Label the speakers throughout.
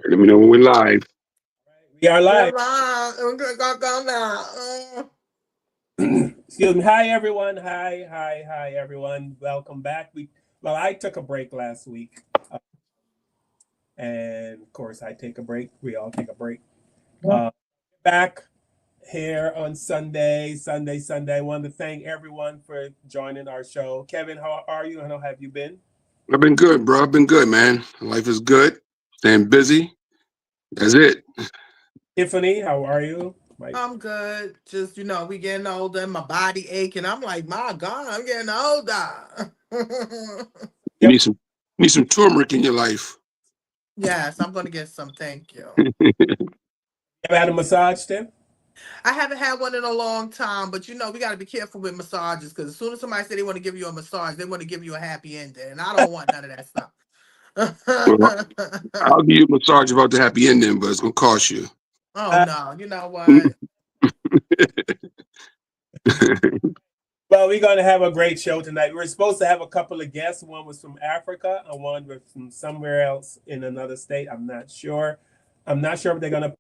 Speaker 1: Let me know when we're live.
Speaker 2: We are
Speaker 3: We're
Speaker 2: live.
Speaker 3: live. We're gonna go now.
Speaker 2: Excuse me. Hi everyone. Hi everyone. Welcome back. I took a break last week, uh, and of course I take a break. We all take a break. Uh, Back here on Sunday. I want to thank everyone for joining our show. Kevin, how are you? And how have you been?
Speaker 1: I've been good, bro. I've been good, man. Life is good. Staying busy. That's it.
Speaker 2: Tiffany, how are you? My
Speaker 3: I'm good. Just we getting older. My body aching. I'm like, my God, I'm getting older.
Speaker 1: You
Speaker 2: yep.
Speaker 1: need some turmeric in your life.
Speaker 3: Yes, I'm gonna get some. Thank you.
Speaker 2: Ever had a massage, Tim?
Speaker 3: I haven't had one in a long time, but we got to be careful with massages because as soon as somebody say they want to give you a massage, they want to give you a happy ending, and I don't want none of that stuff.
Speaker 1: Well, I'll give you a massage about the happy ending, but it's gonna cost you.
Speaker 3: Oh
Speaker 2: Uh,
Speaker 3: no, you know what?
Speaker 2: Well, we're going to have a great show tonight. We're supposed to have a couple of guests. One was from Africa, and one was from somewhere else in another state. I'm not sure. I'm not sure if they're going to,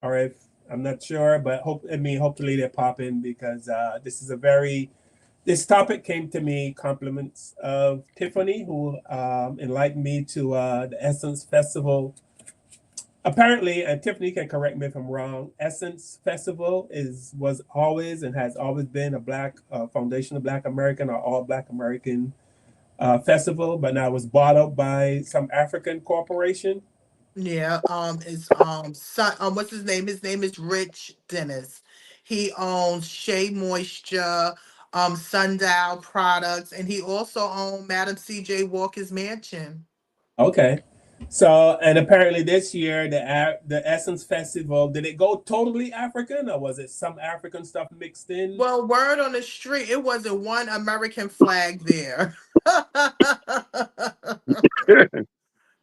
Speaker 2: or if I'm not sure, but hopefully they pop in because this is a very. This topic came to me compliments of Tiffany, who enlightened me to the Essence Festival. Apparently, and Tiffany can correct me if I'm wrong. Essence Festival was always and has always been a Black Foundation of Black American or All Black American festival, but now it was bought up by some African corporation.
Speaker 3: Yeah, it's son, what's his name? His name is Rich Dennis. He owns Shea Moisture, Sundial Products, and he also owns Madam CJ Walker's Mansion.
Speaker 2: Okay, so and apparently this year the Essence Festival, did it go totally African or was it some African stuff mixed in?
Speaker 3: Well, word on the street, it wasn't one American flag there.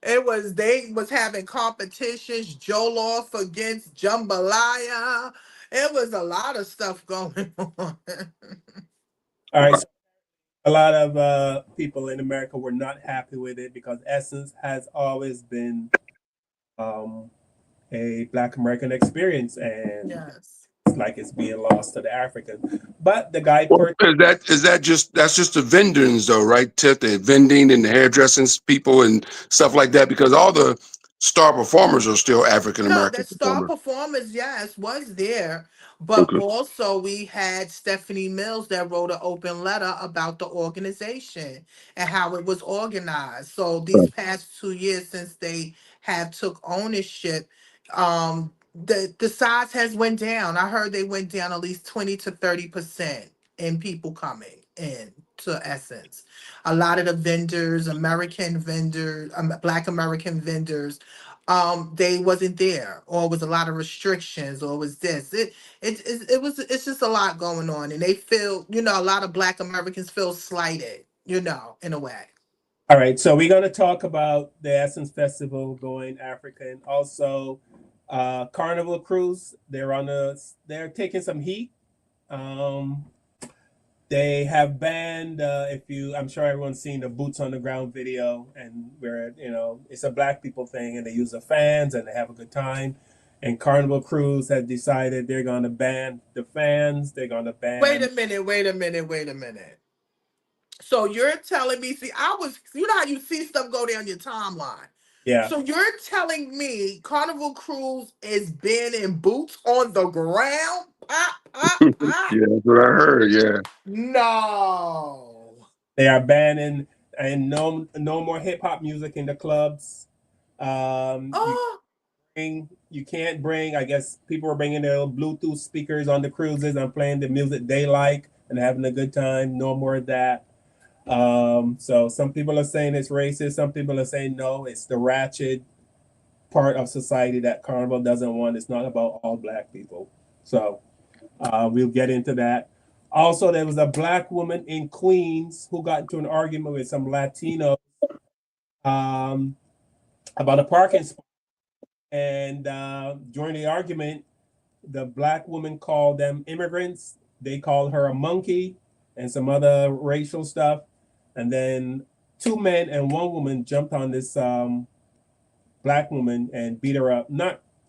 Speaker 3: It was they was having competitions, Jollof against jambalaya. It was a lot of stuff going on.
Speaker 2: All right, so a lot of people in America were not happy with it because Essence has always been um, a Black American experience, and
Speaker 3: Yes.
Speaker 2: it's like it's being lost to the African. But the guy
Speaker 1: Well,
Speaker 2: per
Speaker 1: is that just that's just the vendors though, right? Tip the vending and the hairdressing people and stuff like that, because all the star performers are still African
Speaker 3: No,
Speaker 1: American
Speaker 3: that star
Speaker 1: performers.
Speaker 3: performance, yes, was there. But
Speaker 1: Okay.
Speaker 3: also we had Stephanie Mills that wrote an open letter about the organization and how it was organized. So these past 2 years since they have took ownership, the size has went down. I heard they went down at least 20 to 30% in people coming in to Essence. A lot of the vendors, American vendors, Black American vendors, they wasn't there, or it was a lot of restrictions, or it was this it's just a lot going on, and they feel, a lot of Black Americans feel slighted, in a way.
Speaker 2: All right, so we're going to talk about the Essence Festival going African. Also, Carnival Cruise. They're taking some heat. Um, they have banned. I'm sure everyone's seen the boots on the ground video, and where it's a Black people thing, and they use the fans and they have a good time. And Carnival Cruise has decided they're going to ban the fans. They're going to
Speaker 3: Wait
Speaker 2: ban.
Speaker 3: a minute, wait a minute. So you're telling me, see, I was, how you see stuff go down your timeline.
Speaker 2: Yeah.
Speaker 3: So you're telling me Carnival Cruise is banning boots on the ground? Pop, pop, pop.
Speaker 1: Yeah, that's what I heard. Yeah.
Speaker 3: No.
Speaker 2: They are banning and no more hip hop music in the clubs. You
Speaker 3: Oh,
Speaker 2: you can't bring. I guess people are bringing their Bluetooth speakers on the cruises and playing the music they like and having a good time. No more of that. So some people are saying it's racist. Some people are saying no, it's the ratchet part of society that Carnival doesn't want. It's not about all Black people. So we'll get into that. Also, there was a Black woman in Queens who got into an argument with some Latino um, about a parking spot. And during the argument, the Black woman called them immigrants. They called her a monkey and some other racial stuff. And then two men and one woman jumped on this black woman and beat her up.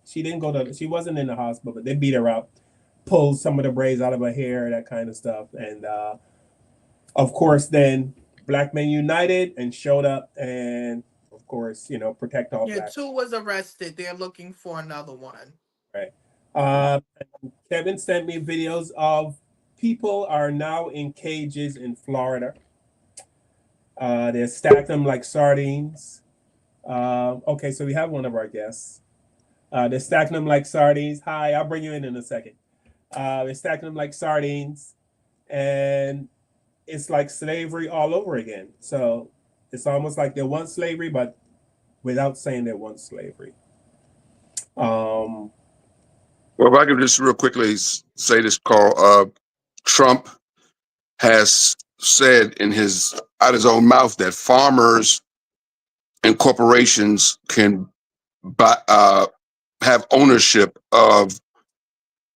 Speaker 2: She wasn't in the hospital, but they beat her up, pulled some of the braids out of her hair, that kind of stuff. And of course, then black men united and showed up and, of course, protect all
Speaker 3: Yeah,
Speaker 2: black.
Speaker 3: 2 was arrested. They're looking for another one.
Speaker 2: Right. Kevin sent me videos of people are now in cages in Florida. They stacked them like sardines. Okay, so we have one of our guests. They're stacking them like sardines. Hi, I'll bring you in a second. They're stacking them like sardines, and it's like slavery all over again. So it's almost like they want slavery, but without saying they want slavery.
Speaker 1: Well, if I could just real quickly say this, Carl, Trump has said out his own mouth that farmers and corporations can have ownership of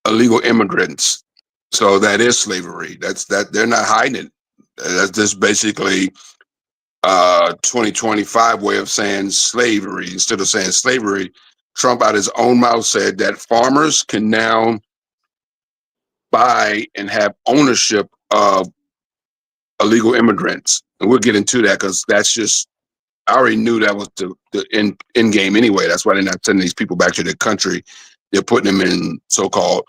Speaker 1: illegal immigrants. So that is slavery. That they're not hiding it. That's just basically 2025 way of saying slavery. Instead of saying slavery, Trump out his own mouth said that farmers can now buy and have ownership of illegal immigrants. And we'll get into that because that's just, I already knew that was the end game anyway. That's why they're not sending these people back to their country. They're putting them in so-called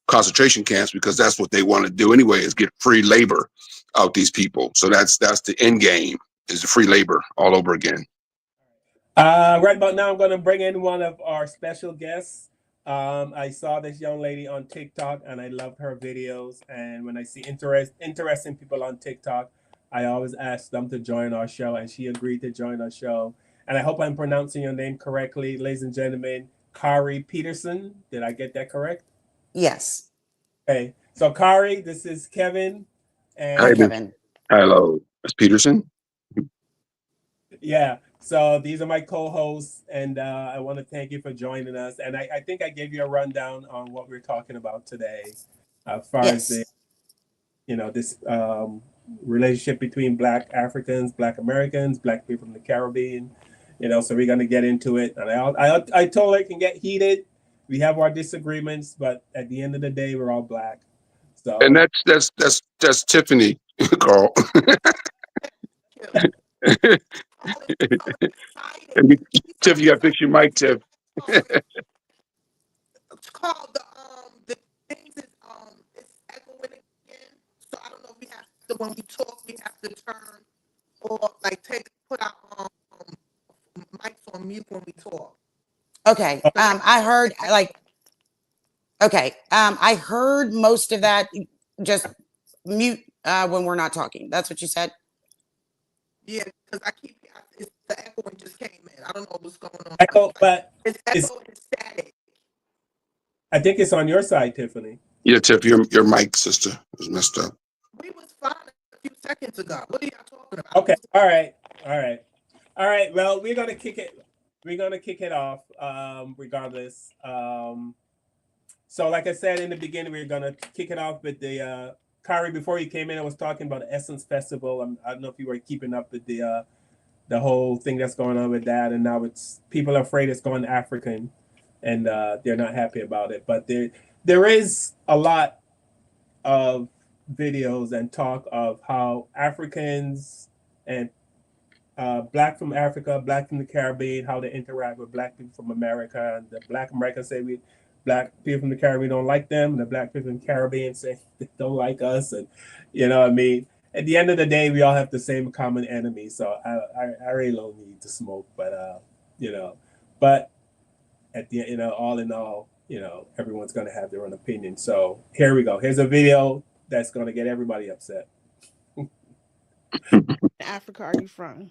Speaker 1: concentration camps because that's what they want to do anyway, is get free labor out these people. So that's the end game, is the free labor all over again.
Speaker 2: Right about now, I'm going to bring in one of our special guests. I saw this young lady on TikTok and I loved her videos. And when I see interesting people on TikTok, I always ask them to join our show, and she agreed to join our show. And I hope I'm pronouncing your name correctly, ladies and gentlemen. Kari Peterson. Did I get that correct?
Speaker 4: Yes.
Speaker 2: Okay. So Kari, this is Kevin. And
Speaker 4: Hi, Kevin.
Speaker 1: Hello, Ms. Peterson.
Speaker 2: yeah, so these are my co-hosts, and I want to thank you for joining us. And I think I gave you a rundown on what we're talking about today, as far as
Speaker 4: Yes.
Speaker 2: this relationship between Black Africans, Black Americans, Black people from the Caribbean. So we're going to get into it. And I totally can get heated. We have our disagreements, but at the end of the day, we're all Black. So
Speaker 1: And that's Tiffany, Carl. Tiff, you got to fix your mic, Tiff.
Speaker 3: It's called the things is it's echoing again. So I don't know if we have to, when we talk, we have to turn or like put our mics on mute when we talk.
Speaker 4: Okay. I heard I heard most of that. Just mute when we're not talking. That's what you said?
Speaker 3: Yeah, because the echoing just came in. I don't know what's going on.
Speaker 2: echo, but
Speaker 3: It's echo and static.
Speaker 2: I think it's on your side, Tiffany.
Speaker 1: Yeah, Tiff, your mic, sister, was messed up.
Speaker 3: We was fine a few seconds ago. What are y'all talking about?
Speaker 2: Okay. All right. Well, we're gonna kick it off, regardless. So like I said in the beginning, we're gonna kick it off with the Kari. Before you came in, I was talking about the Essence Festival. I don't know if you were keeping up with the whole thing that's going on with that, and now people are afraid it's going African, and they're not happy about it. But there is a lot of videos and talk of how Africans and Black from Africa, Black from the Caribbean, how they interact with Black people from America. And the Black Americans say Black people from the Caribbean don't like them, and the Black people from the Caribbean say they don't like us. And you know what I mean? At the end of the day, we all have the same common enemy. So I really don't need to smoke, but but at the all in all, everyone's gonna have their own opinion. So here we go. Here's a video that's gonna get everybody upset.
Speaker 5: Africa are you from?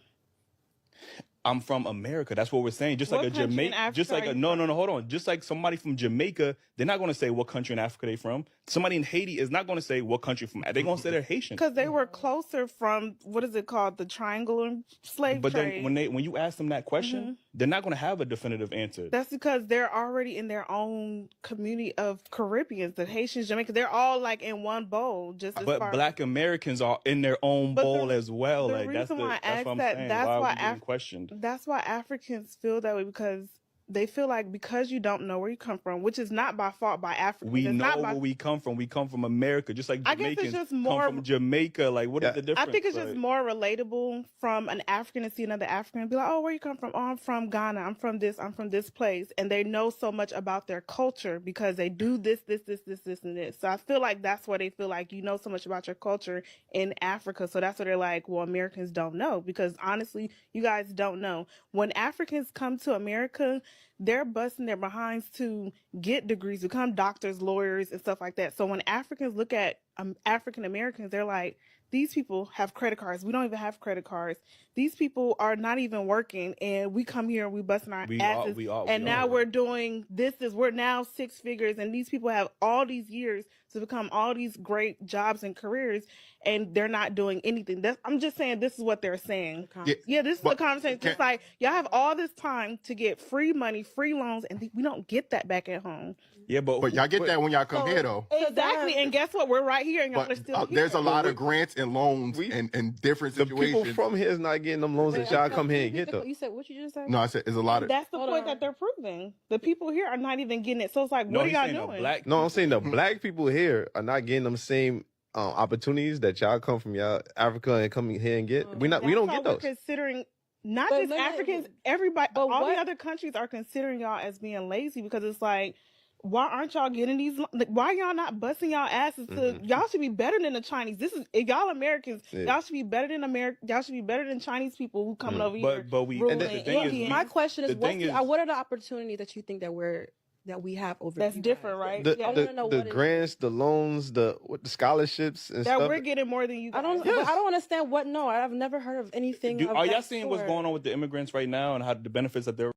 Speaker 6: I'm from America. That's what we're saying. Just
Speaker 5: What
Speaker 6: like a
Speaker 5: country in
Speaker 6: Jamaican,
Speaker 5: Africa
Speaker 6: just like
Speaker 5: are
Speaker 6: a
Speaker 5: you
Speaker 6: no,
Speaker 5: from?
Speaker 6: hold on. Just like somebody from Jamaica, they're not going to say what country in Africa they're from. Somebody in Haiti is not going to say what country from. They're going to say they're Haitian.
Speaker 5: Because they were closer from, what is it called, the triangle and slave
Speaker 6: But
Speaker 5: trade.
Speaker 6: then when you ask them that question, they're not going to have a definitive answer.
Speaker 5: That's because they're already in their own community of Caribbeans, the Haitians, Jamaicans. They're all like in one bowl. Just as
Speaker 6: But
Speaker 5: far
Speaker 6: Black Americans are in their own bowl as well.
Speaker 5: the
Speaker 6: Like that's
Speaker 5: reason why I
Speaker 6: that's what I'm
Speaker 5: asked
Speaker 6: saying.
Speaker 5: that,
Speaker 6: Why are we getting questioned?
Speaker 5: That's why Africans feel that way, because they feel like because you don't know where you come from, which is not by fault by Africans.
Speaker 6: We know where we come from. We come from America, just like Jamaicans
Speaker 5: I guess it's just more
Speaker 6: come from Jamaica. Like, what is the difference?
Speaker 5: I think it's just more relatable from an African to see another African and be like, oh, where you come from? Oh, I'm from Ghana. I'm from this place. And they know so much about their culture because they do this, and this. So I feel like that's why they feel like you know so much about your culture in Africa. So that's what they're like, well, Americans don't know, because honestly, you guys don't know. When Africans come to America, they're busting their behinds to get degrees, become doctors, lawyers, and stuff like that. So when Africans look at African Americans, they're like, these people have credit cards. We don't even have credit cards. These people are not even working, and we come here and we busting our asses. Now we're doing this. We're now six figures, and these people have all these years to become all these great jobs and careers, and they're not doing anything. I'm just saying this is what they're saying. Yeah, this is the conversation. It's like, y'all have all this time to get free money, free loans, and we don't get that back at home.
Speaker 6: Yeah, but
Speaker 7: y'all get that when y'all come here, though.
Speaker 5: Exactly, and guess what? We're right here, and y'all are still here.
Speaker 7: There's a lot of grants and loans and different situations.
Speaker 8: The people from here is not getting them loans that y'all come here and get, though.
Speaker 9: You said, what you just said?
Speaker 7: No, I said there's a lot of...
Speaker 5: That's the point that they're proving. The people here are not even getting it. So it's like, what are y'all doing?
Speaker 8: I'm saying the black people here are not getting them same opportunities that y'all come from y'all Africa and come here and get. We don't get those.
Speaker 5: We're considering not just Africans, everybody, all the other countries are considering y'all as being lazy, because it's like, why aren't y'all getting these? Why y'all not busting y'all asses to? Y'all should be better than the Chinese. If y'all Americans, y'all should be better than America. Y'all should be better than Chinese people who coming over here.
Speaker 6: But we. And the thing is,
Speaker 9: my question is, what are the opportunities that you think that we have over?
Speaker 5: That's different, right?
Speaker 8: The grants, the loans, the scholarships, and stuff.
Speaker 5: We're getting more than you guys.
Speaker 9: I don't understand what. No, I've never heard of anything.
Speaker 6: Are y'all seeing what's going on with the immigrants right now and how the benefits that they're?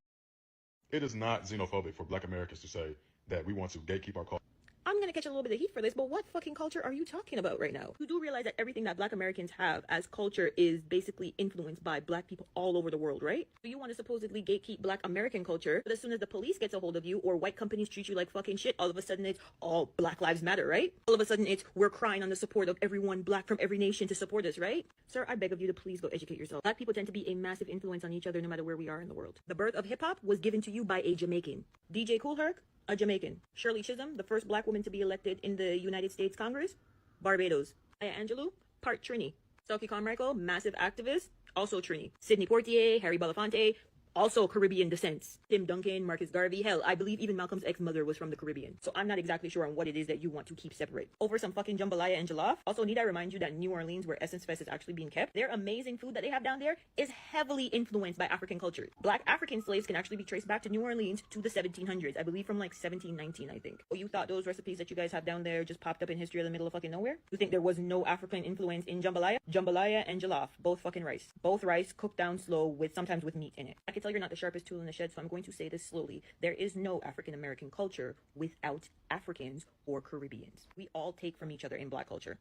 Speaker 10: It is not xenophobic for Black Americans to say that we want to gatekeep our culture.
Speaker 11: I'm going to catch a little bit of heat for this, but what fucking culture are you talking about right now? You do realize that everything that Black Americans have as culture is basically influenced by Black people all over the world, right? So you want to supposedly gatekeep Black American culture, but as soon as the police gets a hold of you or white companies treat you like fucking shit, all of a sudden it's all Black Lives Matter, right? All of a sudden it's we're crying on the support of everyone Black from every nation to support us, right? Sir, I beg of you to please go educate yourself. Black people tend to be a massive influence on each other no matter where we are in the world. The birth of hip-hop was given to you by a Jamaican. DJ Kool Herc, a Jamaican. Shirley Chisholm, the first Black woman to be elected in the United States Congress, Barbados. Maya Angelou, part Trini. Stokely Carmichael, massive activist, also Trini. Sidney Poitier, Harry Belafonte, also Caribbean descent. Tim Duncan, Marcus Garvey, hell, I believe even Malcolm's ex-mother was from the Caribbean. So I'm not exactly sure on what it is that you want to keep separate. Over some fucking jambalaya and jollof. Also, need I remind you that New Orleans, where Essence Fest is actually being kept, their amazing food that they have down there is heavily influenced by African culture. Black African slaves can actually be traced back to New Orleans to the 1700s. I believe from like 1719, I think. Oh, you thought those recipes that you guys have down there just popped up in history in the middle of fucking nowhere? You think there was no African influence in jambalaya? Jambalaya and jollof, both fucking rice. Both rice cooked down slow with sometimes with meat in it. I can tell you're not the sharpest tool in the shed, so I'm going to say this slowly. There is no African American culture without Africans or Caribbeans. We all take from each other in Black culture.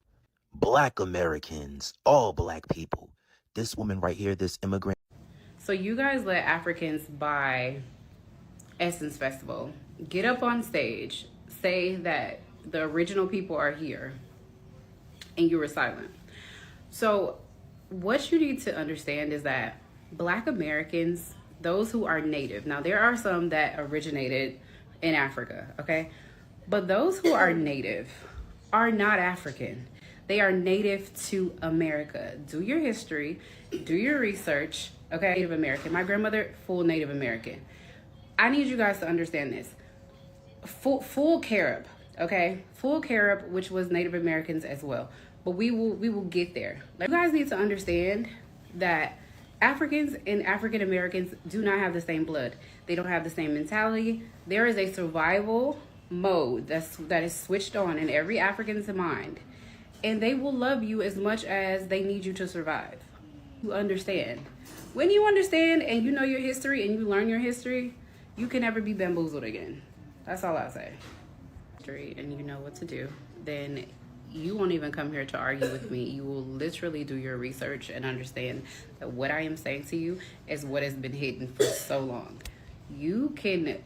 Speaker 12: Black Americans, all Black people. This woman right here, this immigrant.
Speaker 13: So you guys let Africans buy Essence Festival, get up on stage, say that the original people are here, and you were silent. So what you need to understand is that Black Americans, those who are native, now there are some that originated in Africa, okay? But those who are native are not African. They are native to America. Do your history, do your research, okay? Native American. My grandmother, full Native American. I need you guys to understand this. Full Carib, okay? Full Carib, which was Native Americans as well. But we will get there. Like, you guys need to understand that Africans and African Americans do not have the same blood. They don't have the same mentality. There is a survival mode that is switched on in every African's mind. And they will love you as much as they need you to survive. You understand. When you understand and you know your history and you learn your history, you can never be bamboozled again. That's all I say. And you know what to do. Then you won't even come here to argue with me. You will literally do your research and understand that what I am saying to you is what has been hidden for so long. You can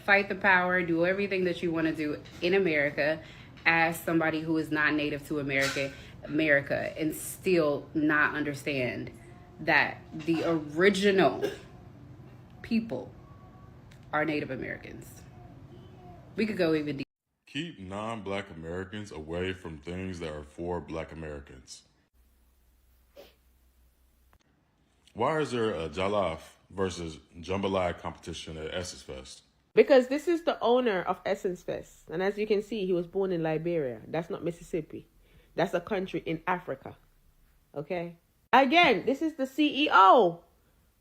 Speaker 13: fight the power, do everything that you want to do in America as somebody who is not native to America, and still not understand that the original people are Native Americans. We could go even deeper.
Speaker 10: Keep non-black Americans away from things that are for black Americans. Why is there a Jollof versus jambalaya competition at Essence Fest?
Speaker 14: Because this is the owner of Essence Fest. And as you can see, he was born in Liberia. That's not Mississippi. That's a country in Africa. Okay? Again, this is the CEO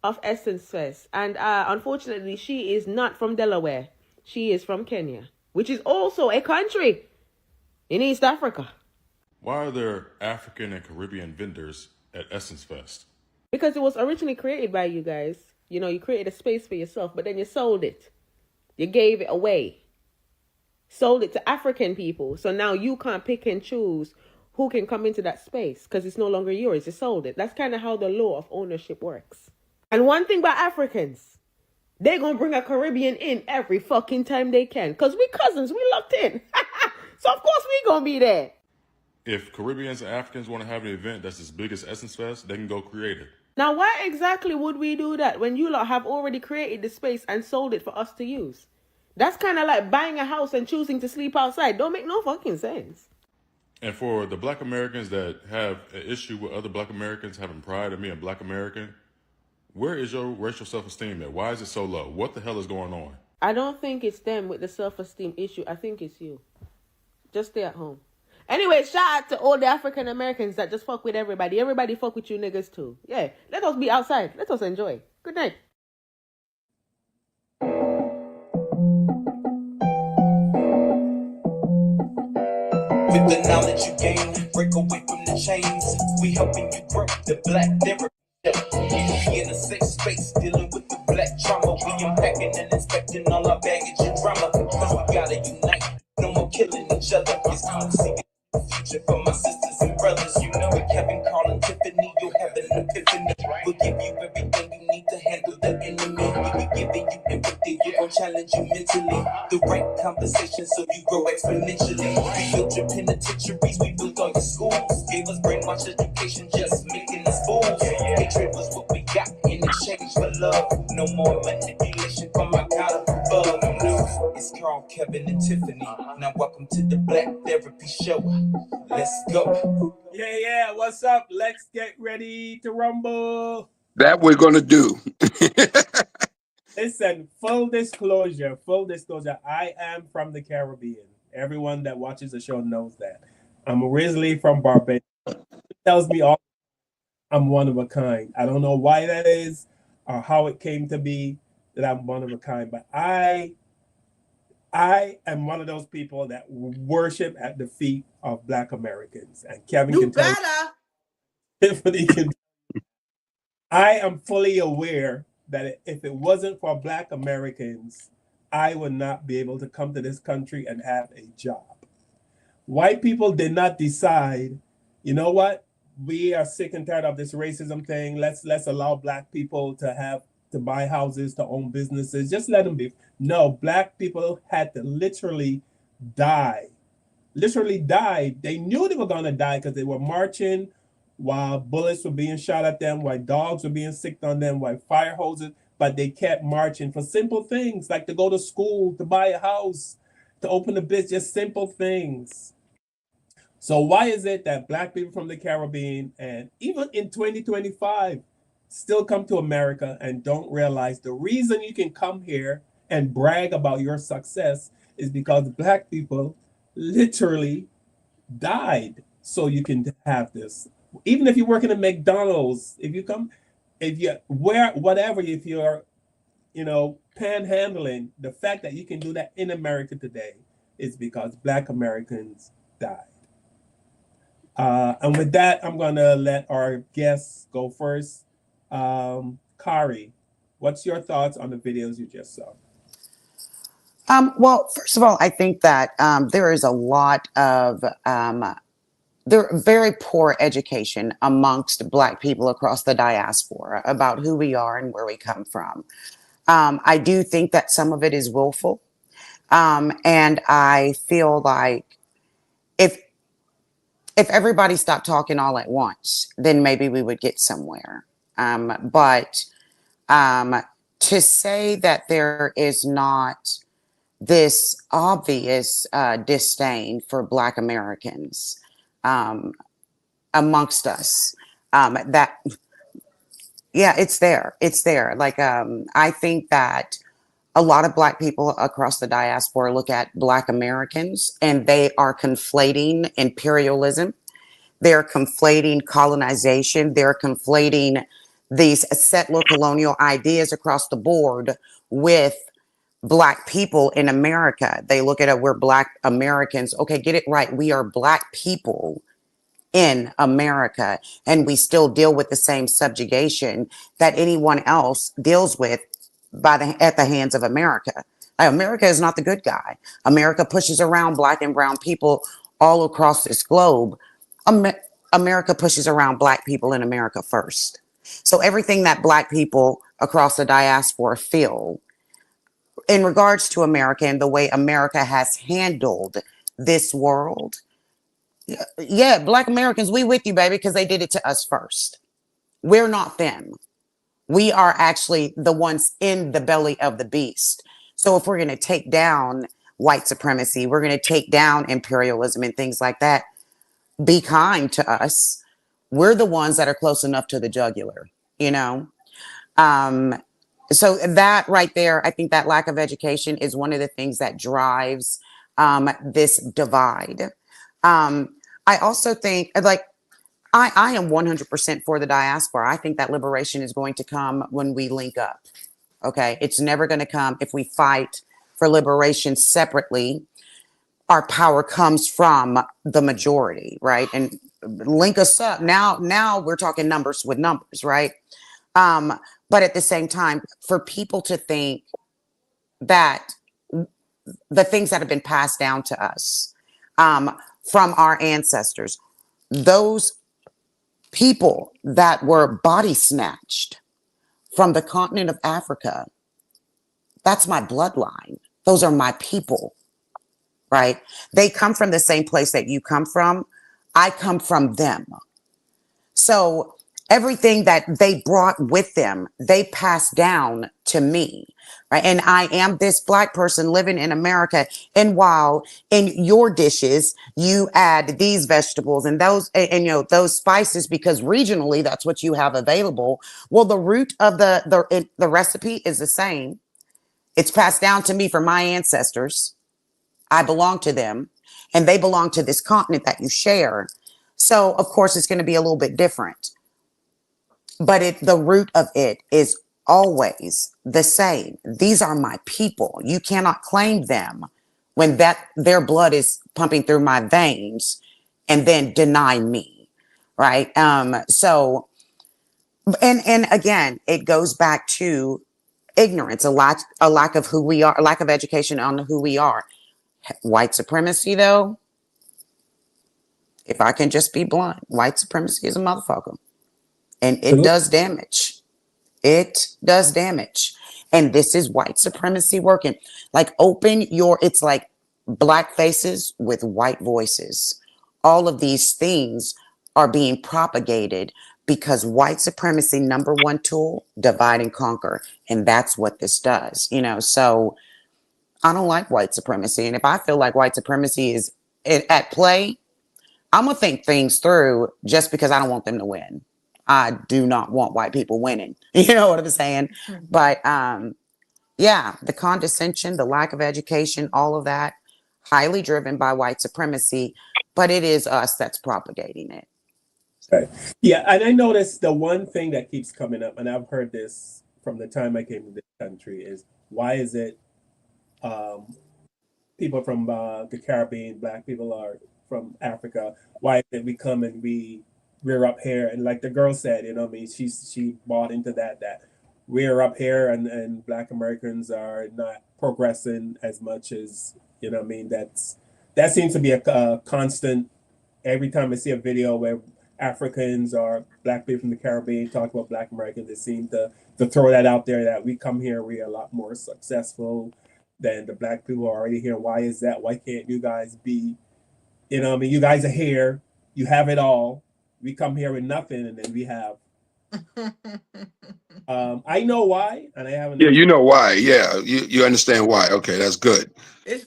Speaker 14: of Essence Fest. And unfortunately, she is not from Delaware. She is from Kenya, which is also a country in East Africa.
Speaker 10: Why are there African and Caribbean vendors at Essence Fest?
Speaker 14: Because it was originally created by you guys. You know, you created a space for yourself, but then you sold it. You gave it away. Sold it to African people. So now you can't pick and choose who can come into that space because it's no longer yours. You sold it. That's kind of how the law of ownership works. And one thing about Africans, they're going to bring a Caribbean in every fucking time they can because we cousins, we locked in. So of course we going to be there.
Speaker 10: If Caribbeans and Africans want to have an event that's as big as Essence Fest, they can go create it.
Speaker 14: Now, why exactly would we do that when you lot have already created the space and sold it for us to use? That's kind of like buying a house and choosing to sleep outside. Don't make no fucking sense.
Speaker 10: And for the black Americans that have an issue with other black Americans having pride in being a black American, where is your racial self-esteem at? Why is it so low? What the hell is going on?
Speaker 14: I don't think it's them with the self-esteem issue. I think it's you. Just stay at home. Anyway, shout out to all the African Americans that just fuck with everybody. Everybody fuck with you niggas too. Yeah, let us be outside. Let us enjoy. Good night.
Speaker 15: With the knowledge you gain, break away from the chains. We helping you grow the black therapy. We in a safe space, dealing with the black trauma. We unpacking and inspecting all our baggage and drama. Cause we gotta unite, no more killing each other. It's time to see the future for my sisters and brothers. You know it, Kevin, Carl, and Tiffany. You'll have an epiphany. We'll give you everything you need to handle the enemy. We'll be giving you empathy. We're gonna challenge you mentally. The right conversation so you grow exponentially. We built your penitentiaries, we built all your schools. Gave us brainwash education, just making us fools. Hatred was what we got in exchange for love. No more manipulation from my God above. It's Carl, Kevin, and Tiffany. Now welcome to the Black Therapy Show. Let's go.
Speaker 2: Yeah. What's up? Let's get ready to rumble.
Speaker 1: That we're gonna do.
Speaker 2: Listen, full disclosure. I am from the Caribbean. Everyone that watches the show knows that. I'm originally from Barbados. It tells me all I'm one of a kind. I don't know why that is or how it came to be that I'm one of a kind, but I am one of those people that worship at the feet of Black Americans. And Kevin
Speaker 3: You
Speaker 2: can tell
Speaker 3: better.
Speaker 2: Tiffany can. I am fully aware that if it wasn't for Black Americans, I would not be able to come to this country and have a job. White people did not decide, you know what? We are sick and tired of this racism thing. Let's allow Black people to buy houses, to own businesses. Just let them be. No, Black people had to literally die. Literally died. They knew they were going to die because they were marching while bullets were being shot at them, while dogs were being sicked on them, while fire hoses, but they kept marching for simple things like to go to school, to buy a house, to open a business, just simple things. So why is it that Black people from the Caribbean and even in 2025 still come to America and don't realize the reason you can come here and brag about your success is because Black people literally died so you can have this. Even if you work in a McDonald's, if you're panhandling, the fact that you can do that in America today is because Black Americans died. And with that, I'm going to let our guests go first. Kari, what's your thoughts on the videos you just saw?
Speaker 4: Well, first of all, I think that there is a lot of there very poor education amongst Black people across the diaspora about who we are and where we come from. I do think that some of it is willful. And I feel like if if everybody stopped talking all at once, then maybe we would get somewhere. But to say that there is not this obvious disdain for Black Americans um, amongst us, that yeah, it's there. It's there. Like I think that a lot of Black people across the diaspora look at Black Americans and they are conflating imperialism. They're conflating colonization. They're conflating these settler colonial ideas across the board with Black people in America. They look at it, we're Black Americans. Okay, get it right. We are Black people in America, and we still deal with the same subjugation that anyone else deals with at the hands of America. America is not the good guy. America pushes around Black and brown people all across this globe. America pushes around Black people in America first. So everything that Black people across the diaspora feel in regards to America and the way America has handled this world, yeah, Black Americans, we with you, baby, because they did it to us first. We're not them. We are actually the ones in the belly of the beast. So if we're going to take down white supremacy, we're going to take down imperialism and things like that, be kind to us. We're the ones that are close enough to the jugular, you know? So that right there, I think that lack of education is one of the things that drives this divide. I also think, like, I am 100% for the diaspora. I think that liberation is going to come when we link up. Okay. It's never going to come if we fight for liberation separately. Our power comes from the majority, right? And link us up. Now we're talking numbers with numbers, right? But at the same time, for people to think that the things that have been passed down to us from our ancestors, those people that were body snatched from the continent of Africa, that's my bloodline. Those are my people, right? They come from the same place that you come from. I come from them. So everything that they brought with them, they passed down to me, right? And I am this Black person living in America. And while in your dishes, you add these vegetables and those, and you know, those spices, because regionally that's what you have available. Well, the root of the recipe is the same. It's passed down to me from my ancestors. I belong to them, and they belong to this continent that you share. So of course it's going to be a little bit different, but the root of it is always the same. These are my people. You cannot claim them when their blood is pumping through my veins and then deny me, right? So and again, it goes back to ignorance, a lack of who we are, a lack of education on who we are. White supremacy, though, if I can just be blunt, white supremacy is a motherfucker. And it does damage. It does damage. And this is white supremacy working. Like it's like Black faces with white voices. All of these things are being propagated because white supremacy, number one tool, divide and conquer. And that's what this does, you know? So I don't like white supremacy. And if I feel like white supremacy is at play, I'm going to think things through just because I don't want them to win. I do not want white people winning. You know what I'm saying? But yeah, the condescension, the lack of education, all of that, highly driven by white supremacy, but it is us that's propagating it.
Speaker 2: Okay. Yeah, and I noticed the one thing that keeps coming up, and I've heard this from the time I came to this country, is why is it people from the Caribbean, Black people are from Africa, why is it we come and we rear up here, and like the girl said, you know what I mean, she bought into that we're up here and Black Americans are not progressing as much as, you know what I mean, that seems to be a constant every time I see a video where Africans or black people from the Caribbean talk about black Americans, they seem to throw that out there that we come here, we are a lot more successful than the black people are already here. Why is that? Why can't you guys be, you know, I mean, you guys are here, you have it all. We come here with nothing, and then we have. I know why, and I haven't.
Speaker 1: Yeah, you know why. Yeah, you understand why. Okay, that's good.
Speaker 3: It's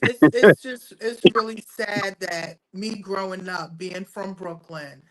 Speaker 3: really sad that me growing up, being from Brooklyn,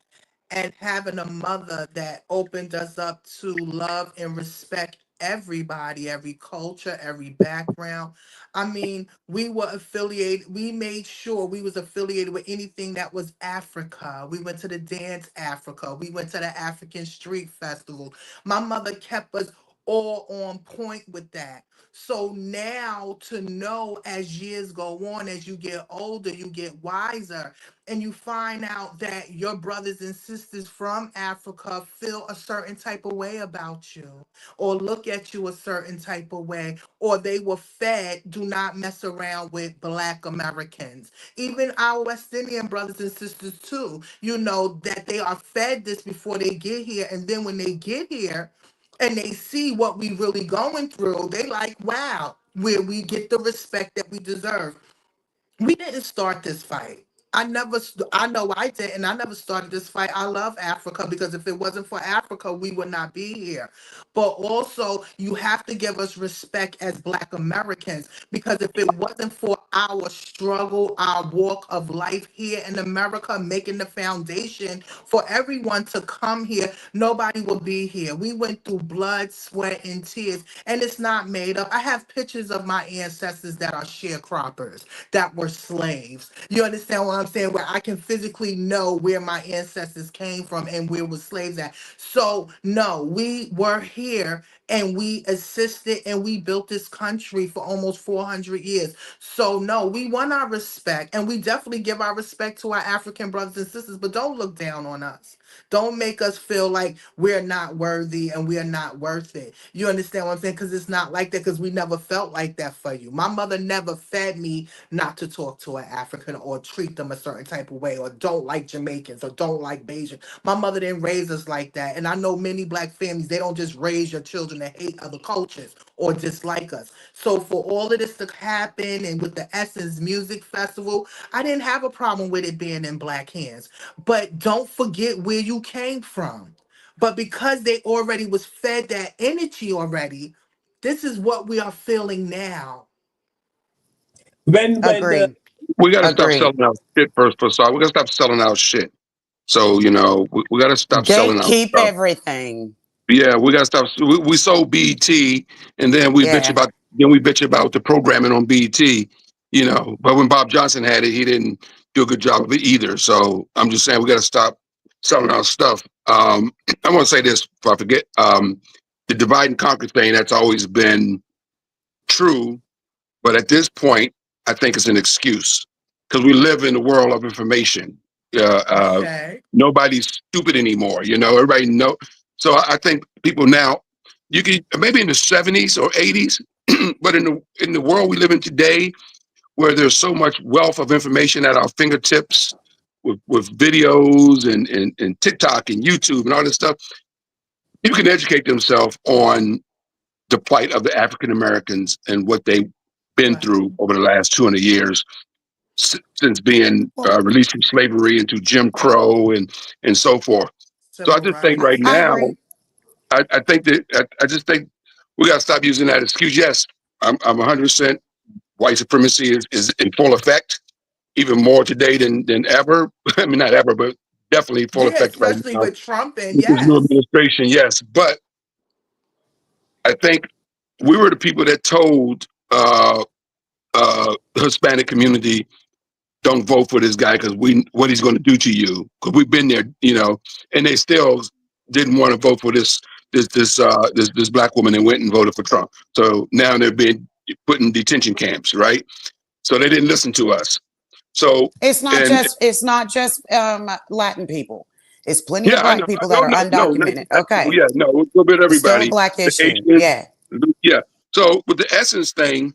Speaker 3: and having a mother that opened us up to love and respect everybody, every culture, every background. I mean, we made sure we was affiliated with anything that was Africa. We went to the Dance Africa. We went to the African Street Festival. My mother kept us all on point with that. So now to know as years go on, as you get older, you get wiser, and you find out that your brothers and sisters from Africa feel a certain type of way about you, or look at you a certain type of way, or they were fed, do not mess around with Black Americans. Even our West Indian brothers and sisters too, you know, that they are fed this before they get here, and then when they get here, and they see what we really going through, they like, wow, where we get the respect that we deserve. We didn't start this fight. I know I did, and I never started this fight. I love Africa because if it wasn't for Africa, we would not be here. But also, you have to give us respect as Black Americans because if it wasn't for our struggle, our walk of life here in America, making the foundation for everyone to come here, nobody would be here. We went through blood, sweat, and tears, and it's not made up. I have pictures of my ancestors that are sharecroppers, that were slaves. You understand what I'm saying? Where I can physically know where my ancestors came from and where was slaves at. So no, we were here and we assisted and we built this country for almost 400 years. So no, we want our respect and we definitely give our respect to our African brothers and sisters, but don't look down on us. Don't make us feel like we're not worthy and we're not worth it. You understand what I'm saying? Because it's not like that because we never felt like that for you. My mother never fed me not to talk to an African or treat them a certain type of way or don't like Jamaicans or don't like Bayesian. My mother didn't raise us like that. And I know many Black families, they don't just raise your children to hate other cultures or dislike us. So for all of this to happen and with the Essence Music Festival, I didn't have a problem with it being in Black hands. But don't forget where you came from. But because they already was fed that energy already, this is what we are feeling now.
Speaker 2: When the
Speaker 4: Agree.
Speaker 1: We got to stop
Speaker 4: Agree.
Speaker 1: selling out shit first. So we got to stop selling out shit. So we got to stop selling out
Speaker 4: Gatekeep
Speaker 1: stuff.
Speaker 4: everything.
Speaker 1: Yeah, we got to stop. We sold BET, and then
Speaker 4: Yeah.
Speaker 1: we bitch about the programming on BET. But when Bob Johnson had it, he didn't do a good job of it either. So I'm just saying we got to stop selling our stuff. I want to say this before I forget. The divide and conquer thing, that's always been true, but at this point, I think it's an excuse because we live in a world of information.
Speaker 3: Okay.
Speaker 1: Nobody's stupid anymore. Everybody know. So I think people now, you can maybe in the 70s or 80s, but in the world we live in today, where there's so much wealth of information at our fingertips, with videos and TikTok and YouTube and all this stuff, people can educate themselves on the plight of the African Americans and what they've been
Speaker 3: Right.
Speaker 1: through over the last 200 years since being
Speaker 3: Well,
Speaker 1: released from slavery into Jim Crow and so forth. So I
Speaker 3: civil
Speaker 1: just think right
Speaker 3: rights.
Speaker 4: I
Speaker 1: now,
Speaker 4: agree.
Speaker 1: I think that I just think we got to stop using that excuse. Yes, I'm 100% white supremacy is in full effect, even more today than ever. I mean, not ever, but definitely full
Speaker 3: Yeah,
Speaker 1: effect right
Speaker 3: especially
Speaker 1: now
Speaker 3: with Trump and
Speaker 1: with this new
Speaker 3: yes.
Speaker 1: administration. Yes, but I think we were the people that told the Hispanic community, don't vote for this guy because what he's going to do to you. Because we've been there, and they still didn't want to vote for this black woman and went and voted for Trump. So now they're being put in detention camps, right? So they didn't listen to us. So and
Speaker 4: It's not just Latin people. It's plenty of
Speaker 1: yeah, I know.
Speaker 4: Black people
Speaker 1: No,
Speaker 4: that are
Speaker 1: no, no, not
Speaker 4: undocumented.
Speaker 1: black people.
Speaker 4: Okay.
Speaker 1: Yeah, no, a little bit of
Speaker 4: It's still a
Speaker 1: everybody.
Speaker 4: Black
Speaker 1: The
Speaker 4: issue.
Speaker 1: Asians,
Speaker 4: Yeah.
Speaker 1: yeah. So with the Essence thing,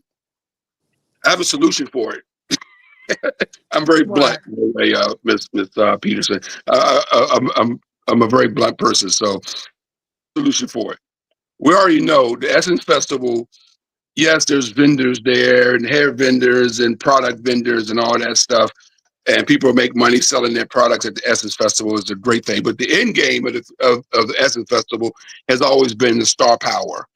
Speaker 1: I have a solution for it. I'm very blunt,
Speaker 3: Right.
Speaker 1: Miss Peterson. I'm a very blunt person, so solution for it. We already know the Essence Festival. Yes, there's vendors there and hair vendors and product vendors and all that stuff. And people make money selling their products at the Essence Festival is a great thing. But the end game of the Essence Festival has always been the star power.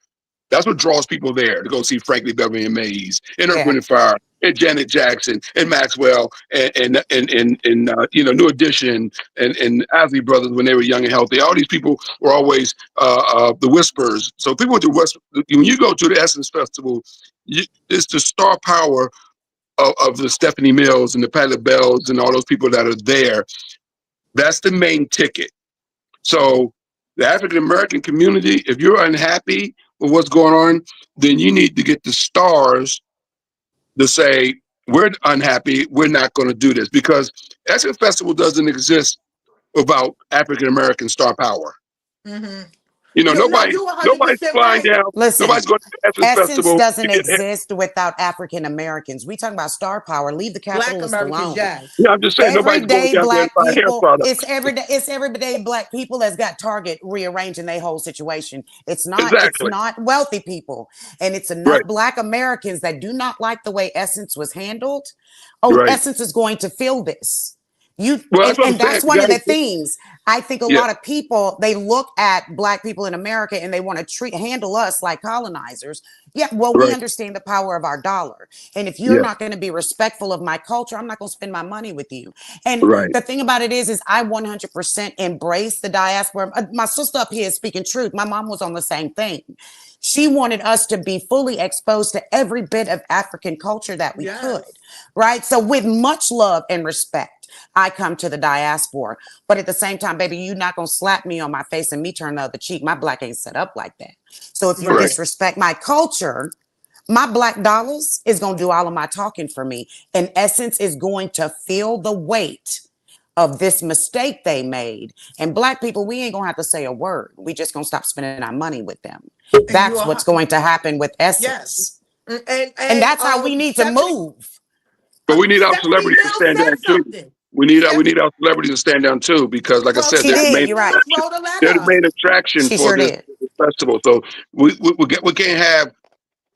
Speaker 1: That's what draws people there to go see Frankie Beverly and Mays and Earth,
Speaker 4: Yeah.
Speaker 1: Wind and Fire and Janet Jackson and Maxwell and New Edition and Isley Brothers when they were young and healthy. All these people were always the Whispers. So people went to West. When you go to the Essence Festival, it's the star power of the Stephanie Mills and the Patti Bells and all those people that are there. That's the main ticket. So the African American community, if you're unhappy with what's going on, then you need to get the stars to say, we're unhappy, we're not going to do this. Because Essence Festival doesn't exist without African American star power.
Speaker 3: Mm-hmm.
Speaker 1: You know,
Speaker 3: No,
Speaker 1: nobody's
Speaker 3: you 100%
Speaker 1: flying
Speaker 3: right.
Speaker 1: down,
Speaker 4: Listen,
Speaker 1: nobody's going to the Essence
Speaker 4: Essence
Speaker 1: Festival to
Speaker 4: doesn't
Speaker 1: get it.
Speaker 4: exist without African Americans. We talk about star power. Leave the
Speaker 3: Black
Speaker 4: capitalists
Speaker 3: Americans,
Speaker 4: alone.
Speaker 3: yes.
Speaker 1: Yeah, I'm just saying nobody's going
Speaker 4: Everyday
Speaker 1: down there to
Speaker 4: black
Speaker 1: buy hair
Speaker 4: people,
Speaker 1: products.
Speaker 4: it's everyday black people that's got Target rearranging their whole situation. It's
Speaker 1: Exactly.
Speaker 4: not wealthy people. And it's enough
Speaker 1: Right.
Speaker 4: black Americans that do not like the way Essence was handled. Oh,
Speaker 1: Right.
Speaker 4: Essence is going to feel this.
Speaker 1: Well, that's what I'm
Speaker 4: And
Speaker 1: saying.
Speaker 4: that's
Speaker 1: You
Speaker 4: one of
Speaker 1: gotta,
Speaker 4: the things. I think a
Speaker 1: yeah.
Speaker 4: lot of people, they look at black people in America and they want to handle us like colonizers. Yeah, well, we
Speaker 1: Right.
Speaker 4: understand the power of our dollar. And if you're
Speaker 1: Yeah.
Speaker 4: not going to be respectful of my culture, I'm not going to spend my money with you. And
Speaker 1: Right.
Speaker 4: the thing about it is I 100% embrace the diaspora. My sister up here is speaking truth. My mom was on the same thing. She wanted us to be fully exposed to every bit of African culture that we could,
Speaker 3: Yes.
Speaker 4: right? So with much love and respect, I come to the diaspora. But at the same time, baby, you're not going to slap me on my face and me turn the other cheek. My black ain't set up like that. So if you
Speaker 3: Right.
Speaker 4: disrespect my culture, my black dollars is going to do all of my talking for me. And Essence is going to feel the weight of this mistake they made. And black people, we ain't going to have to say a word. We just going to stop spending our money with them.
Speaker 3: And you
Speaker 4: That's
Speaker 3: are
Speaker 4: what's going to happen with
Speaker 3: yes.
Speaker 4: Essence. And
Speaker 3: And
Speaker 4: that's how we need to
Speaker 3: Stephanie
Speaker 4: move.
Speaker 1: But we need our
Speaker 3: Stephanie
Speaker 1: celebrities to
Speaker 3: Mills
Speaker 1: stand
Speaker 3: said
Speaker 1: down too.
Speaker 3: something.
Speaker 1: We need our celebrities to stand down too, because like I
Speaker 3: Well,
Speaker 1: said,
Speaker 4: She
Speaker 1: they're the
Speaker 4: did.
Speaker 1: main
Speaker 3: Stephanie
Speaker 4: You're right.
Speaker 3: Mills wrote a
Speaker 1: they're the
Speaker 3: letter.
Speaker 1: main attraction
Speaker 4: She
Speaker 1: for
Speaker 4: sure
Speaker 1: this
Speaker 4: did.
Speaker 1: festival. So we can't have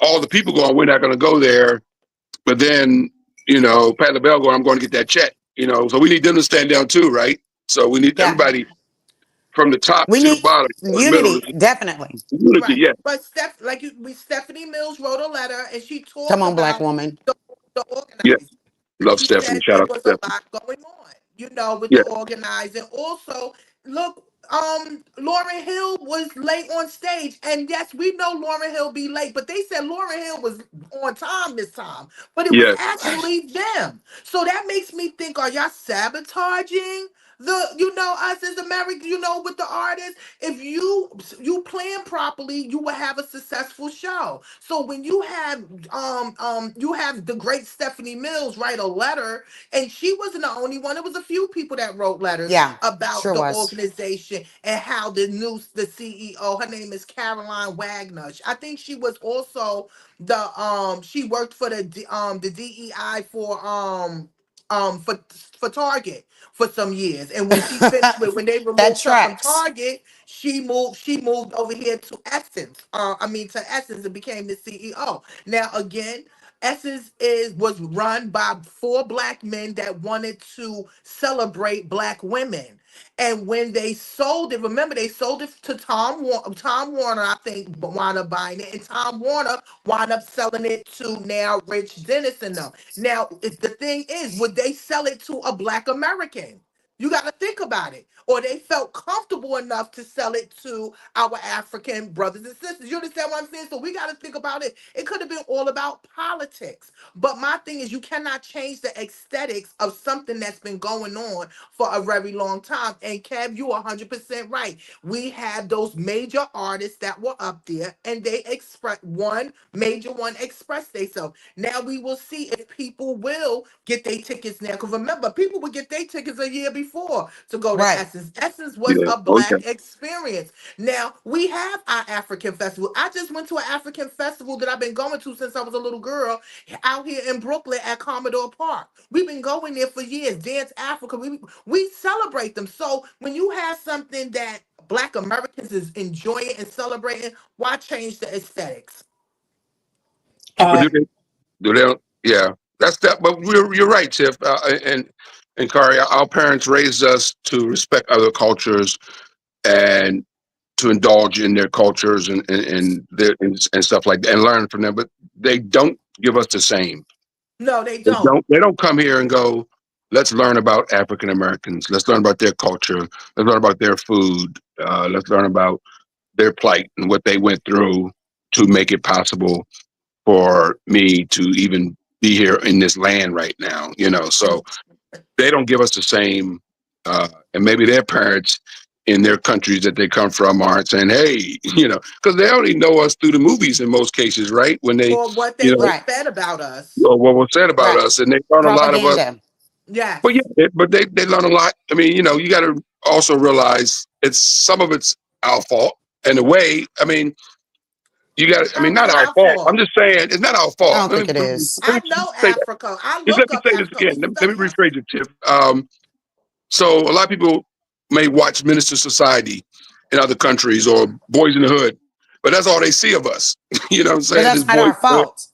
Speaker 1: all the people going. We're not going to go there. But then Pat LaBelle going. I'm going to get that check. So we need them to stand down too, right? So we need
Speaker 4: Yeah.
Speaker 1: everybody from the top
Speaker 4: We
Speaker 1: to the
Speaker 4: need
Speaker 1: bottom, or the middle.
Speaker 4: unity, definitely.
Speaker 1: Unity,
Speaker 3: Right.
Speaker 1: yeah,
Speaker 3: But Stephanie Mills wrote a letter and she
Speaker 4: Come
Speaker 3: talked
Speaker 4: on, black
Speaker 3: about
Speaker 4: woman.
Speaker 3: the
Speaker 1: yeah.
Speaker 3: organizing. And
Speaker 1: Love
Speaker 3: she
Speaker 1: Stephanie.
Speaker 3: said
Speaker 1: Shout
Speaker 3: there
Speaker 1: out to
Speaker 3: was a
Speaker 1: Stephanie.
Speaker 3: lot going on, with the
Speaker 1: Yeah,
Speaker 3: organizing. Also, look, Lauryn Hill was late on stage. And yes, we know Lauryn Hill be late, but they said Lauryn Hill was on time this time. But it was
Speaker 1: yes.
Speaker 3: actually them. So that makes me think, are y'all sabotaging us as Americans, with the artists? If you plan properly, you will have a successful show. So when you have the great Stephanie Mills write a letter, and she wasn't the only one. It was a few people that wrote letters
Speaker 4: Yeah,
Speaker 3: about
Speaker 4: sure
Speaker 3: the
Speaker 4: was.
Speaker 3: organization and how the CEO, her name is Caroline Wagner. I think she was also she worked for the DEI for Target for some years. And when she finished when they
Speaker 4: That
Speaker 3: removed her from
Speaker 4: tracks.
Speaker 3: Target, she moved over here to Essence. To Essence and became the CEO. Now again, Essence was run by 4 black men that wanted to celebrate black women. And when they sold it, remember they sold it to Tom Warner, I think, wound up buying it, and Tom Warner wound up selling it to now Rich Dennis and them. Now, the thing is, would they sell it to a black American? You got to think about it. Or they felt comfortable enough to sell it to our African brothers and sisters. You understand what I'm saying? So we got to think about it. It could have been all about politics. But my thing is, you cannot change the aesthetics of something that's been going on for a very long time. And Kev, you are 100% right. We had those major artists that were up there, and they expressed one major one expressed themselves. Now we will see if people will get their tickets now. Because remember, people would get their tickets a year before. before to go to
Speaker 4: Right.
Speaker 3: Essence. Essence was
Speaker 1: Yeah.
Speaker 3: a
Speaker 1: Oh yeah.
Speaker 3: black experience. Now we have our African festival. I just went to an African festival that I've been going to since I was a little girl out here in Brooklyn at Commodore Park. We've been going there for years. Dance Africa. We celebrate them. So when you have something that Black Americans is enjoying and celebrating, why change the aesthetics?
Speaker 1: But do they? Yeah, that's that. But you're right, Tiff. And Kari, our parents raised us to respect other cultures and to indulge in their cultures and stuff like that and learn from them. But they don't give us the same.
Speaker 3: No, they don't.
Speaker 1: They don't come here and go, let's learn about African Americans. Let's learn about their culture. Let's learn about their food. Let's learn about their plight and what they went through to make it possible for me to even be here in this land right now. So they don't give us the same, and maybe their parents in their countries that they come from aren't saying, hey, because they only know us through the movies in most cases, right? When they,
Speaker 3: Or what they were
Speaker 4: Right.
Speaker 3: said about us.
Speaker 1: or what was said about
Speaker 4: Right.
Speaker 1: us, and they learn a lot of us.
Speaker 4: Propaganda.
Speaker 3: Yes.
Speaker 1: But yeah, they learn a lot. I mean, you got to also realize some of it's our fault. In a way, I mean, you got to, I mean,
Speaker 3: How is
Speaker 1: not
Speaker 3: it
Speaker 1: our
Speaker 3: our
Speaker 1: fault. I'm
Speaker 3: fault?
Speaker 1: just saying it's not our
Speaker 4: I
Speaker 1: fault.
Speaker 4: don't think it is.
Speaker 1: Let
Speaker 3: I
Speaker 1: me
Speaker 3: know
Speaker 1: say that.
Speaker 3: Africa. I
Speaker 1: Just
Speaker 3: look
Speaker 1: let me
Speaker 3: up
Speaker 1: say this
Speaker 3: Africa.
Speaker 1: again.
Speaker 3: We
Speaker 1: Let me
Speaker 3: study
Speaker 1: rephrase it, Tiff. So a lot of people may watch Minister Society in other countries or Boys in the Hood, but that's all they see of us. You know what I'm
Speaker 4: But
Speaker 1: saying? This
Speaker 4: that's not
Speaker 1: Boys
Speaker 4: our
Speaker 1: in the Hood.
Speaker 4: fault.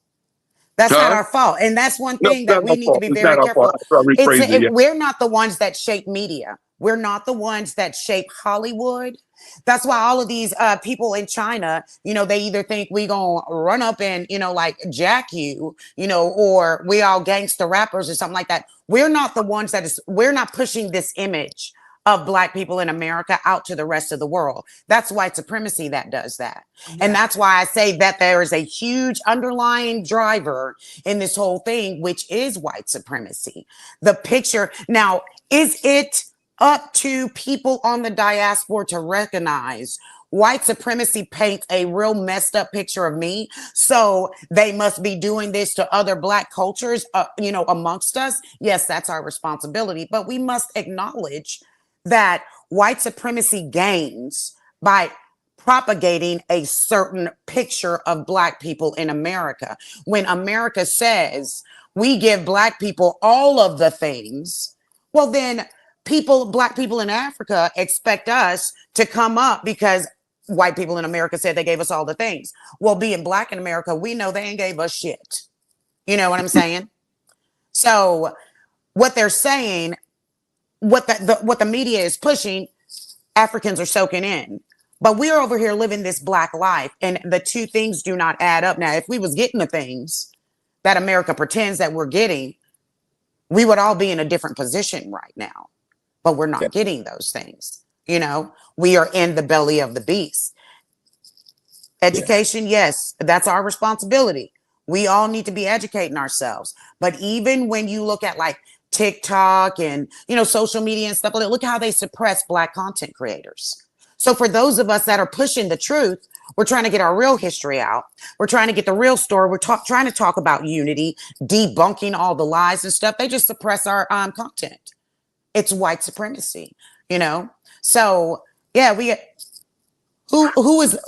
Speaker 4: That's not
Speaker 1: Huh?
Speaker 4: our fault. And that's one
Speaker 1: No,
Speaker 4: thing
Speaker 1: it's
Speaker 4: that
Speaker 1: not
Speaker 4: we
Speaker 1: our
Speaker 4: need to
Speaker 1: fault.
Speaker 4: be
Speaker 1: It's
Speaker 4: very
Speaker 1: not our fault.
Speaker 4: careful.
Speaker 1: I rephrase it. Yeah.
Speaker 4: We're not the ones that shape media. We're not the ones that shape Hollywood. That's why all of these people in China, they either think we gonna run up and, like jack you, or we all gangster rappers or something like that. We're not the ones we're not pushing this image of Black people in America out to the rest of the world. That's white supremacy that does that. And that's why I say that there is a huge underlying driver in this whole thing, which is white supremacy. The picture now, is it up to people on the diaspora to recognize white supremacy paints a real messed up picture of me? So they must be doing this to other Black cultures, amongst us. Yes, that's our responsibility, but we must acknowledge that white supremacy gains by propagating a certain picture of Black people in America. When America says we give Black people all of the things, well, then Black people in Africa expect us to come up because white people in America said they gave us all the things. Well, being Black in America, we know they ain't gave us shit. You know what I'm saying? So what they're saying, what the media is pushing, Africans are soaking in. But we're over here living this Black life, and the two things do not add up. Now, if we was getting the things that America pretends that we're getting, we would all be in a different position right now. But we're not getting those things. We are in the belly of the beast. Education, yes, that's our responsibility. We all need to be educating ourselves. But even when you look at like TikTok and, social media and stuff, look how they suppress Black content creators. So for those of us that are pushing the truth, we're trying to get our real history out. We're trying to get the real story. We're trying to talk about unity, debunking all the lies and stuff. They just suppress our content. It's white supremacy, So yeah, who is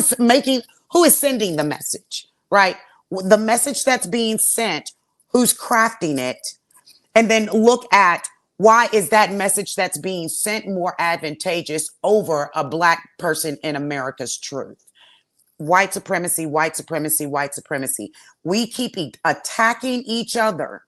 Speaker 4: sending the message, right? The message that's being sent, who's crafting it, and then look at why is that message that's being sent more advantageous over a Black person in America's truth? White supremacy, white supremacy, white supremacy. We keep attacking each other,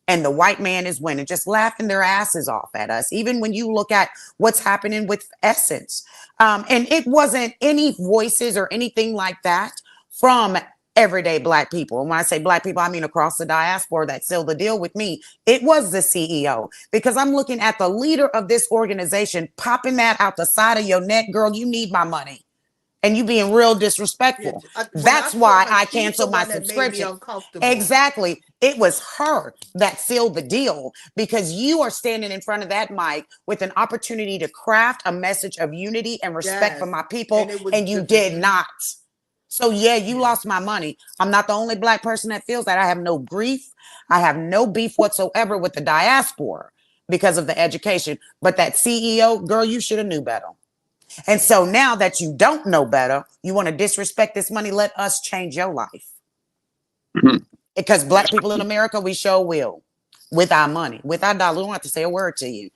Speaker 4: and the white man is winning, just laughing their asses off at us. Even when you look at what's happening with Essence, and it wasn't any voices or anything like that from everyday Black people. And when I say Black people, I mean across the diaspora that sealed the deal with me. It was the CEO, because I'm looking at the leader of this organization popping that out the side of your neck. Girl, you need my money. And you being real disrespectful. That's why I canceled my subscription. Exactly. It was her that sealed the deal, because you are standing in front of that mic with an opportunity to craft a message of unity and respect for my people, and you did not. So yeah, you lost my money. I'm not the only Black person that feels that. I have no grief. I have no beef whatsoever with the diaspora. because of the education. But that CEO, girl, you should have knew better. And so now that you don't know better, you want to disrespect this money. Let us change your life. Because black people in America, we sure will. With our money, with our dollar. We don't have to say a word to you.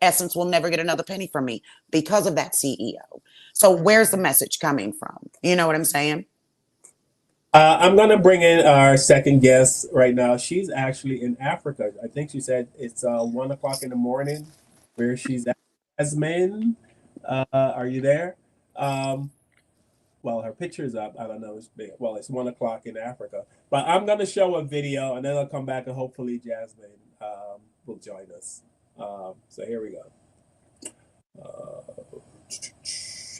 Speaker 4: Essence will never get another penny from me because of that CEO. So where's the message coming from? You know what I'm saying?
Speaker 2: I'm gonna bring in our second guest right now. She's actually in Africa. I think she said it's 1 o'clock in the morning where she's at. Jasmine, are you there? Well, her picture's up. I don't know. Well, it's 1 o'clock in Africa. But I'm gonna show a video and then I'll come back and hopefully Jasmine will join us. So here we go.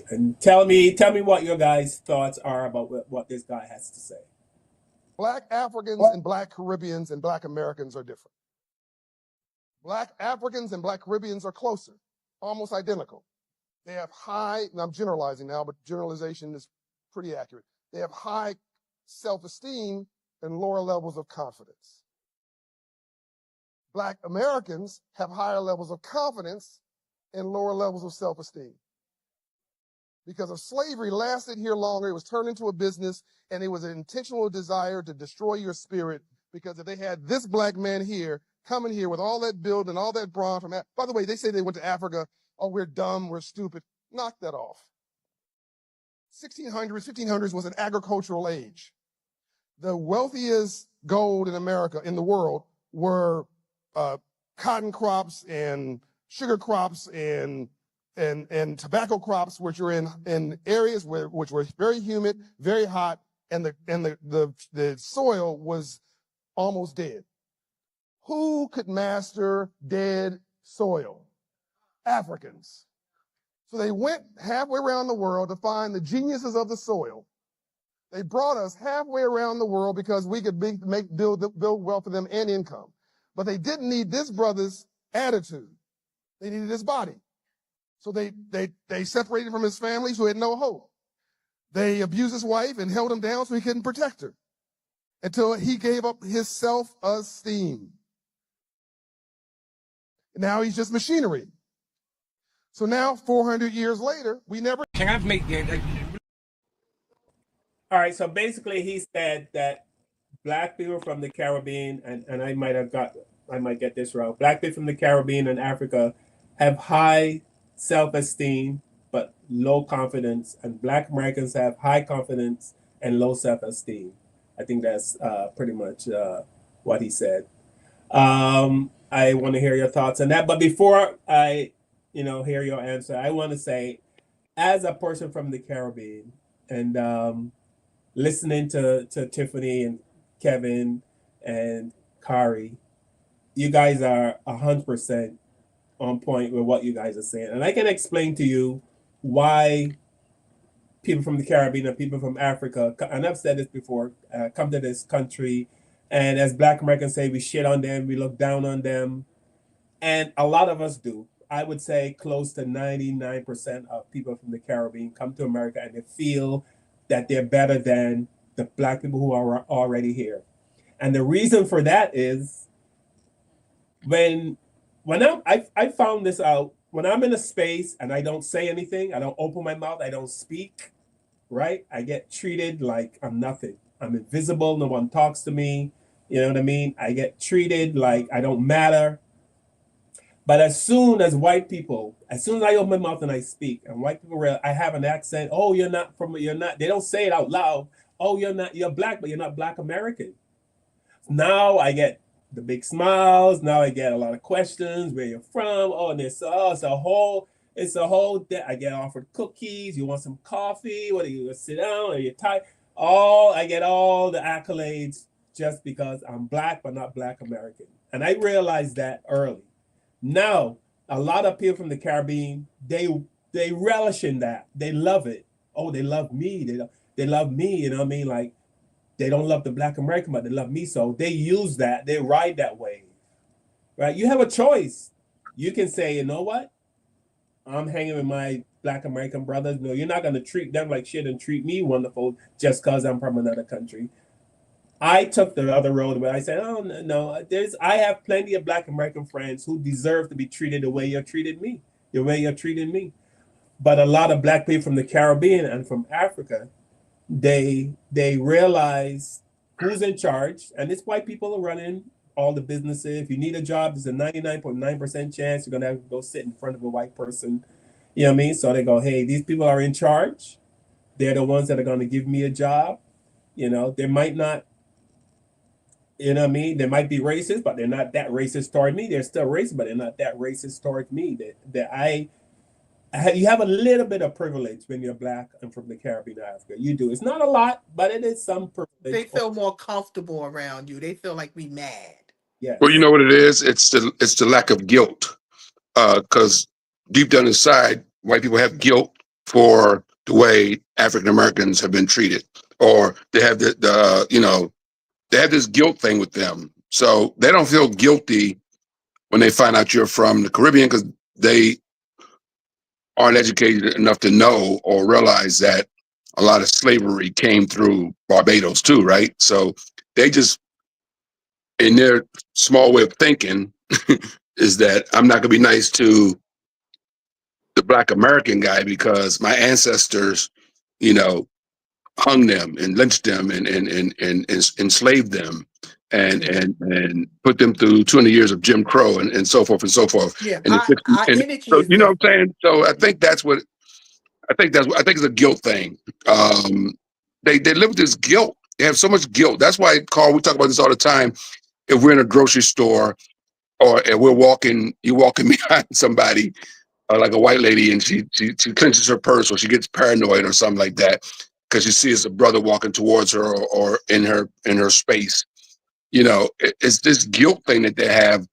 Speaker 2: And tell me what your guys' thoughts are about what this guy has to say.
Speaker 16: Black Africans and Black Caribbeans and Black Americans are different. Black Africans and Black Caribbeans are closer, almost identical. They have high, and I'm generalizing now, but generalization is pretty accurate. They have high self-esteem and lower levels of confidence. Black Americans have higher levels of confidence and lower levels of self-esteem. Because if slavery lasted here longer, it was turned into a business, and it was an intentional desire to destroy your spirit, because if they had this black man here, coming here with all that build and all that brawn from, by the way, they say they went to Africa, oh, we're dumb, we're stupid. Knock that off. 1500s was an agricultural age. The wealthiest gold in America, in the world, were cotton crops and sugar crops and tobacco crops, which are in areas which were very humid, very hot, and the soil was almost dead. Who could master dead soil? Africans. So they went halfway around the world to find the geniuses of the soil. They brought us halfway around the world because we could build wealth for them and income. But they didn't need this brother's attitude. They needed his body. So they separated from his family, so he had no hope. They abused his wife and held him down so he couldn't protect her until he gave up his self-esteem. Now he's just machinery. So now, 400 years later, we never...
Speaker 2: Can I make... All right, so basically he said that black people from the Caribbean, and I might get this wrong, black people from the Caribbean and Africa have high self-esteem but low confidence, and black Americans have high confidence and low self-esteem. I think that's pretty much what he said. I want to hear your thoughts on that, but before I hear your answer, I want to say, as a person from the Caribbean and listening to Tiffany and Kevin and Kari, you guys are 100% on point with what you guys are saying. And I can explain to you why people from the Caribbean and people from Africa, and I've said this before, come to this country, and as Black Americans say, we shit on them, we look down on them, and a lot of us do. I would say close to 99% of people from the Caribbean come to America and they feel that they're better than the black people who are already here. And the reason for that is when I found this out, when I'm in a space and I don't say anything, I don't open my mouth, I don't speak, right? I get treated like I'm nothing. I'm invisible, no one talks to me, you know what I mean? I get treated like I don't matter. But as soon as I open my mouth and I speak, and white people realize I have an accent, oh, you're not, they don't say it out loud, oh, you're black, but you're not Black American. Now I get the big smiles, now I get a lot of questions, where you're from, oh, and it's a whole, I get offered cookies, you want some coffee, what are you gonna sit down, are you tired? I get all the accolades just because I'm black, but not Black American. And I realized that early. Now, a lot of people from the Caribbean, they relish in that. They love it. Oh, they love me. They love me, you know what I mean? Like, they don't love the Black American, but they love me. So they use that. They ride that wave, right? You have a choice. You can say, you know what? I'm hanging with my Black American brothers. No, you're not going to treat them like shit and treat me wonderful just because I'm from another country. I took the other road, but I said, "Oh no, I have plenty of Black American friends who deserve to be treated the way you're treated me, the way you're treating me." But a lot of Black people from the Caribbean and from Africa, they realize who's in charge, and it's white people are running all the businesses. If you need a job, there's a 99.9% chance you're gonna have to go sit in front of a white person. You know what I mean? So they go, "Hey, these people are in charge. They're the ones that are gonna give me a job." You know, they might not, you know what I mean? They might be racist, but they're not that racist toward me. They're still racist, but they're not that racist toward me. You have a little bit of privilege when you're Black and from the Caribbean or Africa. You do. It's not a lot, but it is some privilege.
Speaker 3: They feel more comfortable around you. They feel like we mad.
Speaker 2: Yes.
Speaker 1: Well, you know what it is? It's the lack of guilt. Because deep down inside, white people have guilt for the way African Americans have been treated, or they have they have this guilt thing with them. So they don't feel guilty when they find out you're from the Caribbean because they aren't educated enough to know or realize that a lot of slavery came through Barbados too, right? So they just, in their small way of thinking, is that I'm not going to be nice to the Black American guy because my ancestors, you know, hung them and lynched them and enslaved them and put them through 200 years of Jim Crow and so forth and so forth.
Speaker 3: Yeah,
Speaker 1: And,
Speaker 3: our
Speaker 1: and
Speaker 3: energy
Speaker 1: so,
Speaker 3: is
Speaker 1: you know what I'm
Speaker 3: different.
Speaker 1: saying? So I think I think it's a guilt thing. They live with this guilt. They have so much guilt. That's why, Carl, we talk about this all the time. If we're in a grocery store or you're walking behind somebody, like a white lady, and she clenches her purse or she gets paranoid or something like that because she sees a brother walking towards her or in her space. You know, it's this guilt thing that they have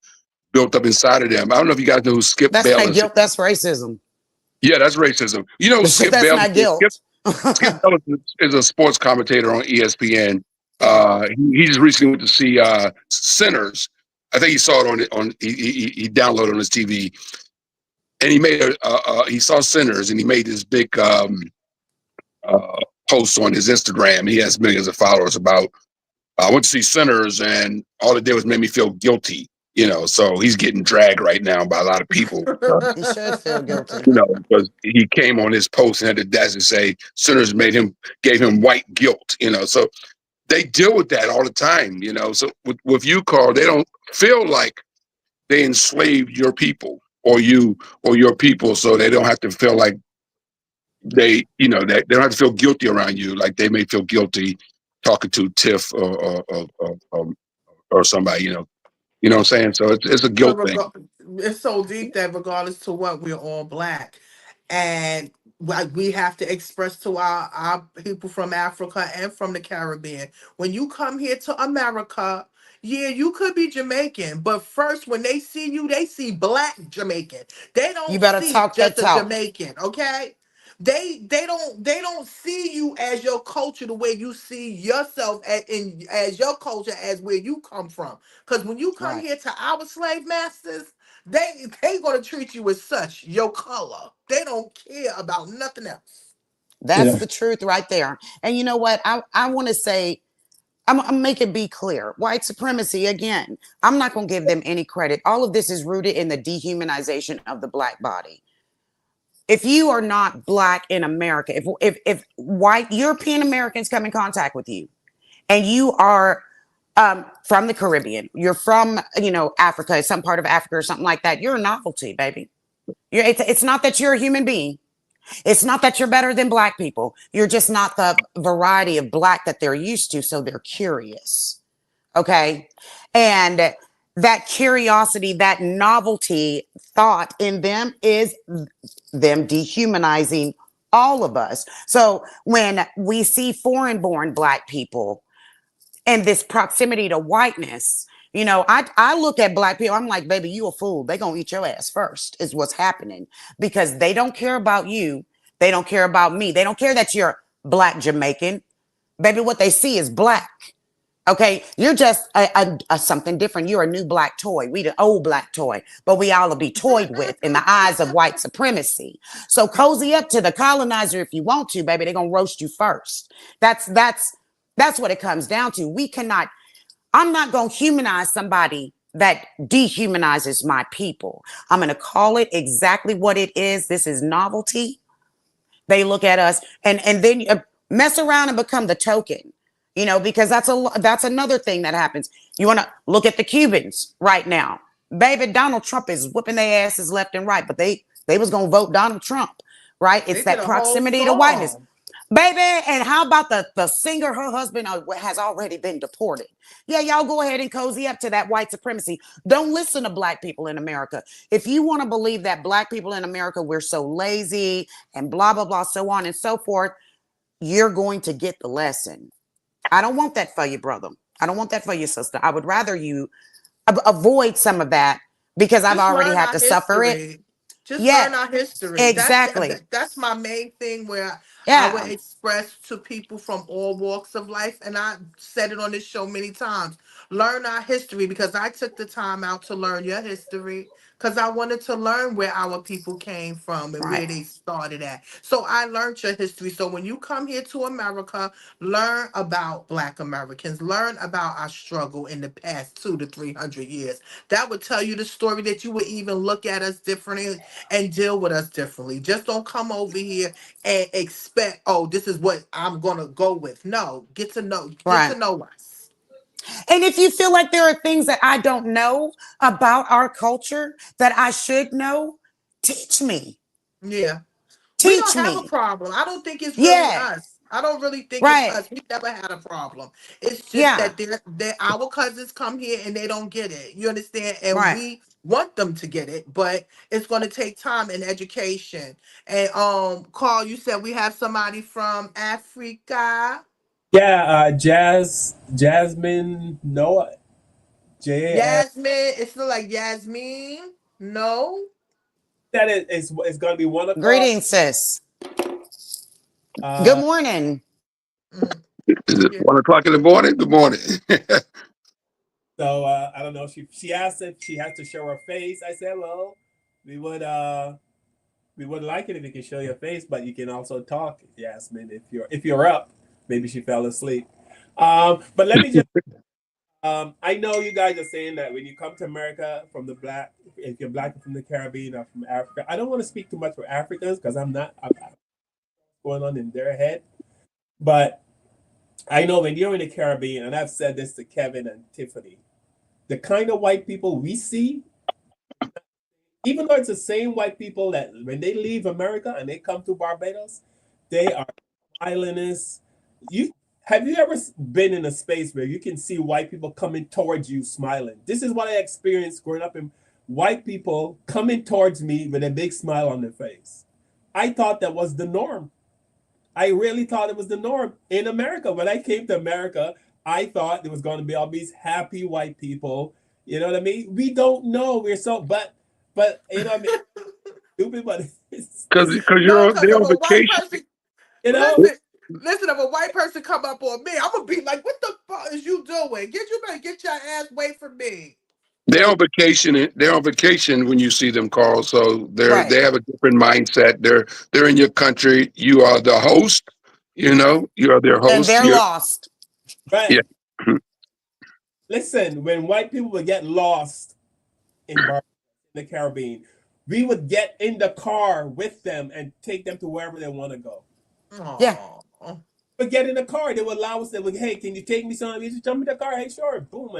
Speaker 1: built up inside of them. I don't know if you guys know who Skip
Speaker 4: That's not
Speaker 1: Bayless is.
Speaker 4: guilt. That's racism.
Speaker 1: Yeah, that's racism. You know, who Skip
Speaker 4: That's
Speaker 1: Bayless
Speaker 4: not
Speaker 1: is?
Speaker 4: guilt.
Speaker 1: Skip Bayless is a sports commentator on ESPN. He just recently went to see Sinners. I think he saw it he downloaded on his TV, and he made he saw Sinners, and he made this big post on his Instagram. He has millions of followers about I went to see Sinners, and all it did was make me feel guilty. You know, so he's getting dragged right now by a lot of people.
Speaker 4: He should feel guilty.
Speaker 1: You know, because he came on his post and had the dash to say Sinners gave him white guilt. You know, so they deal with that all the time. You know, so with you, Carl, they don't feel like they enslaved your people or your people, so they don't have to feel like they don't have to feel guilty around you like they may feel guilty talking to Tiff or somebody. You know what I'm saying? So it's a guilt thing.
Speaker 3: It's so deep that regardless to what, we're all Black, and we have to express to our people from Africa and from the Caribbean. When you come here to America, yeah, you could be Jamaican, but first, when they see you, they see Black Jamaican. They
Speaker 4: You
Speaker 3: don't
Speaker 4: better
Speaker 3: see
Speaker 4: talk that
Speaker 3: just a
Speaker 4: talk.
Speaker 3: Jamaican, okay? They don't see you as your culture the way you see yourself as your culture as where you come from. Because when you come
Speaker 4: Right.
Speaker 3: here to our slave masters, they gonna treat you as such, your color. They don't care about nothing else.
Speaker 4: That's
Speaker 2: Yeah.
Speaker 4: the truth right there. And you know what? I want to say, I'm make it be clear. White supremacy, again, I'm not going to give them any credit. All of this is rooted in the dehumanization of the Black body. If you are not Black in America, if white European Americans come in contact with you and you are from the Caribbean, you're from, Africa, some part of Africa or something like that, you're a novelty, baby. It's not that you're a human being. It's not that you're better than Black people. You're just not the variety of Black that they're used to. So they're curious. Okay. And that curiosity, that novelty thought in them is them dehumanizing all of us. So when we see foreign born Black people and this proximity to whiteness, I look at Black people, I'm like, baby, you a fool. They gonna eat your ass first, is what's happening, because they don't care about you. They don't care about me. They don't care that you're Black Jamaican. Baby, what they see is Black. Okay, you're just a something different. You're a new Black toy. We the old Black toy, but we all will be toyed with in the eyes of white supremacy. So cozy up to the colonizer if you want to, baby. They're gonna roast you first. That's That's what it comes down to. I'm not going to humanize somebody that dehumanizes my people. I'm going to call it exactly what it is. This is novelty. They look at us and then mess around and become the token, because that's another thing that happens. You want to look at the Cubans right now. Baby, Donald Trump is whipping their asses left and right, but they was going to vote Donald Trump, right? It's
Speaker 3: They did
Speaker 4: that
Speaker 3: a whole
Speaker 4: proximity to whiteness.
Speaker 3: song.
Speaker 4: Baby, and how about the singer? Her husband has already been deported. Yeah, y'all go ahead and cozy up to that white supremacy. Don't listen to black people in America. If you want to believe that black people in America, we're so lazy and blah, blah, blah, so on and so forth, you're going to get the lesson. I don't want that for you, brother. I don't want that for you, sister. I would rather you avoid some of that because I've
Speaker 3: Just
Speaker 4: already
Speaker 3: learn
Speaker 4: had
Speaker 3: our
Speaker 4: to suffer it.
Speaker 3: history. Just
Speaker 4: Yeah,
Speaker 3: learn our history.
Speaker 4: exactly.
Speaker 3: That's my main thing where I would
Speaker 4: Yeah,
Speaker 3: express to people from all walks of life, and I said it on this show many times. Learn our history because I took the time out to learn your history because I wanted to learn where our people came from and
Speaker 4: right.
Speaker 3: where they started at. So I learned your history. So when you come here to America, learn about Black Americans, learn about our struggle in the past 200 to 300 years. That would tell you the story that you would even look at us differently and deal with us differently. Just don't come over here and expect, oh, this is what I'm gonna go with. No, get to
Speaker 4: Right.
Speaker 3: know us.
Speaker 4: And if you feel like there are things that I don't know about our culture that I should know, teach me.
Speaker 3: Yeah. We
Speaker 4: Teach
Speaker 3: don't have a
Speaker 4: me.
Speaker 3: problem. I don't think it's really
Speaker 4: Yeah.
Speaker 3: us. I don't really think it's
Speaker 4: Right.
Speaker 3: us. We never had a problem. It's just
Speaker 4: Yeah.
Speaker 3: that our cousins come here and they don't get it. You understand? And
Speaker 4: Right.
Speaker 3: we want them to get it, but it's going to take time and education. And Carl, you said we have somebody from Africa.
Speaker 2: Yeah, Jasmine Noah, JS.
Speaker 3: Yasmin. It's not like Yasmin. No.
Speaker 2: That it's going to be 1 o'clock.
Speaker 4: Greetings, sis. Good
Speaker 2: Uh,
Speaker 4: morning.
Speaker 1: Is it
Speaker 3: Yeah.
Speaker 1: 1 o'clock in the morning? Good morning.
Speaker 2: so I don't know. She asked if she has to show her face. I said, well, we would like it if you can show your face, but you can also talk, Yasmin, if you're up. Maybe she fell asleep. But let me just. I know you guys are saying that when you come to America if you're black from the Caribbean or from Africa, I don't want to speak too much for Africans because I'm going on in their head. But I know when you're in the Caribbean, and I've said this to Kevin and Tiffany, the kind of white people we see, even though it's the same white people that when they leave America and they come to Barbados, they are violinists. Have you ever been in a space where you can see white people coming towards you smiling? This is what I experienced growing up in white people coming towards me with a big smile on their face. I thought that was the norm. I really thought it was the norm in America. When I came to America, I thought there was going to be all these happy white people. You know what I mean? We don't know. We're so, but you know what I mean? Stupid, but
Speaker 1: Because
Speaker 3: No, because
Speaker 1: they're
Speaker 3: if
Speaker 1: on
Speaker 3: a white
Speaker 1: vacation.
Speaker 3: person,
Speaker 2: you know,
Speaker 3: listen, if a white person come up on me, I'm gonna be like, "What the fuck is you doing? Get your ass away from me."
Speaker 1: They're on vacation. They're on vacation when you see them, Carl. So
Speaker 4: Right.
Speaker 1: they have a different mindset. They're in your country. You are the host. You are their
Speaker 4: And
Speaker 1: host.
Speaker 4: they're lost.
Speaker 2: right.
Speaker 1: Yeah.
Speaker 2: Listen, when white people would get lost in the Caribbean, we would get in the car with them and take them to wherever they want to go.
Speaker 4: Yeah.
Speaker 2: But get in the car. They would allow us. They would, hey, can you take me somewhere? You just jump in the car. Hey, sure. Boom.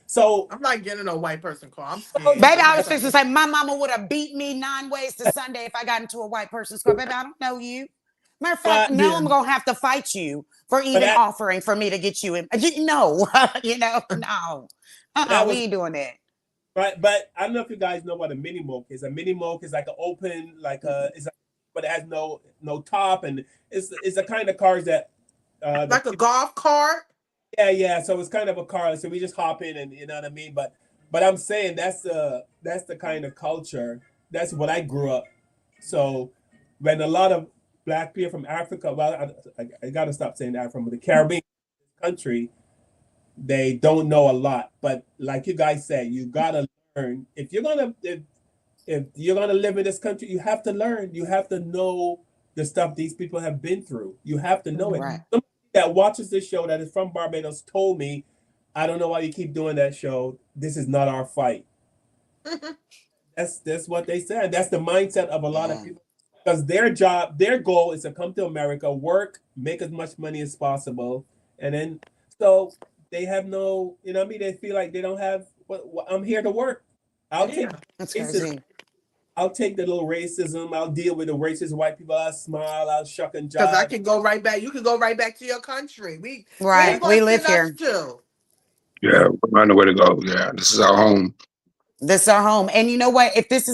Speaker 2: So
Speaker 3: I'm not getting a white person car. I'm scared.
Speaker 4: Baby, I was fixing to say my mama would have beat me 9 ways to Sunday if I got into a white person's car. Baby, I don't know you. Matter of fact, now I'm gonna have to fight you for even offering for me to get you in. No, no. We ain't doing that.
Speaker 2: Right, but I don't know if you guys know what a mini moke is. A mini moke is like an open, but it has no top, and it's the kind of cars that
Speaker 3: like a golf cart.
Speaker 2: Yeah. So it's kind of a car. So we just hop in, and you know what I mean. But I'm saying that's the kind of culture. That's what I grew up. So when a lot of black people from Africa, well, I got to stop saying that, from the Caribbean country, they don't know a lot. But like you guys said, you gotta learn. If you're gonna live in this country, you have to learn. You have to know the stuff these people have been through. You have to know it.
Speaker 4: Right.
Speaker 2: Some of that watches this show that is from Barbados told me, I don't know why you keep doing that show. This is not our fight. That's what they said. That's the mindset of a lot of people. Because their goal is to come to America, work, make as much money as possible, and then so they have no, you know what I mean? They feel like they don't have. I'm here to work. I'll take
Speaker 4: That's
Speaker 2: racism.
Speaker 4: crazy.
Speaker 2: I'll take the little racism. I'll deal with the racist white people. I'll smile. I'll shuck and
Speaker 3: Because I
Speaker 2: jive.
Speaker 3: can go right back. You can go right back to your country. We
Speaker 4: Right.
Speaker 3: ain't
Speaker 4: We
Speaker 3: gonna
Speaker 4: live
Speaker 3: send us
Speaker 4: here.
Speaker 3: to.
Speaker 1: Yeah, we find a way to go. Yeah, this is our home.
Speaker 4: This is our home. And you know what? If this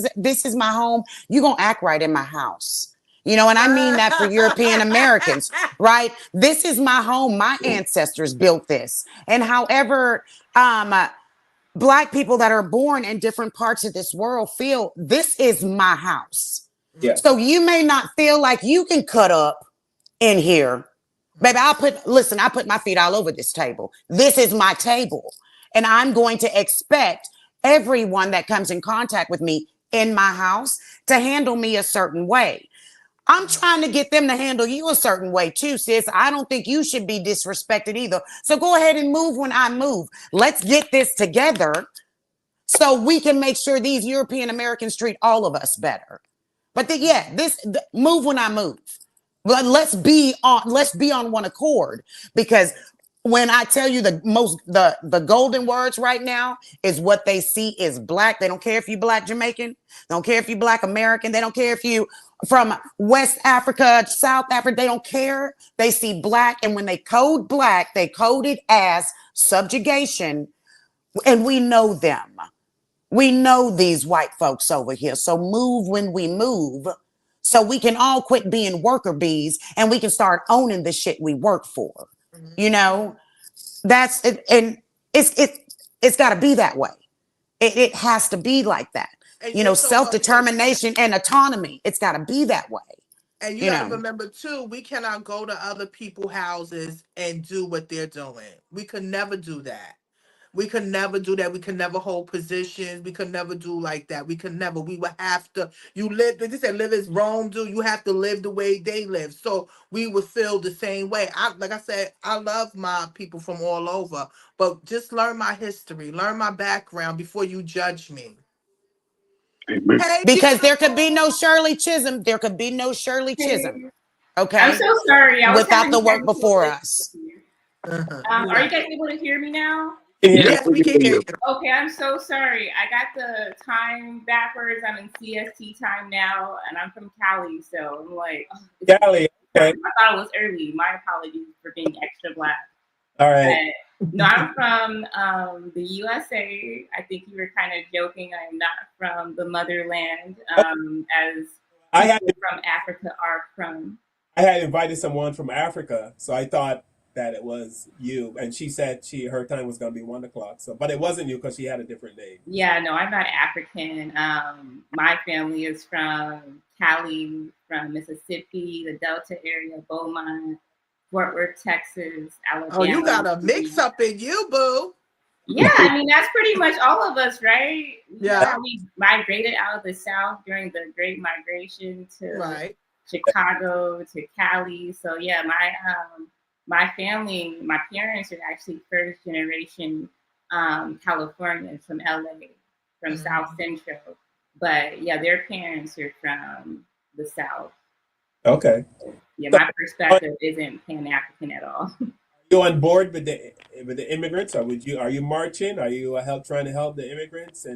Speaker 4: is my home, you're gonna act right in my house. You know, and I mean that for European Americans, right? This is my home. My ancestors built this. And however, Black people that are born in different parts of this world feel this is my house.
Speaker 2: Yeah.
Speaker 4: So you may not feel like you can cut up in here. Baby, I put my feet all over this table. This is my table. And I'm going to expect everyone that comes in contact with me in my house to handle me a certain way. I'm trying to get them to handle you a certain way too, sis. I don't think you should be disrespected either. So go ahead and move when I move. Let's get this together so we can make sure these European Americans treat all of us better. But move when I move. But let's be on one accord, because when I tell you the golden words right now is what they see is Black. They don't care if you Black Jamaican. They don't care if you Black American. They don't care if you from West Africa, South Africa. They don't care. They see Black. And when they code Black, they code it as subjugation. And we know them. We know these white folks over here. So move when we move, so we can all quit being worker bees and we can start owning the shit we work for. You know, that's it. And it's got to be that way. It has to be like that. You know, self-determination and autonomy. It's got to be that way.
Speaker 3: And you got to remember too, we cannot go to other people's houses and do what they're doing. We could never do that. We could never do that. We could never hold positions. We could never do like that. We could never. We would have to. They said live as Rome do. You have to live the way they live. So we would feel the same way. Like I said, I love my people from all over, but just learn my history, learn my background before you judge me.
Speaker 4: Hey, because there could be no Shirley Chisholm. There could be no Shirley Chisholm. Okay.
Speaker 17: I'm so sorry. I was
Speaker 4: without the work before us.
Speaker 17: Are you guys able to hear me now?
Speaker 2: Yes, we can hear you.
Speaker 17: Okay, I'm so sorry. I got the time backwards. I'm in CST time now, and I'm from Cali, so I'm like,
Speaker 2: Cali. Okay.
Speaker 17: I thought it was early. My apologies for being extra Black.
Speaker 2: All right.
Speaker 17: No, I'm from the USA. I think you were kind of joking. I'm not from the motherland, as people from Africa are from.
Speaker 2: I had invited someone from Africa, so I thought that it was you, and she said her time was going to be 1 o'clock. So, but it wasn't you because she had a different name.
Speaker 17: Yeah, no, I'm not African. My family is from Cali, from Mississippi, the Delta area, Beaumont, Fort Worth, Texas, Alabama.
Speaker 3: Oh, you got a mix up in you, boo.
Speaker 17: Yeah, I mean that's pretty much all of us, right?
Speaker 3: Yeah,
Speaker 17: we migrated out of the South during the Great Migration to Chicago, to Cali. So yeah, my family, my parents are actually first generation Californians from LA, from South Central. But yeah, their parents are from the South.
Speaker 2: Okay.
Speaker 17: Yeah, my perspective isn't Pan-African at all.
Speaker 2: Are you on board with the immigrants, or are you marching? Are you trying to help the immigrants,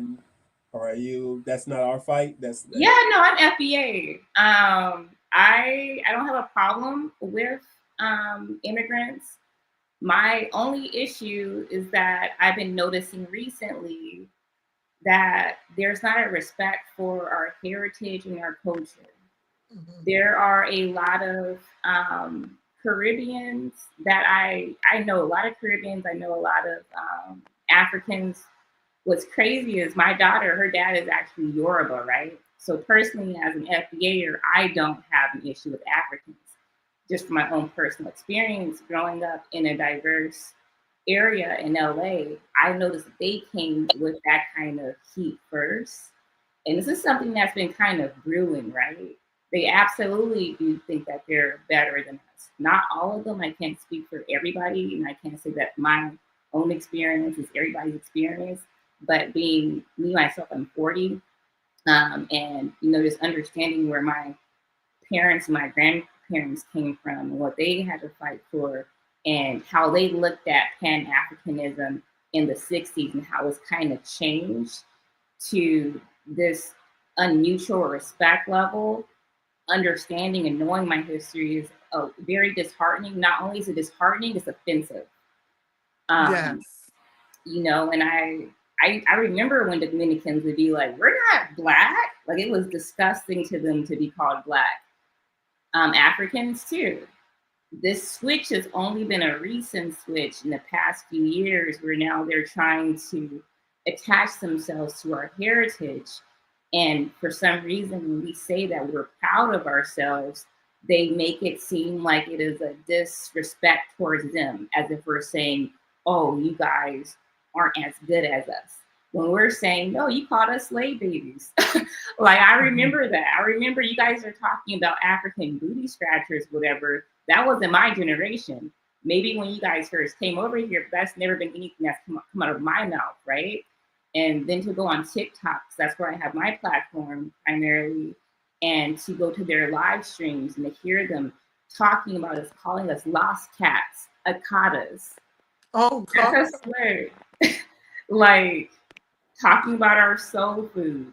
Speaker 2: or are you? That's not our fight.
Speaker 17: Yeah, no, I'm FBA. I don't have a problem with immigrants. My only issue is that I've been noticing recently that there's not a respect for our heritage and our culture. There are a lot of Caribbeans that I know a lot of Caribbeans. I know a lot of Africans. What's crazy is my daughter, her dad is actually Yoruba, right? So personally, as an FBAer, I don't have an issue with Africans. Just from my own personal experience, growing up in a diverse area in LA, I noticed that they came with that kind of heat first. And this is something that's been kind of brewing, right? They absolutely do think that they're better than us. Not all of them. I can't speak for everybody, and I can't say that my own experience is everybody's experience. But being me myself, I'm 40, and just understanding where my parents and my grandparents came from and what they had to fight for, and how they looked at Pan-Africanism in the 60s and how it's kind of changed to this unmutual respect level. Understanding and knowing my history is very disheartening. Not only is it disheartening, it's offensive.
Speaker 3: Yes.
Speaker 17: And I remember when Dominicans would be like, "We're not Black." Like, it was disgusting to them to be called Black. Africans too. This switch has only been a recent switch in the past few years, where now they're trying to attach themselves to our heritage. And for some reason, when we say that we're proud of ourselves, they make it seem like it is a disrespect towards them, as if we're saying, "Oh, you guys aren't as good as us." When we're saying, "No, you called us slave babies." Like, I remember that. I remember you guys are talking about African booty scratchers, whatever. That wasn't my generation. Maybe when you guys first came over here, but that's never been anything that's come out of my mouth, right? And then to go on TikTok, because that's where I have my platform primarily, and to go to their live streams and to hear them talking about us, calling us lost cats, akatas.
Speaker 3: Oh, God.
Speaker 17: That's a swear. Like, talking about our soul food.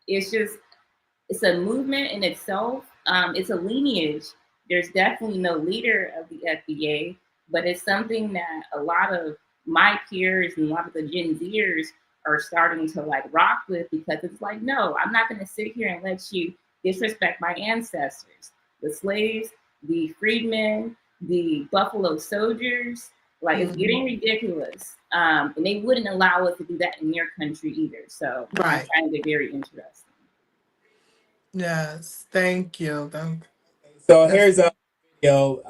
Speaker 17: It's a movement in itself. It's a lineage. There's definitely no leader of the FBA, but it's something that a lot of my peers and a lot of the Gen Zers are starting to like rock with, because it's like, no, I'm not going to sit here and let you disrespect my ancestors, the slaves, the freedmen, the Buffalo Soldiers. Like, it's getting ridiculous. And they wouldn't allow us to do that in their country either. So I find it very interesting.
Speaker 3: Yes, thank you.
Speaker 2: So here's a video.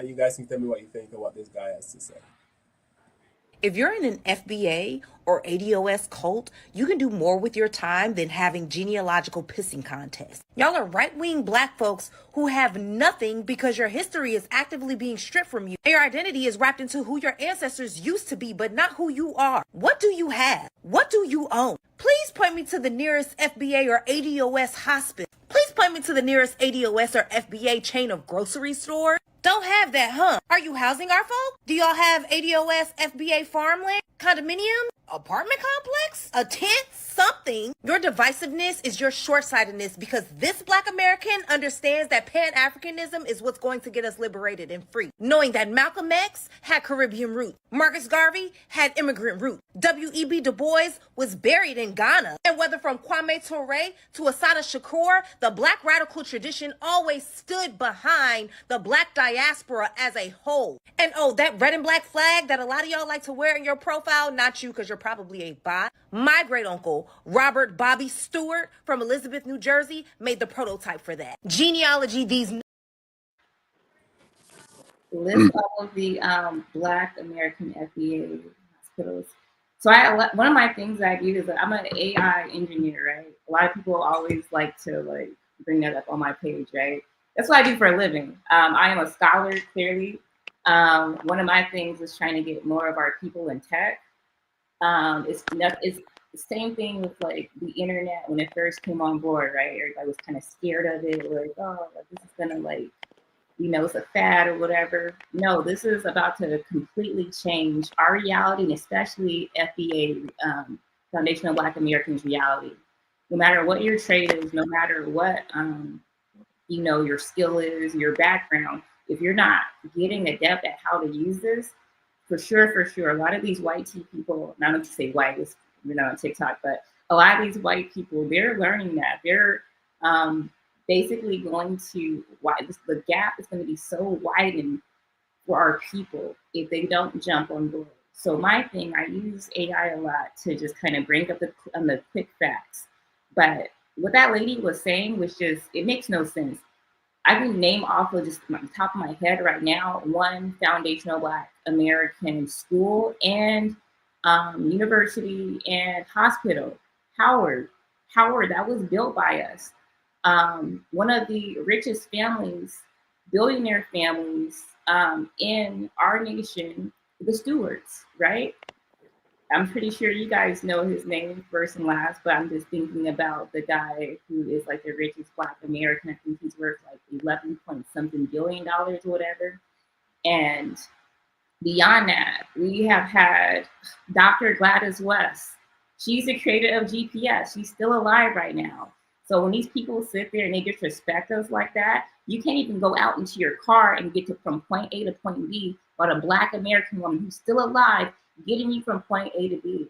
Speaker 2: You guys can tell me what you think of what this guy has to say.
Speaker 18: If you're in an FBA or ADOS cult, you can do more with your time than having genealogical pissing contests. Y'all are right-wing Black folks who have nothing because your history is actively being stripped from you. And your identity is wrapped into who your ancestors used to be, but not who you are. What do you have? What do you own? Please point me to the nearest FBA or ADOS hospice. Please point me to the nearest ADOS or FBA chain of grocery stores. Don't have that, huh? Are you housing our folk? Do y'all have ADOS, FBA farmland, condominium, apartment complex, a tent, something? Your divisiveness is your short-sightedness, because this Black American understands that Pan-Africanism is what's going to get us liberated and free. Knowing that Malcolm X had Caribbean roots, Marcus Garvey had immigrant roots, W.E.B. Du Bois was buried in Ghana. And whether from Kwame Ture to Assata Shakur, the Black radical tradition always stood behind the Black diaspora as a whole. And oh, that red and black flag that a lot of y'all like to wear in your profile, not you, because you're probably a bot. My great uncle, Robert Bobby Stewart from Elizabeth, New Jersey, made the prototype for that. Genealogy, these
Speaker 17: list all of the Black American FBA hospitals. So one of my things I do is that I'm an AI engineer, right? A lot of people always like to bring that up on my page, right? That's what I do for a living. I am a scholar, clearly. One of my things is trying to get more of our people in tech. It's the same thing with like the internet when it first came on board, right? Everybody was kind of scared of it, like, oh, this is gonna it's a fad or whatever. No, this is about to completely change our reality, and especially FBA, Foundational Black Americans reality. No matter what your trade is, no matter what your skill is, your background, if you're not getting adept at how to use this, for sure, a lot of these white people, not to say white, we're not on TikTok, but a lot of these white people, they're learning that. They're basically going to, the gap is going to be so widened for our people if they don't jump on board. So my thing, I use AI a lot to just kind of bring up the quick facts. But what that lady was saying was just, it makes no sense. I can name off of just the top of my head right now, one foundational Black American school and university and hospital, Howard, that was built by us. one of the richest families, billionaire families in our nation, the Stewarts, right? I'm pretty sure you guys know his name first and last, but I'm just thinking about the guy who is like the richest Black American. I think he's worth like 11 point something billion dollars or whatever. And beyond that, we have had Dr. Gladys West. She's the creator of GPS. She's still alive right now. So when these people sit there and they disrespect us like that, you can't even go out into your car and get to from point A to point B, but a Black American woman who's still alive getting you from point A to B.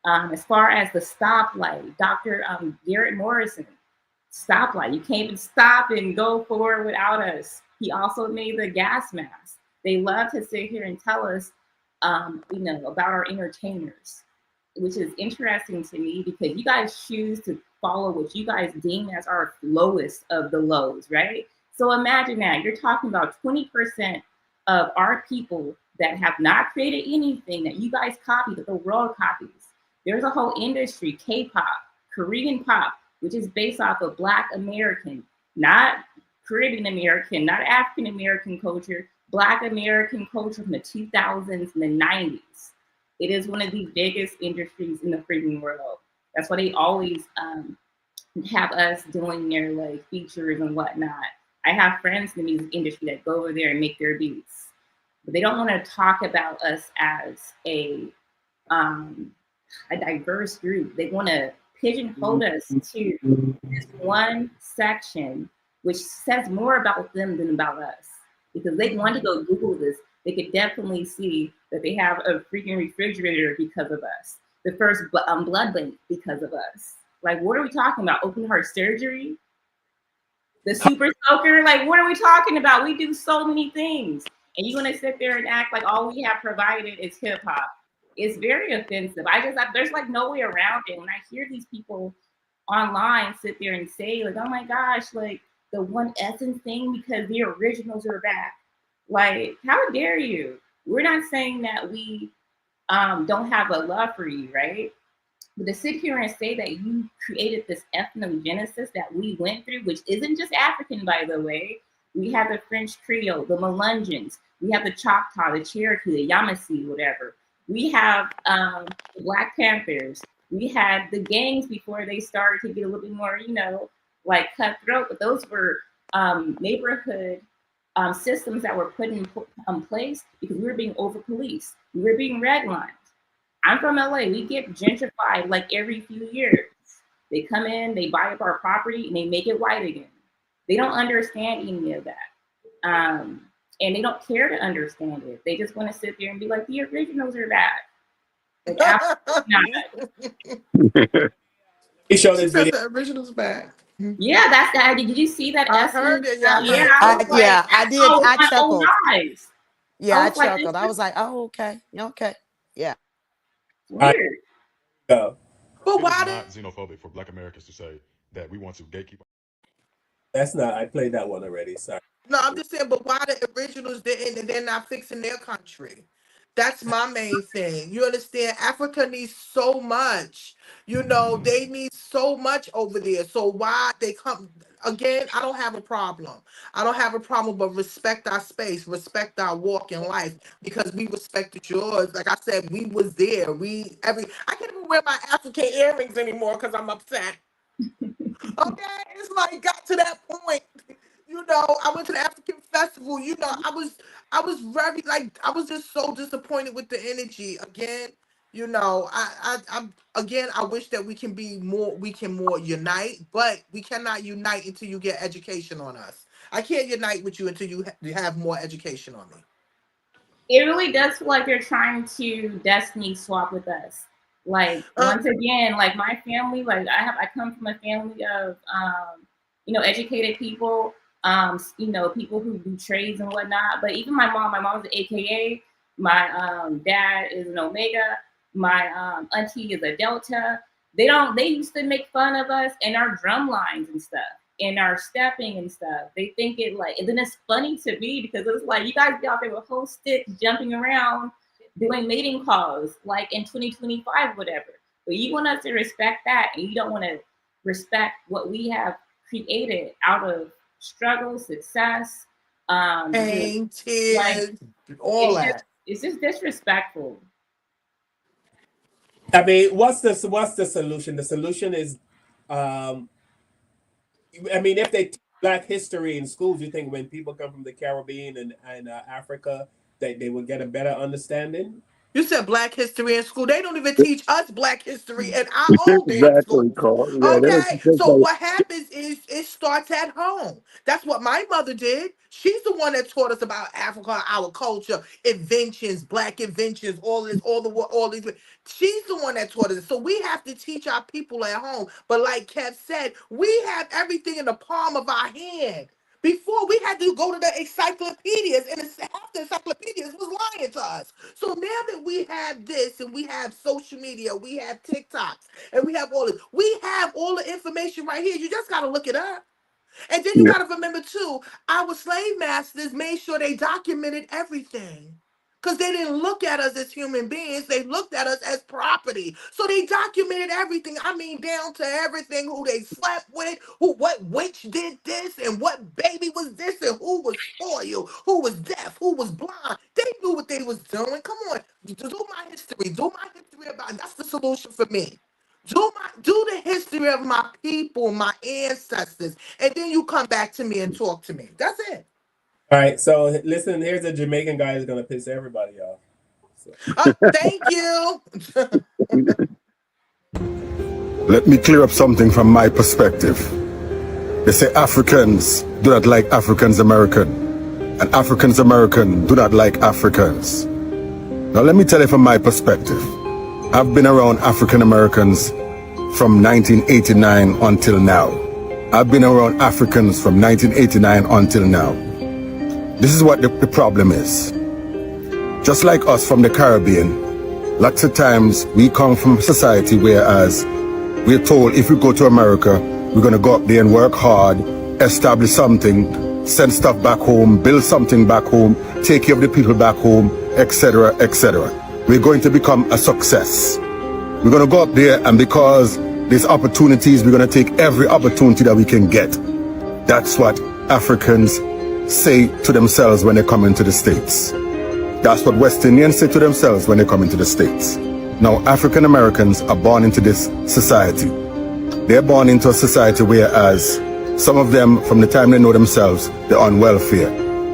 Speaker 17: As far as the stoplight, Dr. Garrett Morrison, stoplight. You can't even stop and go forward without us. He also made the gas mask. They love to sit here and tell us, about our entertainers, which is interesting to me because you guys choose to follow what you guys deem as our lowest of the lows, right? So imagine that you're talking about 20% of our people that have not created anything that you guys copy, that the world copies. There's a whole industry, K-pop, Korean pop, which is based off of Black American, not Caribbean American, not African American culture, Black American culture from the 2000s and the 90s. It is one of the biggest industries in the freaking world. That's why they always have us doing their like features and whatnot. I have friends in the music industry that go over there and make their beats, but they don't want to talk about us as a diverse group. They want to pigeonhole us to this one section, which says more about them than about us. Because they want to go Google this, they could definitely see that they have a freaking refrigerator because of us. The first blood bank because of us. Like, what are we talking about? Open heart surgery? The super soaker? Like, what are we talking about? We do so many things. And you're going to sit there and act like all we have provided is hip hop. It's very offensive. There's like no way around it. When I hear these people online sit there and say, like, oh my gosh, like the One Essence thing because the originals are back. Like, how dare you? We're not saying that we don't have a love for you, right? But to sit here and say that you created this ethnogenesis that we went through, which isn't just African, by the way. We have the French Creole, the Melungeons, we have the Choctaw, the Cherokee, the Yamasee, whatever. We have the Black Panthers. We had the gangs before they started to get a little bit more, like cutthroat, but those were neighborhood systems that were put in place because we were being over-policed. We were being redlined. I'm from LA. We get gentrified like every few years. They come in, they buy up our property, and they make it white again. They don't understand any of that. And they don't care to understand it. They just want to sit there and be like, the originals are back. Like, absolutely not.
Speaker 2: He showed this video.
Speaker 3: The original's back.
Speaker 17: Yeah, that's that. Did you see that?
Speaker 3: I heard it. Yeah,
Speaker 4: I did. I chuckled.
Speaker 17: Eyes.
Speaker 4: Yeah, I chuckled. I was like, oh, okay. Yeah.
Speaker 17: Weird.
Speaker 2: Go.
Speaker 3: But why
Speaker 10: It is not xenophobic for Black Americans to say that we want to gatekeep.
Speaker 2: That's not. I played that one already. Sorry.
Speaker 3: No, I'm just saying, but why the originals didn't and they're not fixing their country? That's my main thing. You understand? Africa needs so much. They need so much over there. So why they come again? I don't have a problem. I don't have a problem, but respect our space, respect our walk in life because we respected yours. Like I said, we was there. I can't even wear my African earrings anymore because I'm upset. Okay, it's like got to that point. I went to the African festival. I was very I was just so disappointed with the energy. Again, I wish that we can more unite, but we cannot unite until you get education on us. I can't unite with you until you have more education on me.
Speaker 17: It really does feel like they're trying to destiny swap with us. Like once again, like my family, like I come from a family of educated people, people who do trades and whatnot. But even my mom's an AKA, my dad is an Omega, my auntie is a Delta. They used to make fun of us and our drum lines and stuff and our stepping and stuff. They think it and then it's funny to me because it's like you guys be out there with whole sticks jumping around doing mating calls like in 2025, whatever. But you want us to respect that and you don't want to respect what we have created out of struggle, success,
Speaker 3: Pain,
Speaker 17: like
Speaker 3: tears, all that.
Speaker 17: it's just disrespectful.
Speaker 2: I mean, what's the solution? The solution is, um, I mean, if they teach Black history in schools, you think when people come from the Caribbean and Africa, they would get a better understanding?
Speaker 3: You said Black history in school. They don't even teach us Black history in our own damn
Speaker 1: Exactly,
Speaker 3: schools.
Speaker 1: Carl. Yeah, they don't
Speaker 3: Okay,
Speaker 1: think
Speaker 3: so
Speaker 1: so.
Speaker 3: what happens is it starts at home. That's what my mother did. She's the one that taught us about Africa, our culture, inventions, Black inventions, all this, all these. She's the one that taught us. So we have to teach our people at home. But like Kev said, we have everything in the palm of our hand. Before we had to go to the encyclopedias, and half the encyclopedias was lying to us. So now that we have this, and we have social media, we have TikToks, and we have all this, we have all the information right here. You just gotta look it up. And then you
Speaker 1: Yeah.
Speaker 3: gotta remember too, our slave masters made sure they documented everything. Because they didn't look at us as human beings, they looked at us as property. So they documented everything. I mean, down to everything, who they slept with, what witch did this, and what baby was this, and who was spoiled, who was deaf, who was blind. They knew what they was doing. Come on, do my history. Do my history about it. That's the solution for me. Do the history of my people, my ancestors, and then you come back to me and talk to me. That's it.
Speaker 2: All right, so listen, here's a Jamaican guy who's gonna piss everybody off. So.
Speaker 3: Thank you.
Speaker 19: Let me clear up something from my perspective. They say Africans do not like Africans American, and Africans American do not like Africans. Now let me tell you from my perspective. I've been around African Americans from 1989 until now. I've been around Africans from 1989 until now. This is what the problem is. Just like us from the Caribbean, lots of times we come from a society whereas we're told if we go to America, we're going to go up there and work hard, establish something, send stuff back home, build something back home, take care of the people back home, etc., etc. We're going to become a success. We're going to go up there, and because there's opportunities, we're going to take every opportunity that we can get. That's what Africans say to themselves when they come into the States. That's what West Indians say to themselves when they come into the States. Now, African Americans are born into this society. They're born into a society whereas some of them, from the time they know themselves, they're on welfare.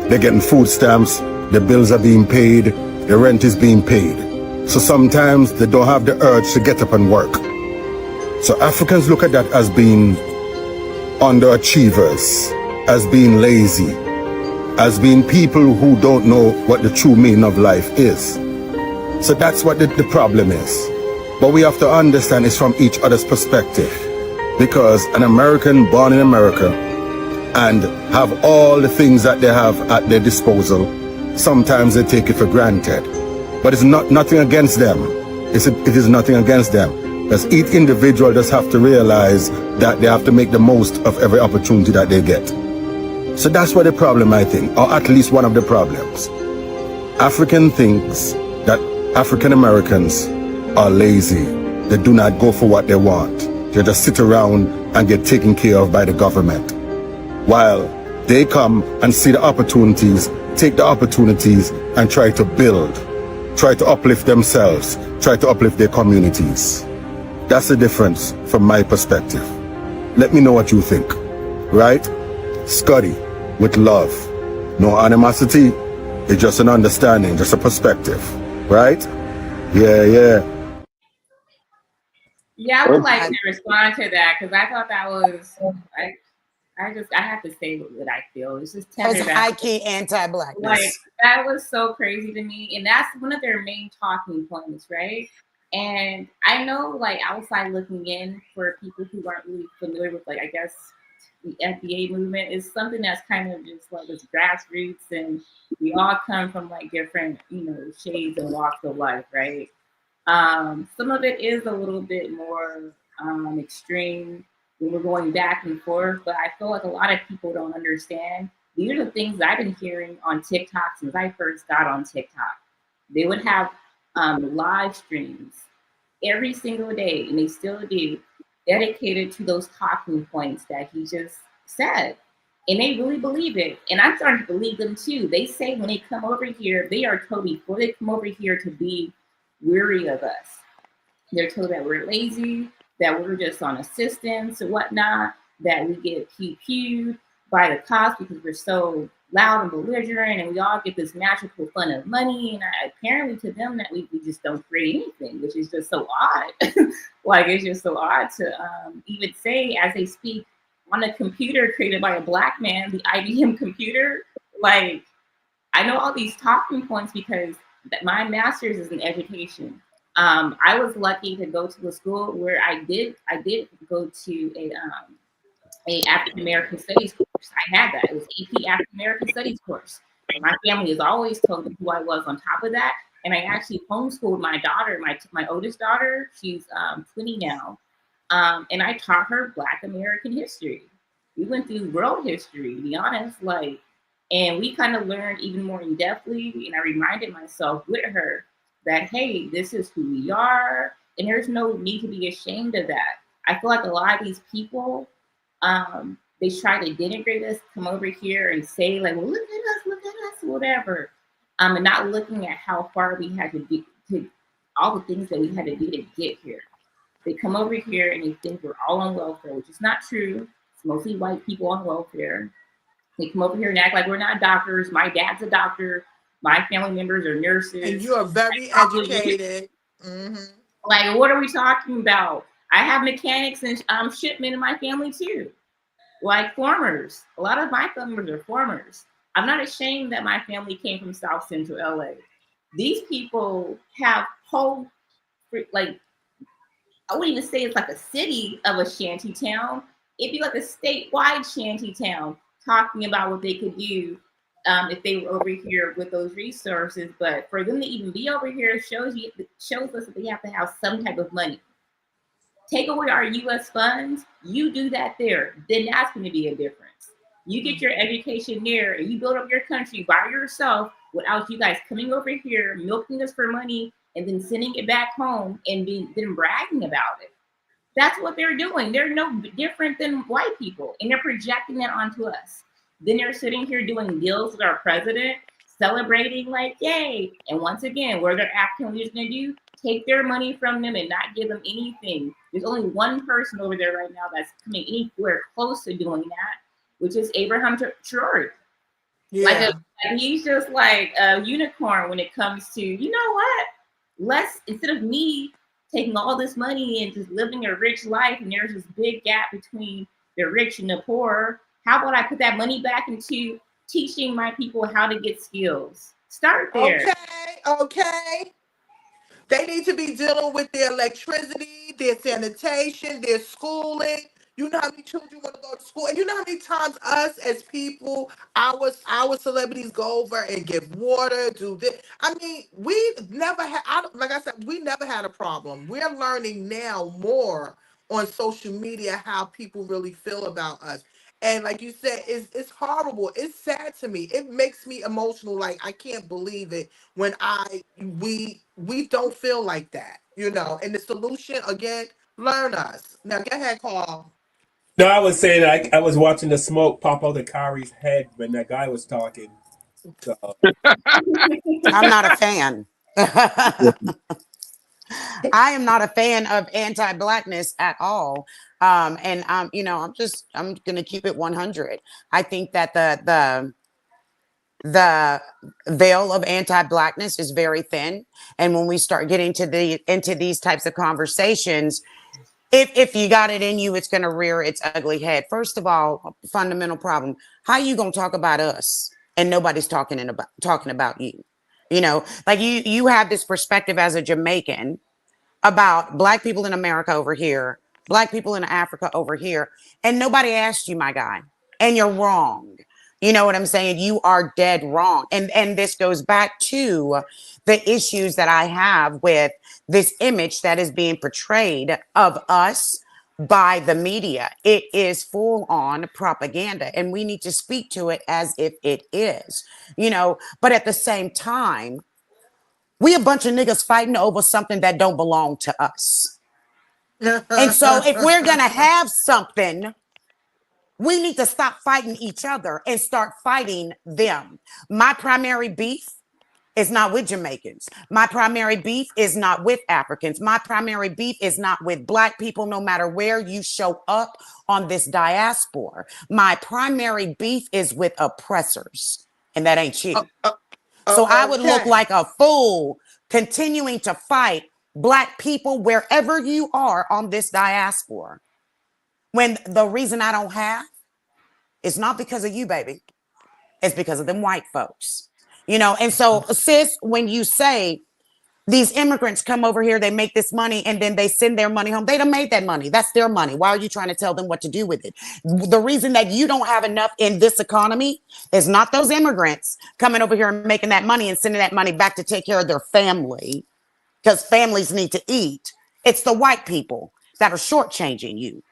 Speaker 19: They're getting food stamps, their bills are being paid, their rent is being paid. So sometimes they don't have the urge to get up and work. So Africans look at that as being underachievers, as being lazy, as being people who don't know what the true meaning of life is. So that's what the problem is. But we have to understand it's from each other's perspective. Because an American born in America and have all the things that they have at their disposal, sometimes they take it for granted. But it's nothing against them. It is nothing against them. Because each individual just have to realize that they have to make the most of every opportunity that they get. So that's what the problem, I think, or at least one of the problems. African thinks that African Americans are lazy. They do not go for what they want. They just sit around and get taken care of by the government. While they come and see the opportunities, take the opportunities and try to build, try to uplift themselves, try to uplift their communities. That's the difference from my perspective. Let me know what you think, right? Scotty, with love. No animosity, it's just an understanding, just a perspective, right? Yeah.
Speaker 17: Yeah, I would like to respond to that because I thought that was I have to say what I feel. It's just
Speaker 4: That was
Speaker 17: tender.
Speaker 4: high-key anti-blackness.
Speaker 17: Like that was so crazy to me, and that's one of their main talking points, right? And I know, like outside looking in, for people who aren't really familiar with, like I guess the FBA movement is something that's kind of just like this grassroots, and we all come from like different, shades and walks of life, right? Some of it is a little bit more extreme when we're going back and forth, but I feel like a lot of people don't understand. These are the things that I've been hearing on TikTok since I first got on TikTok. They would have live streams every single day, and they still do, dedicated to those talking points that he just said. And they really believe it. And I'm starting to believe them too. They say when they come over here, they are told before they come over here to be weary of us. They're told that we're lazy, that we're just on assistance or whatnot, that we get pew-pewed by the cops because we're so loud and belligerent, and we all get this magical fun of money. And apparently to them that we just don't create anything, which is just so odd. Like, it's just so odd to even say as they speak on a computer created by a Black man, the IBM computer. Like, I know all these talking points because my master's is in education. I was lucky to go to a school where I did go to a African American Studies course. I had that. It was AP African American Studies course. My family has always told me who I was on top of that. And I actually homeschooled my daughter, my oldest daughter. She's 20 now. And I taught her Black American history. We went through world history, to be honest. Like, and we kind of learned even more in depthly. And I reminded myself with her that, hey, this is who we are. And there's no need to be ashamed of that. I feel like a lot of these people, they try to denigrate us, come over here and say, like, well, look at us, whatever. And not looking at how far we had to do, to all the things that we had to do to get here. They come over here and they think we're all on welfare, which is not true. It's mostly white people on welfare. They come over here and act like we're not doctors. My dad's a doctor. My family members are nurses.
Speaker 3: And you are very educated. Mm-hmm.
Speaker 17: Like, what are we talking about? I have mechanics and shipment in my family too. Like farmers. A lot of my family members are farmers. I'm not ashamed that my family came from South Central LA. These people have whole, like, I wouldn't even say it's like a city of a shanty town. It'd be like a statewide shanty town talking about what they could do if they were over here with those resources. But for them to even be over here shows us that they have to have some type of money. Take away our U.S. funds, you do that there, then that's going to be a difference. You get your education there and you build up your country by yourself without you guys coming over here, milking us for money, and then sending it back home and then bragging about it. That's what they're doing. They're no different than white people, and they're projecting that onto us. Then they're sitting here doing deals with our president, celebrating like, yay. And once again, what are their African leaders going to do? Take their money from them and not give them anything. There's only one person over there right now that's coming anywhere close to doing that, which is Abraham Traore.
Speaker 3: Yeah.
Speaker 17: Like he's just like a unicorn when it comes to, you know what? Instead of me taking all this money and just living a rich life, and there's this big gap between the rich and the poor, how about I put that money back into teaching my people how to get skills? Start there.
Speaker 3: Okay. They need to be dealing with their electricity, their sanitation, their schooling. You know how many children want to go to school, and you know how many times us as people, our celebrities go over and give water, do this. I mean, we never had. Like I said, we never had a problem. We're learning now more on social media how people really feel about us. And like you said, it's horrible. It's sad to me. It makes me emotional. Like, I can't believe it when we don't feel like that, you know. And the solution again, learn us. Now go ahead, Carl.
Speaker 2: No, I was saying I was watching the smoke pop out of Kyrie's head when that guy was talking. So
Speaker 4: I'm not a fan. I am not a fan of anti-blackness at all. And I'm going to keep it 100. I think that the veil of anti-blackness is very thin. And when we start getting into these types of conversations, if you got it in you, it's going to rear its ugly head. First of all, fundamental problem: how you going to talk about us and nobody's talking about you? You know, like you have this perspective as a Jamaican about black people in America over here, black people in Africa over here, and nobody asked you, my guy, and you're wrong. You know what I'm saying? You are dead wrong. And this goes back to the issues that I have with this image that is being portrayed of us by the media. It is full on propaganda, and we need to speak to it as if it is, you know, but at the same time, we a bunch of niggas fighting over something that don't belong to us. And so if we're going to have something, we need to stop fighting each other and start fighting them. My primary beef is not with Jamaicans. My primary beef is not with Africans. My primary beef is not with Black people, no matter where you show up on this diaspora. My primary beef is with oppressors, and that ain't you. So I would look like a fool continuing to fight Black people wherever you are on this diaspora, when the reason I don't have is not because of you, baby. It's because of them white folks. You know, and so, sis, when you say these immigrants come over here, they make this money, and then they send their money home, they done made that money. That's their money. Why are you trying to tell them what to do with it? The reason that you don't have enough in this economy is not those immigrants coming over here and making that money and sending that money back to take care of their family, because families need to eat. It's the white people that are shortchanging you.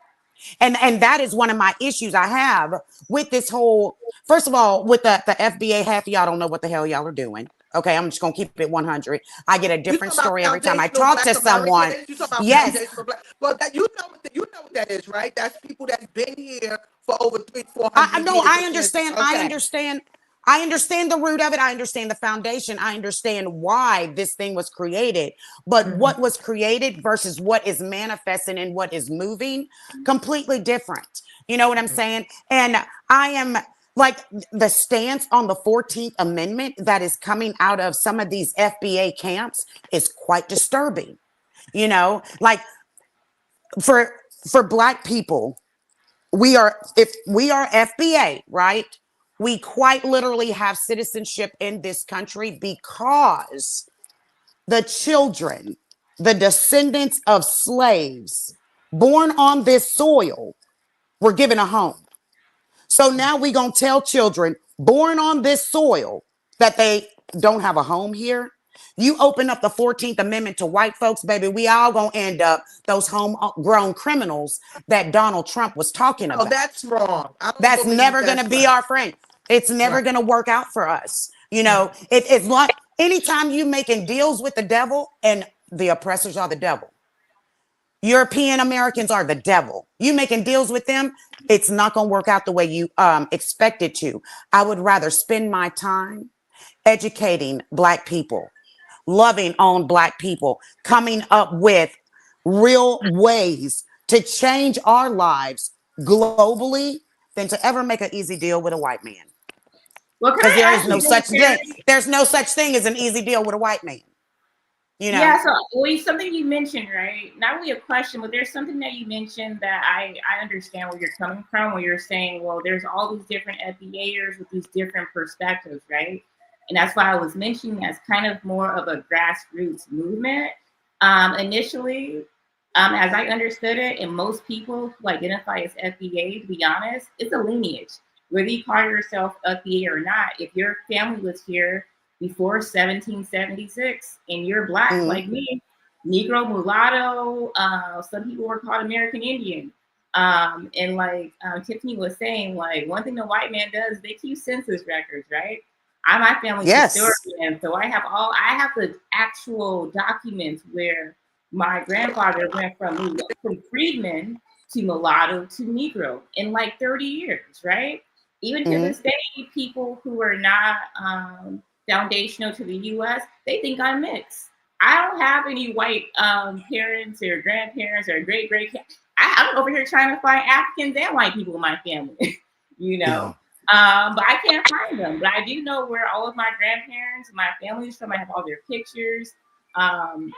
Speaker 4: And that is one of my issues I have with this whole, first of all, with the FBA, half of y'all don't know what the hell y'all are doing. Okay, I'm just gonna keep it 100. I get a different story every time I talk to someone. Yes.
Speaker 3: Well, that, you know what that is, right? That's people that's been here for over 300-400 years.
Speaker 4: I understand. Okay. I understand the root of it. I understand the foundation. I understand why this thing was created. But what was created versus what is manifesting and what is moving, completely different. You know what I'm saying? And I am like, the stance on the 14th Amendment that is coming out of some of these FBA camps is quite disturbing. You know, like for Black people, if we are FBA, right? We quite literally have citizenship in this country because the children, the descendants of slaves born on this soil were given a home. So now we gonna tell children born on this soil that they don't have a home here. You open up the 14th Amendment to white folks, baby, we all gonna end up those homegrown criminals that Donald Trump was talking about.
Speaker 3: Oh, that's wrong.
Speaker 4: That's never gonna be our friend. It's never gonna work out for us. You know, it's like anytime you making deals with the devil, and the oppressors are the devil. European Americans are the devil. You making deals with them, it's not going to work out the way you expect it to. I would rather spend my time educating Black people, loving on Black people, coming up with real ways to change our lives globally than to ever make an easy deal with a white man. Because there is no such thing. There's no such thing as an easy deal with a white man. You know?
Speaker 17: Yeah, so something you mentioned, right? Not really a question, but there's something that you mentioned that I understand where you're coming from, where you're saying, well, there's all these different FBAers with these different perspectives, right? And that's why I was mentioning as kind of more of a grassroots movement. Initially, as I understood it, and most people who identify as FBA, to be honest, it's a lineage. Whether you call yourself FBA or not, if your family was here before 1776 and you're Black like me, Negro, mulatto, some people were called American Indian. And like Tiffany was saying, like one thing the white man does, they keep census records, right? My family's historian, so I have the actual documents where my grandfather went from freedman to mulatto to Negro in like 30 years, right? Even to this day, people who are not foundational to the U.S., they think I'm mixed. I don't have any white parents or grandparents or great. I'm over here trying to find Africans and white people in my family, you know. But I can't find them. But I do know where all of my grandparents, my family's from. I have all their pictures. And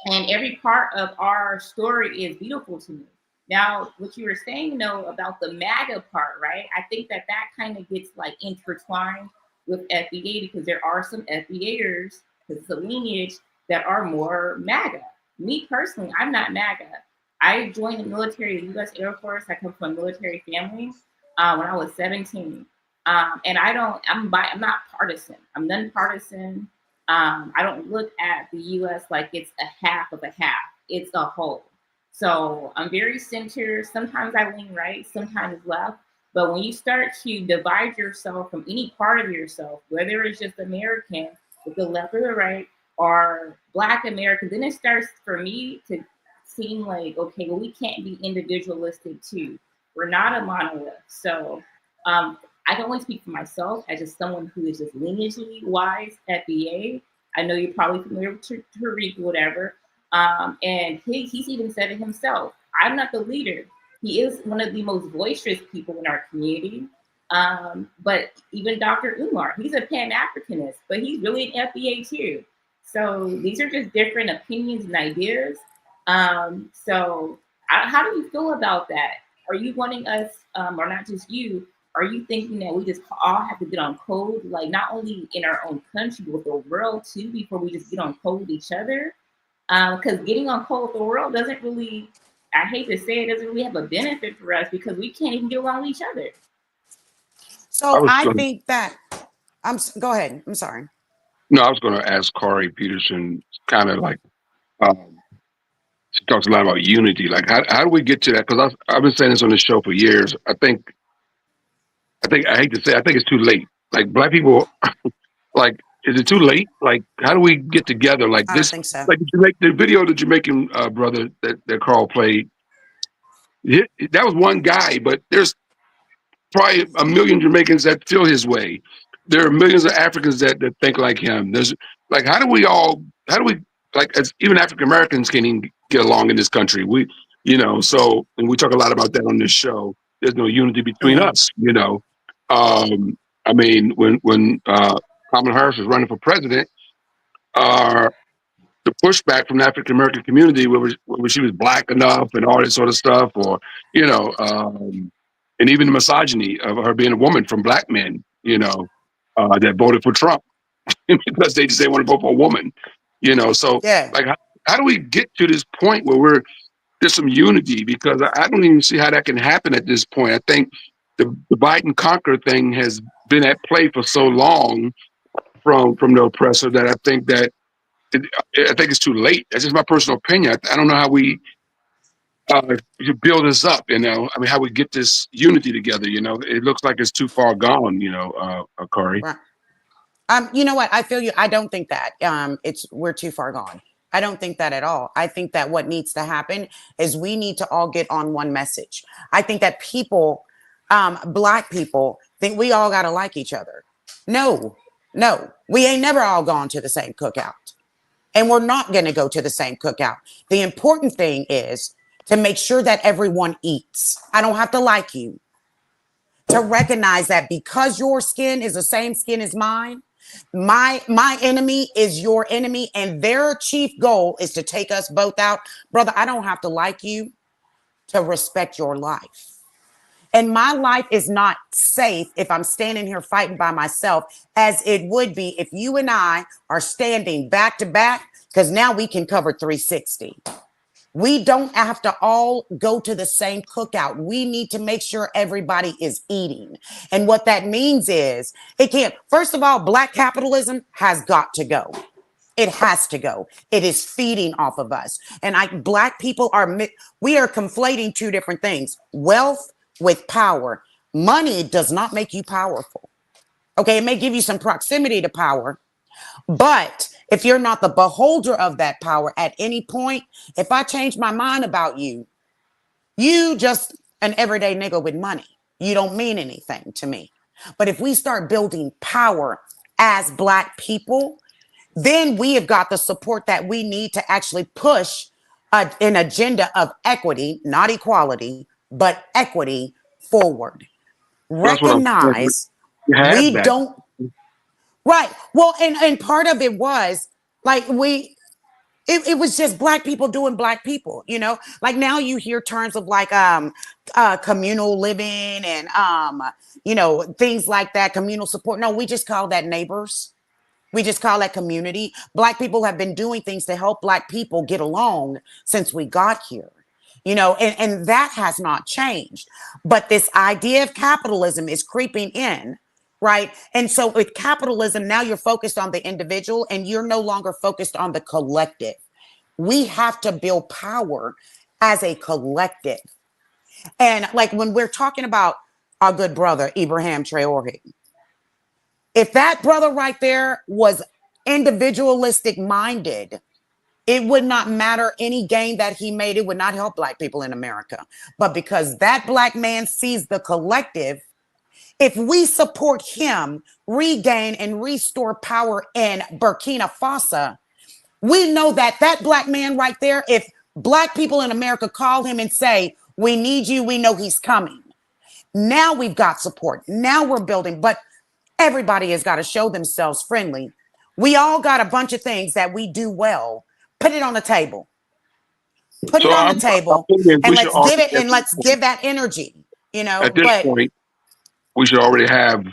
Speaker 17: every part of our story is beautiful to me. Now, what you were saying, though, about the MAGA part, right? I think that kind of gets like intertwined with FBA because there are some FBAers, because it's a lineage, that are more MAGA. Me personally, I'm not MAGA. I joined the military, the U.S. Air Force. I come from a military family when I was 17. And I'm not partisan. I'm nonpartisan. I don't look at the U.S. like it's a half of a half. It's a whole. So I'm very centered. Sometimes I lean right, sometimes left. But when you start to divide yourself from any part of yourself, whether it's just American with the left or the right, or Black American, then it starts for me to seem like, okay, well, we can't be individualistic too. We're not a monolith. So I can only speak for myself as just someone who is just lineagely wise at VA. I know you're probably familiar with Tariq, whatever. And he's even said it himself. I'm not the leader. He is one of the most boisterous people in our community. But even Dr. Umar, he's a Pan-Africanist, but he's really an FBA too. So these are just different opinions and ideas. How do you feel about that? Are you wanting us, or not just you, are you thinking that we just all have to get on code, like not only in our own country, but with the world too, before we just get on code with each other? Because getting on code with the world doesn't really, I hate to say it, doesn't really have a benefit for us because we can't even get along with each other.
Speaker 4: So I think that, go ahead. I'm sorry.
Speaker 1: No, I was going to ask Corey Peterson, kind of like, she talks a lot about unity. Like, how do we get to that? Because I've been saying this on the show for years. I hate to say, I think it's too late. Like, Black people, like, is it too late? Like, how do we get together? Like
Speaker 4: I
Speaker 1: this,
Speaker 4: don't think so.
Speaker 1: like, did you make the video that you're making, brother, that Carl played? That was one guy, but there's probably a million Jamaicans that feel his way. There are millions of Africans that think like him. There's like, how do we, like, as even African Americans can even get along in this country? And we talk a lot about that on this show. There's no unity between us, I mean, when Kamala Harris was running for president, the pushback from the African American community, whether she was Black enough and all that sort of stuff, or and even the misogyny of her being a woman from Black men, that voted for Trump because they just didn't want to vote for a woman, So, like, how do we get to this point where there's some unity? Because I don't even see how that can happen at this point. I think the divide and conquer thing has been at play for so long from the oppressor that I think it's too late. That's just my personal opinion. I don't know how we build this up. I mean, how we get this unity together. It looks like it's too far gone. Corey.
Speaker 4: Right. You know what? I feel you. I don't think that we're too far gone. I don't think that at all. I think that what needs to happen is we need to all get on one message. I think that people, Black people, think we all got to like each other. No, we ain't never all gone to the same cookout. And we're not going to go to the same cookout. The important thing is to make sure that everyone eats. I don't have to like you. To recognize that because your skin is the same skin as mine, my enemy is your enemy, and their chief goal is to take us both out. Brother, I don't have to like you to respect your life. And my life is not safe if I'm standing here fighting by myself, as it would be if you and I are standing back to back, because now we can cover 360. We don't have to all go to the same cookout. We need to make sure everybody is eating. And what that means is first of all, Black capitalism has got to go. It has to go. It is feeding off of us. And Black people we are conflating two different things. Wealth with power. Money does not make you powerful. Okay, it may give you some proximity to power, but if you're not the beholder of that power at any point, if I change my mind about you just an everyday nigga with money. You don't mean anything to me. But if we start building power as Black people, then we have got the support that we need to actually push an agenda of equity, not equality, but equity forward. Recognize we don't. Right. Well, and part of it was like it was just Black people doing Black people, like now you hear terms of like communal living and things like that, communal support. No, we just call that neighbors. We just call that community. Black people have been doing things to help Black people get along since we got here. And that has not changed. But this idea of capitalism is creeping in, right? And so with capitalism, now you're focused on the individual and you're no longer focused on the collective. We have to build power as a collective. And like when we're talking about our good brother, Ibrahim Traore, if that brother right there was individualistic minded, It would not matter any gain that he made. It would not help Black people in America. But because that Black man sees the collective, if we support him regain and restore power in Burkina Faso, we know that that Black man right there, if Black people in America call him and say, we need you, we know he's coming. Now we've got support. Now we're building, but everybody has got to show themselves friendly. We all got a bunch of things that we do well. Put it on the table. Put it
Speaker 1: So
Speaker 4: on the
Speaker 1: I'm
Speaker 4: table
Speaker 1: thinking we
Speaker 4: and
Speaker 1: should
Speaker 4: let's give
Speaker 1: already,
Speaker 4: it and let's give that energy,
Speaker 1: at this
Speaker 4: but
Speaker 1: point, we should already have,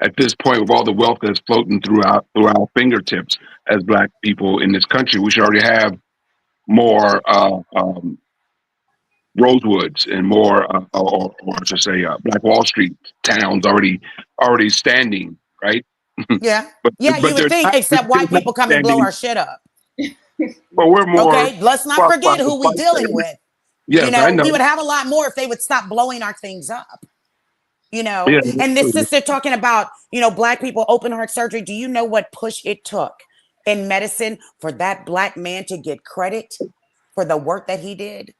Speaker 1: at this point, with all the wealth that's floating through our fingertips as Black people in this country, we should already have more Rosewoods and more, or to say, Black Wall Street towns already standing, right?
Speaker 4: yeah.
Speaker 1: but
Speaker 4: Yeah, you
Speaker 1: but
Speaker 4: would
Speaker 1: they're
Speaker 4: think,
Speaker 1: not, they're
Speaker 4: except
Speaker 1: still
Speaker 4: white
Speaker 1: not
Speaker 4: people come and blow
Speaker 1: standing.
Speaker 4: our shit up.
Speaker 1: But we're more
Speaker 4: Okay, let's not
Speaker 1: far
Speaker 4: forget who we
Speaker 1: fight for
Speaker 4: dealing
Speaker 1: every-
Speaker 4: with.
Speaker 1: Yes, I know.
Speaker 4: We would have a lot more if they would stop blowing our things up.
Speaker 1: Yeah, that's
Speaker 4: And this
Speaker 1: true.
Speaker 4: sister talking about, Black people open heart surgery. Do you know what push it took in medicine for that Black man to get credit for the work that he did?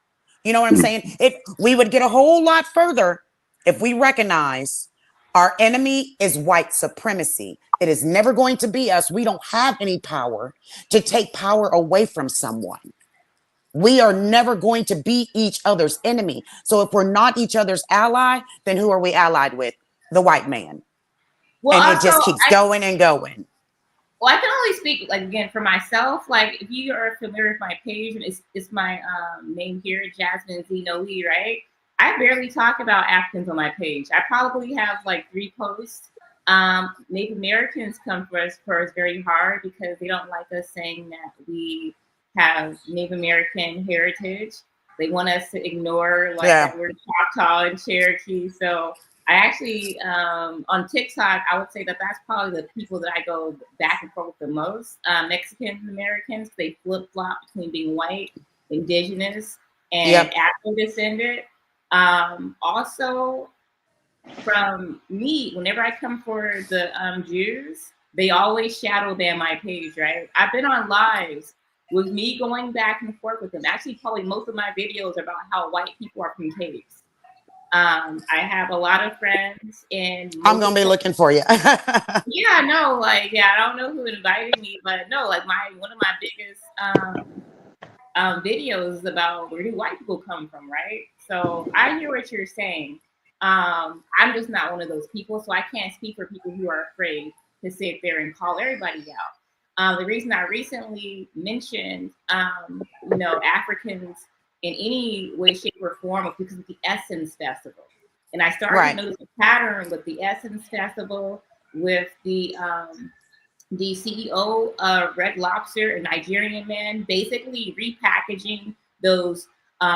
Speaker 4: You know what I'm saying? If we would get a whole lot further if we recognize our enemy is white supremacy. It is never going to be us. We don't have any power to take power away from someone. We are never going to be each other's enemy. So if we're not each other's ally, then who are we allied with? The white man.
Speaker 17: Well,
Speaker 4: And it
Speaker 17: also,
Speaker 4: just keeps going and going.
Speaker 17: well, I can only speak like again for myself. Like if you are familiar with my page, and it's my name here, Jasmine Zenoe, right? I barely talk about Africans on my page. I probably have like 3 posts. Native Americans come for us very hard because they don't like us saying that we have Native American heritage. They want us to ignore like that we're Choctaw and Cherokee. So I actually on TikTok, I would say that that's probably the people that I go back and forth with the most. Mexican Americans, they flip flop between being white, indigenous, and Afro descendant. Also, from me, whenever I come for the Jews, they always shadow ban my page, right? I've been on lives with me going back and forth with them. Actually, probably most of my videos are about how white people are from caves. I have a lot of friends in.
Speaker 4: I'm gonna be looking for you.
Speaker 17: Yeah, no, like I don't know who invited me, but no, like one of my biggest videos is about where do white people come from, right? So I hear what you're saying. I'm just not one of those people, so I can't speak for people who are afraid to sit there and call everybody out. The reason I recently mentioned, Africans in any way, shape, or form was because of the Essence Festival. And I started to notice a pattern with the Essence Festival, with the CEO of Red Lobster, a Nigerian man, basically repackaging those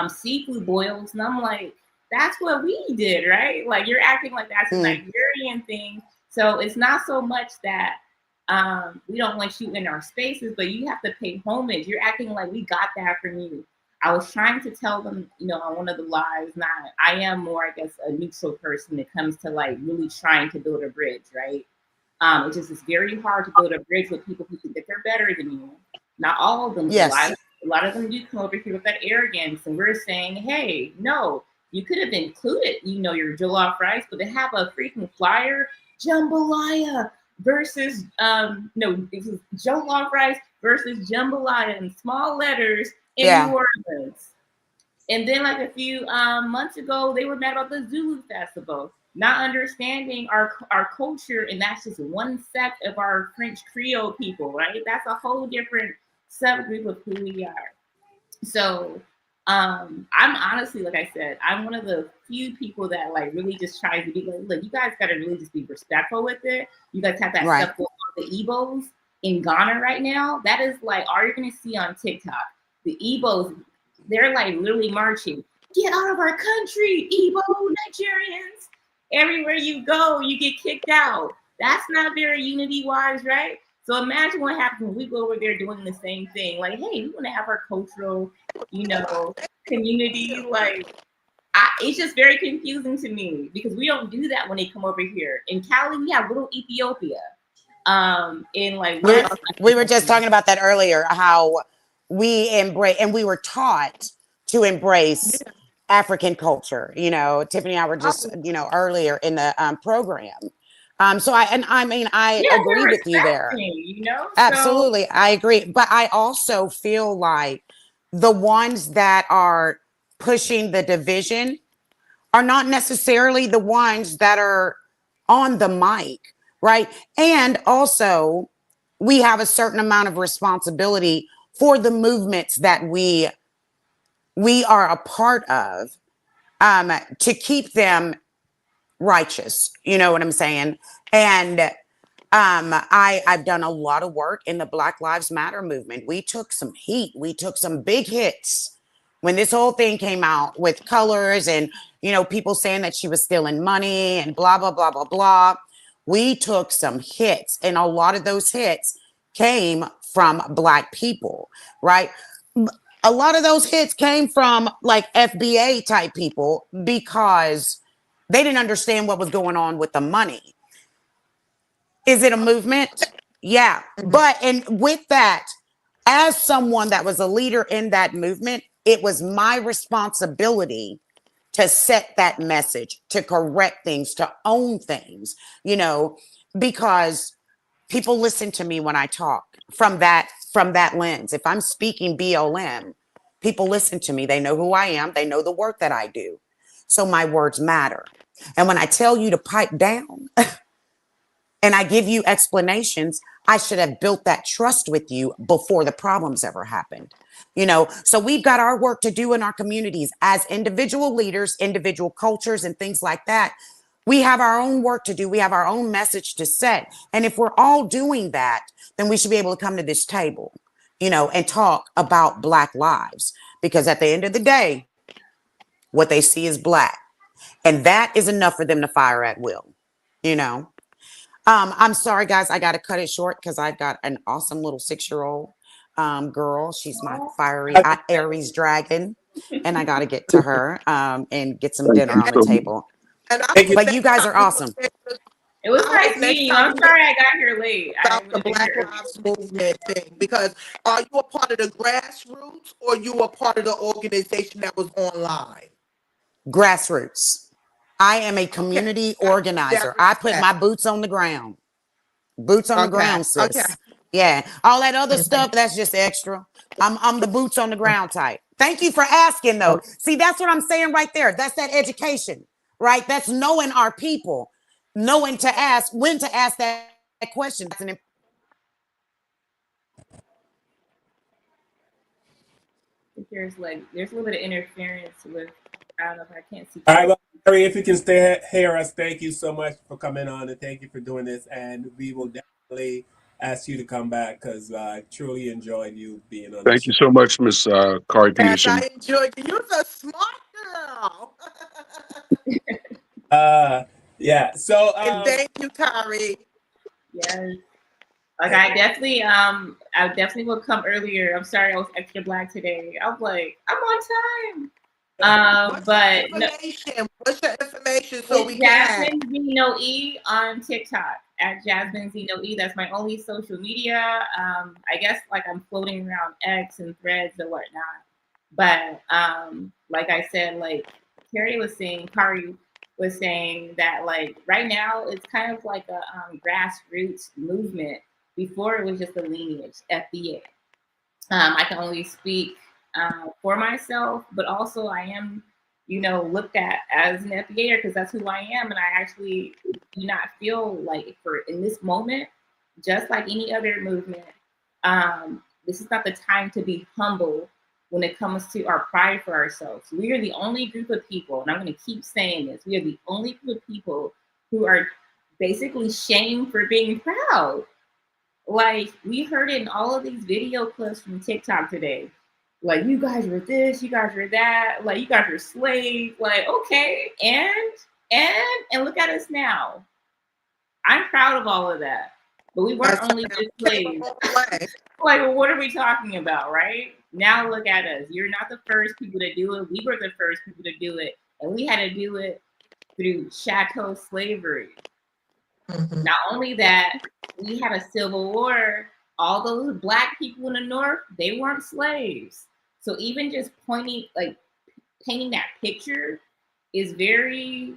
Speaker 17: seafood boils. And I'm like, that's what we did, right? Like you're acting like that's a Nigerian thing. So it's not so much that we don't want you in our spaces, but you have to pay homage. You're acting like we got that from you. I was trying to tell them, on one of the lives, I am more, I guess, a neutral person when it comes to like really trying to build a bridge, right? It's very hard to build a bridge with people who think that they're better than you. Not all of them.
Speaker 4: Yes.
Speaker 17: A lot of them do come over here with that arrogance, and we're saying, hey, no, you could have included, your jollof rice, but to have a freaking flyer, jambalaya versus this is jollof rice versus jambalaya in small letters in New Orleans. And then like a few months ago, they were mad about the Zulu festival, not understanding our culture, and that's just one sect of our French Creole people, right? That's a whole different subgroup of who we are. So I'm honestly, like I said, I'm one of the few people that like really just tries to be like, look, you guys gotta really just be respectful with it. You guys have that stuff going on. The Igbos in Ghana right now, that is like all you're gonna see on TikTok. The Igbos, they're like literally marching. Get out of our country, Igbo Nigerians. Everywhere you go, you get kicked out. That's not very unity-wise, right? So imagine what happens when we go over there doing the same thing. Like, hey, we want to have our cultural, community. Like, it's just very confusing to me because we don't do that when they come over here. In Cali, we have little Ethiopia. In like
Speaker 4: we were just talking about that earlier, how we embrace, and we were taught to embrace African culture. You know, Tiffany and I were just, you know, earlier in the program. So I mean, I
Speaker 17: Yeah,
Speaker 4: agree
Speaker 17: they're
Speaker 4: with you there.
Speaker 17: respecting, you know? So
Speaker 4: Absolutely. I agree. But I also feel like the ones that are pushing the division are not necessarily the ones that are on the mic, right? And also, we have a certain amount of responsibility for the movements that we are a part of, to keep them righteous. You know what I'm saying? And I've done a lot of work in the Black Lives Matter movement. We took some heat. We took some big hits when this whole thing came out with colors and, you know, people saying that she was stealing money and blah, blah, blah, blah, blah. We took some hits, and a lot of those hits came from Black people, right? A lot of those hits came from like FBA type people because they didn't understand what was going on with the money. Is it a movement? Yeah. But, and with that, as someone that was a leader in that movement, it was my responsibility to set that message, to correct things, to own things, you know, because people listen to me when I talk from that lens. If I'm speaking BLM, people listen to me. They know who I am. They know the work that I do. So my words matter. And when I tell you to pipe down, and I give you explanations, I should have built that trust with you before the problems ever happened. You know, so we've got our work to do in our communities as individual leaders, individual cultures, and things like that. We have our own work to do. We have our own message to set. And if we're all doing that, then we should be able to come to this table, you know, and talk about Black lives. Because at the end of the day, what they see is Black. And that is enough for them to fire at will, you know. I'm sorry, guys. I got to cut it short because I've got an awesome little 6-year-old girl. She's my fiery Aries dragon, and I got to get to her and get some
Speaker 1: Thank
Speaker 4: dinner
Speaker 1: you
Speaker 4: on the
Speaker 1: so much.
Speaker 4: table.
Speaker 3: And I
Speaker 2: Thank
Speaker 3: hope
Speaker 2: you.
Speaker 4: But you
Speaker 3: next
Speaker 4: guys
Speaker 3: time
Speaker 4: are
Speaker 3: we
Speaker 4: awesome.
Speaker 17: it was
Speaker 3: I
Speaker 17: nice
Speaker 3: hope next
Speaker 17: meeting you.
Speaker 3: time
Speaker 17: I'm
Speaker 3: we
Speaker 17: sorry I got here late. I
Speaker 3: about the
Speaker 17: was in
Speaker 3: Black
Speaker 17: here.
Speaker 3: Lives Movement thing, because are you a part of the grassroots or you a part of the organization that was online?
Speaker 4: Grassroots. I am a
Speaker 3: Okay,
Speaker 4: community
Speaker 3: I need that
Speaker 4: organizer. I put my
Speaker 3: respect.
Speaker 4: boots on the ground. Boots on the
Speaker 3: Okay,
Speaker 4: ground,
Speaker 3: okay.
Speaker 4: sis. Yeah. All that other stuff, that's just extra. I'm the boots on the ground type. Thank you for asking though. See, that's what I'm saying right there. That's that education, right? That's knowing our people, knowing to ask, when to ask that question. That's an
Speaker 17: There's a little bit of interference with, I don't know if I can't see.
Speaker 2: All right, well, Harry, if you can stay hear us, thank you so much for coming on and thank you for doing this. And we will definitely ask you to come back because I truly enjoyed you being on the
Speaker 1: Thank you
Speaker 2: show.
Speaker 1: so much, Miss Kari
Speaker 3: Yes,
Speaker 1: Peterson.
Speaker 3: I enjoyed you. You're a smart girl.
Speaker 2: Yeah. So
Speaker 3: And thank you, Kari.
Speaker 17: Yes. Like I definitely will come earlier. I'm sorry I was extra black today. I was like, I'm on time.
Speaker 3: What's your
Speaker 17: But no,
Speaker 3: information? What's your information so we
Speaker 17: it's
Speaker 3: can add?
Speaker 17: Jasmine Zeno E on TikTok at Jasmine Zeno E. That's my only social media. I guess like I'm floating around X and Threads and whatnot. But like I said, like Kari was saying that like right now it's kind of like a grassroots movement. Before it was just a lineage, FBA. I can only speak for myself, but also I am, you know, looked at as an FBAer because that's who I am, and I actually do not feel like for in this moment, just like any other movement, this is not the time to be humble when it comes to our pride for ourselves. We are the only group of people, and I'm going to keep saying this, we are the only group of people who are basically shamed for being proud. Like we heard it in all of these video clips from TikTok today. Like you guys were this, you guys were that, like you guys were slaves. Like, okay, and look at us now. I'm proud of all of that. But we weren't only just slaves. Like, well, what are we talking about, right? Now look at us. You're not the first people to do it. We were the first people to do it. And we had to do it through chattel slavery. Not only that, we had a civil war all those black people in the North, they weren't slaves. So even just painting that picture is very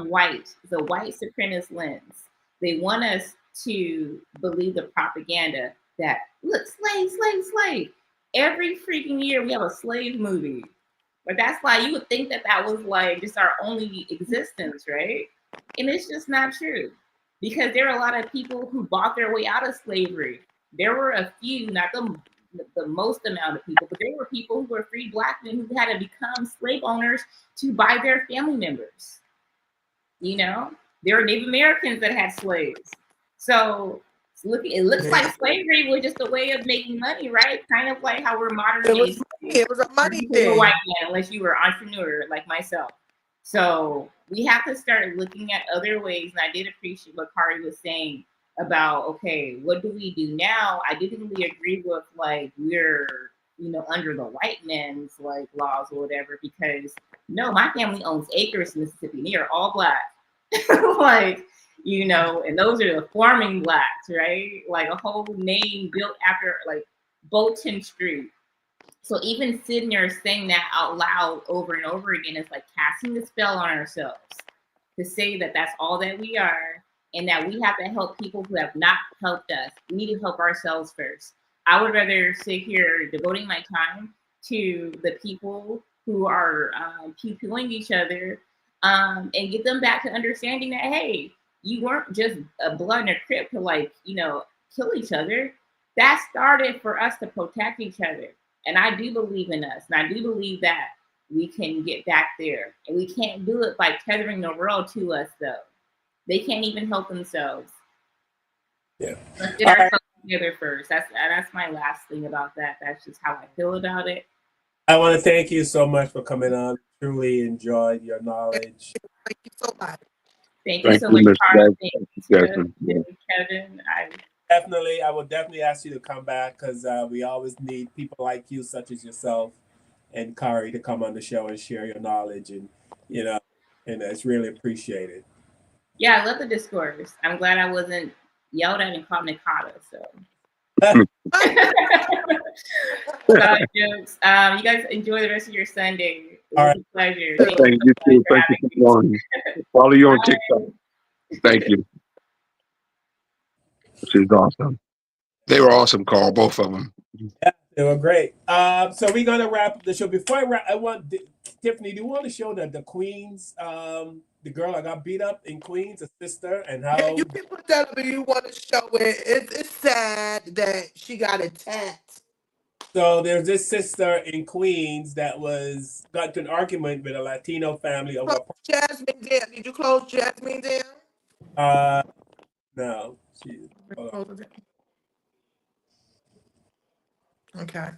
Speaker 17: white. It's a white supremacist lens. They want us to believe the propaganda that, look, slave, slave, slave. Every freaking year we have a slave movie. But that's why you would think that was like just our only existence, right? And it's just not true. Because there are a lot of people who bought their way out of slavery. There were a few, not the most amount of people, but there were people who were free black men who had to become slave owners to buy their family members. You know, there were Native Americans that had slaves. So it looks like slavery was just a way of making money, right? Kind of like how we're modern day.
Speaker 3: It was a money
Speaker 17: You were a
Speaker 3: thing.
Speaker 17: white man, unless you were an entrepreneur like myself. So we have to start looking at other ways. And I did appreciate what Kari was saying about, okay, what do we do now? I didn't really agree with like we're, under the white men's like laws or whatever, because no, my family owns acres in Mississippi and they are all black. Like, and those are the farming blacks, right? Like a whole name built after like Bolton Street. So even sitting there saying that out loud over and over again is like casting the spell on ourselves to say that that's all that we are and that we have to help people who have not helped us. We need to help ourselves first. I would rather sit here devoting my time to the people who are pew-pewing each other and get them back to understanding that, hey, you weren't just a blood and a crip to kill each other. That started for us to protect each other. And I do believe in us. And I do believe that we can get back there. And we can't do it by tethering the world to us, though. They can't even help themselves.
Speaker 2: Yeah.
Speaker 17: Let's get ourselves together first. That's my last thing about that. That's just how I feel about it.
Speaker 2: I want to thank you so much for coming on. Truly enjoyed your knowledge.
Speaker 3: Thank you so much.
Speaker 17: Thank you so much, Carl. Kevin.
Speaker 2: I will definitely ask you to come back because we always need people like you, such as yourself and Kari, to come on the show and share your knowledge, and and it's really appreciated.
Speaker 17: Yeah, I love the discourse. I'm glad I wasn't yelled at and called Nikata. So, jokes. You guys enjoy the rest of your Sunday. It was a pleasure.
Speaker 1: Thank you too. Thank you for calling. Follow you on TikTok. Thank you. She's awesome. They were awesome, Carl, both of them.
Speaker 2: Yeah, they were great. So we're gonna wrap up the show. Before I wrap, I want Tiffany. Do you want to show the Queens, the girl that got beat up in Queens, a sister, and how?
Speaker 3: Yeah, you people tell me you want to show it. It's sad that she got attacked.
Speaker 2: So there's this sister in Queens that got to an argument with a Latino family over.
Speaker 3: Jasmine down. Did you close Jasmine down?
Speaker 2: No.
Speaker 3: Okay.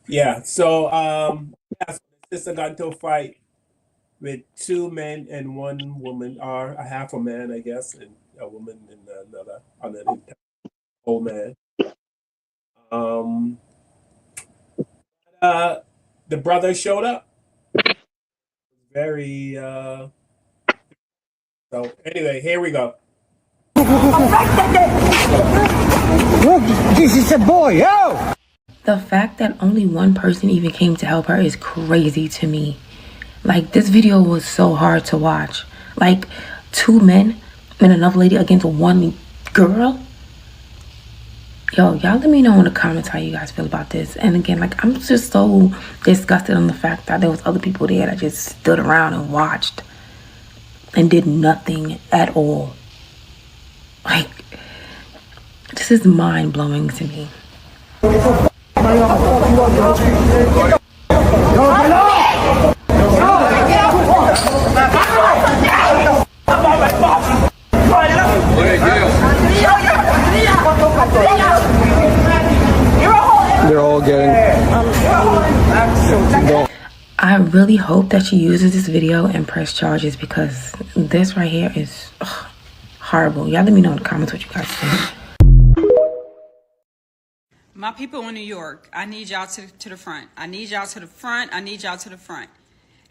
Speaker 2: Yeah. So the sister got into a fight with two men and one woman, or a half a man, I guess, and a woman and another old man. The brother showed up. Very so anyway, here we go.
Speaker 20: This is a boy, yo!
Speaker 21: The fact that only one person even came to help her is crazy to me. Like, this video was so hard to watch. Like, two men and another lady against one girl. Yo, y'all let me know in the comments how you guys feel about this. And again, like, I'm just so disgusted on the fact that there was other people there that just stood around and watched and did nothing at all. Like, this is mind-blowing to me.
Speaker 20: They're all getting...
Speaker 21: I really hope that she uses this video and press charges, because this right here is horrible. Y'all let me know in the comments what you guys think.
Speaker 22: My people in New York, I need y'all to the front. I need y'all to the front. I need y'all to the front.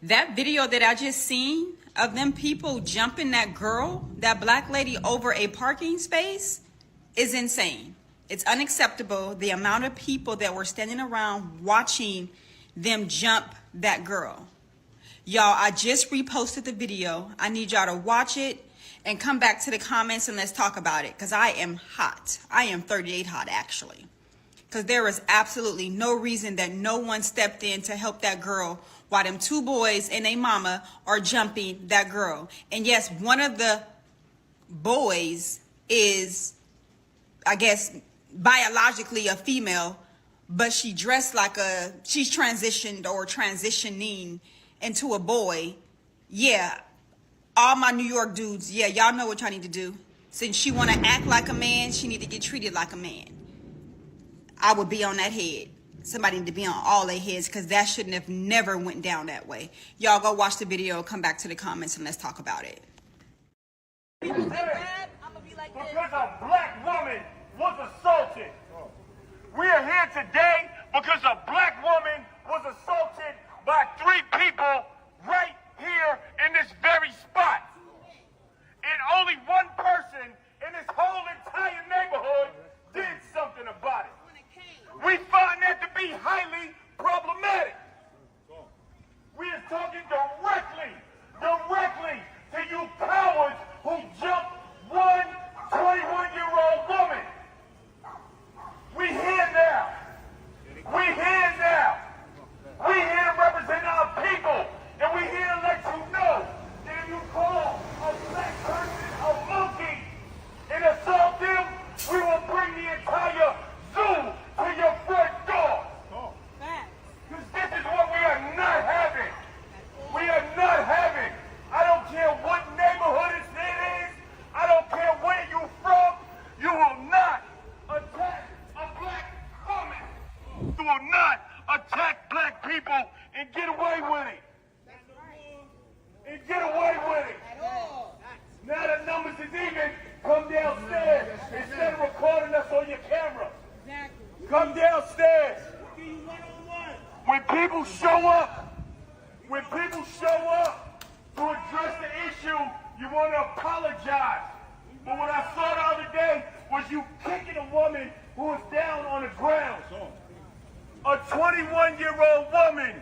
Speaker 7: That video that I just seen of them people jumping that girl, that black lady over a parking space is insane. It's unacceptable. The amount of people that were standing around watching them jump that girl. Y'all, I just reposted the video. I need y'all to watch it and come back to the comments and let's talk about it, because I am hot. I am 38 hot, actually. Because there is absolutely no reason that no one stepped in to help that girl while them two boys and a mama are jumping that girl. And yes, one of the boys is, I guess, biologically a female, but she dressed like she's transitioned or transitioning into a boy. Yeah, all my New York dudes, yeah, y'all know what y'all need to do. Since she want to act like a man, she need to get treated like a man. I would be on that head. Somebody need to be on all their heads, because that shouldn't have never went down that way. Y'all go watch the video, come back to the comments, and let's talk about it.
Speaker 22: Because a black woman was assaulted. We are here today because a black woman was assaulted by 3 people right here in this very spot. And only one person in this whole entire neighborhood did something about it. We find that to be highly problematic. We are talking directly to you cowards who jumped one 21-year-old woman. We here now. We here now. We here to represent our people. And we here to let you know that if you call a black person a monkey and assault them, we will bring the entire zoo to your front door. Because this is what we are not having. We are not having. I don't care what neighborhood it is. I don't care where you from. You will not attack a black woman. You will not attack black people and get away with it. And get away with it. Now the numbers is even. Come downstairs instead of recording us on your camera. Come downstairs. When people show up to address the issue, you want to apologize. But what I saw the other day was you kicking a woman who was down on the ground. A 21-year-old woman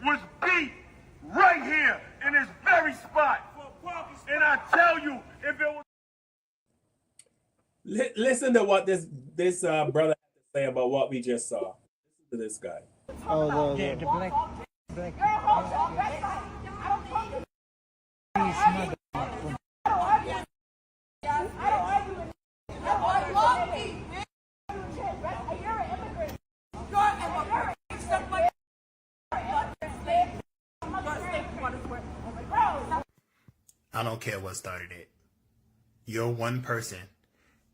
Speaker 22: was beat right here in this very spot. And I tell you, if it was...
Speaker 2: Listen to what this brother had to say about what we just saw. Listen to this guy.
Speaker 23: Oh, the black.
Speaker 24: I don't care what started it. You're one person,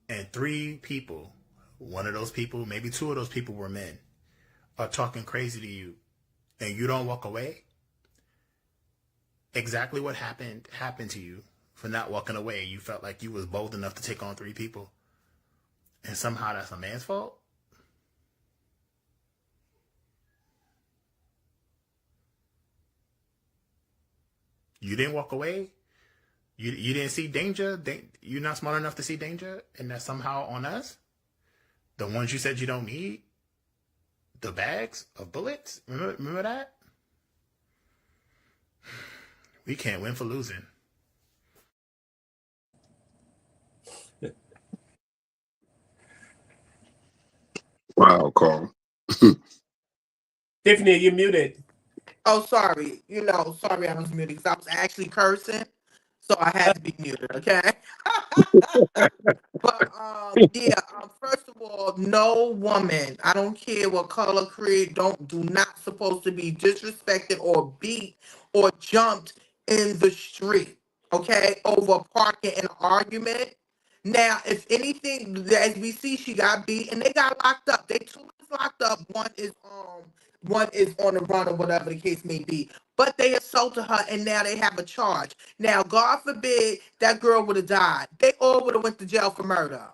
Speaker 24: and 3 people, one of those people, maybe 2 of those people were men, are talking crazy to you, and you don't walk away. Exactly what happened to you for not walking away. You felt like you was bold enough to take on 3 people, and somehow that's a man's fault. You didn't walk away. You didn't see danger. You're not smart enough to see danger, and that's somehow on us. The ones you said you don't need. The bags of bullets. Remember that? We can't win for losing.
Speaker 1: Wow, Carl.
Speaker 2: Tiffany, you muted.
Speaker 3: Oh, sorry. Sorry I was muted because I was actually cursing. So I had to be muted, okay? But first of all, no woman, I don't care what color, creed, do not supposed to be disrespected or beat or jumped in the street, okay, over parking an argument. Now, if anything, as we see, she got beat and they got locked up. They 2 is locked up. One is on the run or whatever the case may be. But they assaulted her and now they have a charge. Now, God forbid that girl would have died. They all would have went to jail for murder.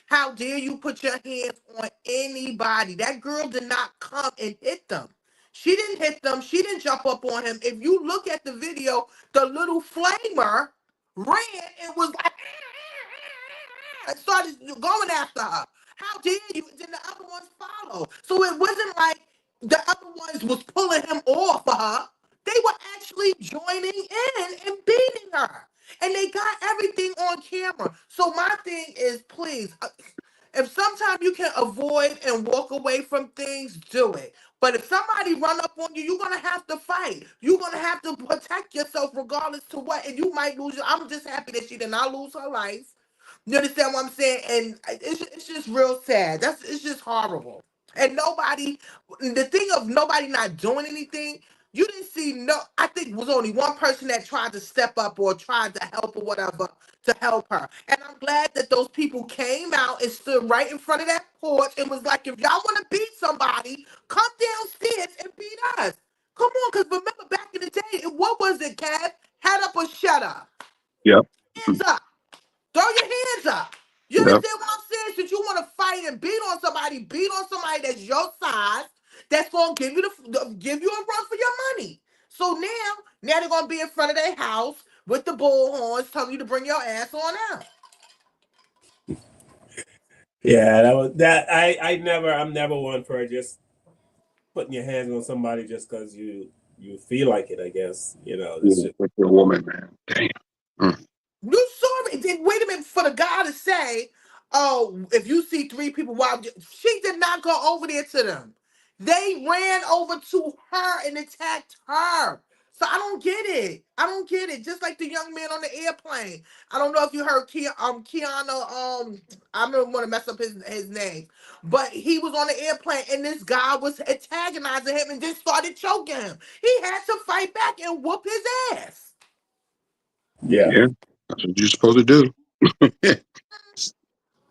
Speaker 3: How dare you put your hands on anybody? That girl did not come and hit them. She didn't hit them. She didn't jump up on him. If you look at the video, the little flamer ran and was like, and started going after her. How dare you? Then the other ones follow. So it wasn't like the other ones was pulling him off of her. They were actually joining in and beating her. And they got everything on camera. So my thing is, please, if sometimes you can avoid and walk away from things, do it. But if somebody run up on you, you're gonna have to fight. You're gonna have to protect yourself regardless to what, and you might lose. I'm just happy that she did not lose her life. You understand what I'm saying? And it's just real sad. It's just horrible. And nobody, the thing of nobody not doing anything, you didn't see no. I think it was only one person that tried to step up or tried to help or whatever to help her. And I'm glad that those people came out and stood right in front of that porch and was like, if y'all want to beat somebody, come downstairs and beat us. Come on, because remember back in the day, what was it, Kev? Head up or shut up.
Speaker 1: Yep.
Speaker 3: Hands up. Throw your hands up. You
Speaker 1: Yep.
Speaker 3: understand what I'm saying? Since you want to fight and beat on somebody that's your size, that's gonna give you give you a run for your money. So now they're gonna be in front of their house with the bullhorns telling you to bring your ass on out.
Speaker 2: Yeah, that was that. I'm never one for just putting your hands on somebody just because you feel like it. I guess it's
Speaker 1: Yeah,
Speaker 2: just.
Speaker 1: with your woman, man. Damn. Mm.
Speaker 3: You saw it. Then wait a minute for the guy to say, "Oh, if you see three people, wow!" She did not go over there to them. They ran over to her and attacked her. So I don't get it. I don't get it. Just like the young man on the airplane. I don't know if you heard Keanu. I don't want to mess up his name, but he was on the airplane and this guy was antagonizing him and then started choking him. He had to fight back and whoop his ass.
Speaker 2: Yeah.
Speaker 1: Yeah. That's what you're supposed to do.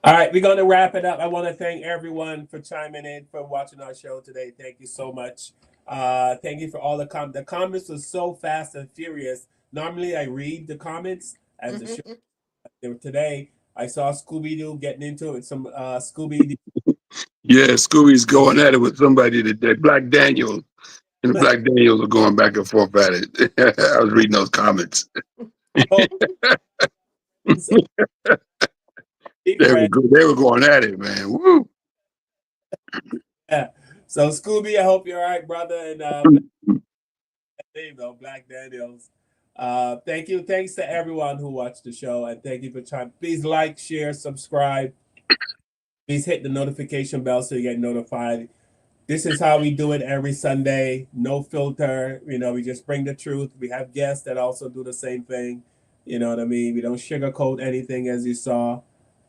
Speaker 2: All right, we're going to wrap it up. I want to thank everyone for chiming in, for watching our show today. Thank you so much. Thank you for all the comments. The comments were so fast and furious. Normally, I read the comments as the show. Today, I saw Scooby Doo getting into it with some Scooby.
Speaker 1: Yeah, Scooby's going at it with somebody today. Black Daniels. And Black Daniels are going back and forth at it. I was reading those comments. They were going at it, man. Woo.
Speaker 2: Yeah. So Scooby, I hope you're all right, brother. And there you go, Black Daniels. Thank you. Thanks to everyone who watched the show, and thank you for trying. Please like, share, subscribe. Please hit the notification bell so you get notified. This is how we do it every Sunday. No filter. We just bring the truth. We have guests that also do the same thing. You know what I mean? We don't sugarcoat anything, as you saw.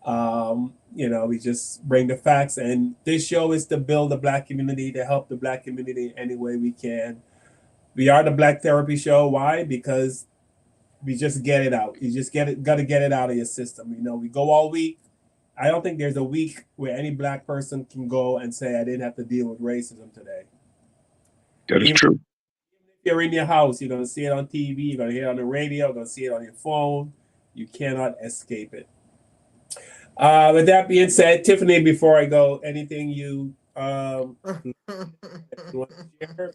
Speaker 2: We just bring the facts. And this show is to build the Black community, to help the Black community any way we can. We are the Black Therapy Show. Why? Because we just get it out. You just got to get it out of your system. We go all week. I don't think there's a week where any Black person can go and say, I didn't have to deal with racism today.
Speaker 1: That is true.
Speaker 2: If you're in your house, you're going to see it on TV, you're going to hear it on the radio, you're going to see it on your phone. You cannot escape it. With that being said, Tiffany, before I go, anything you want to share?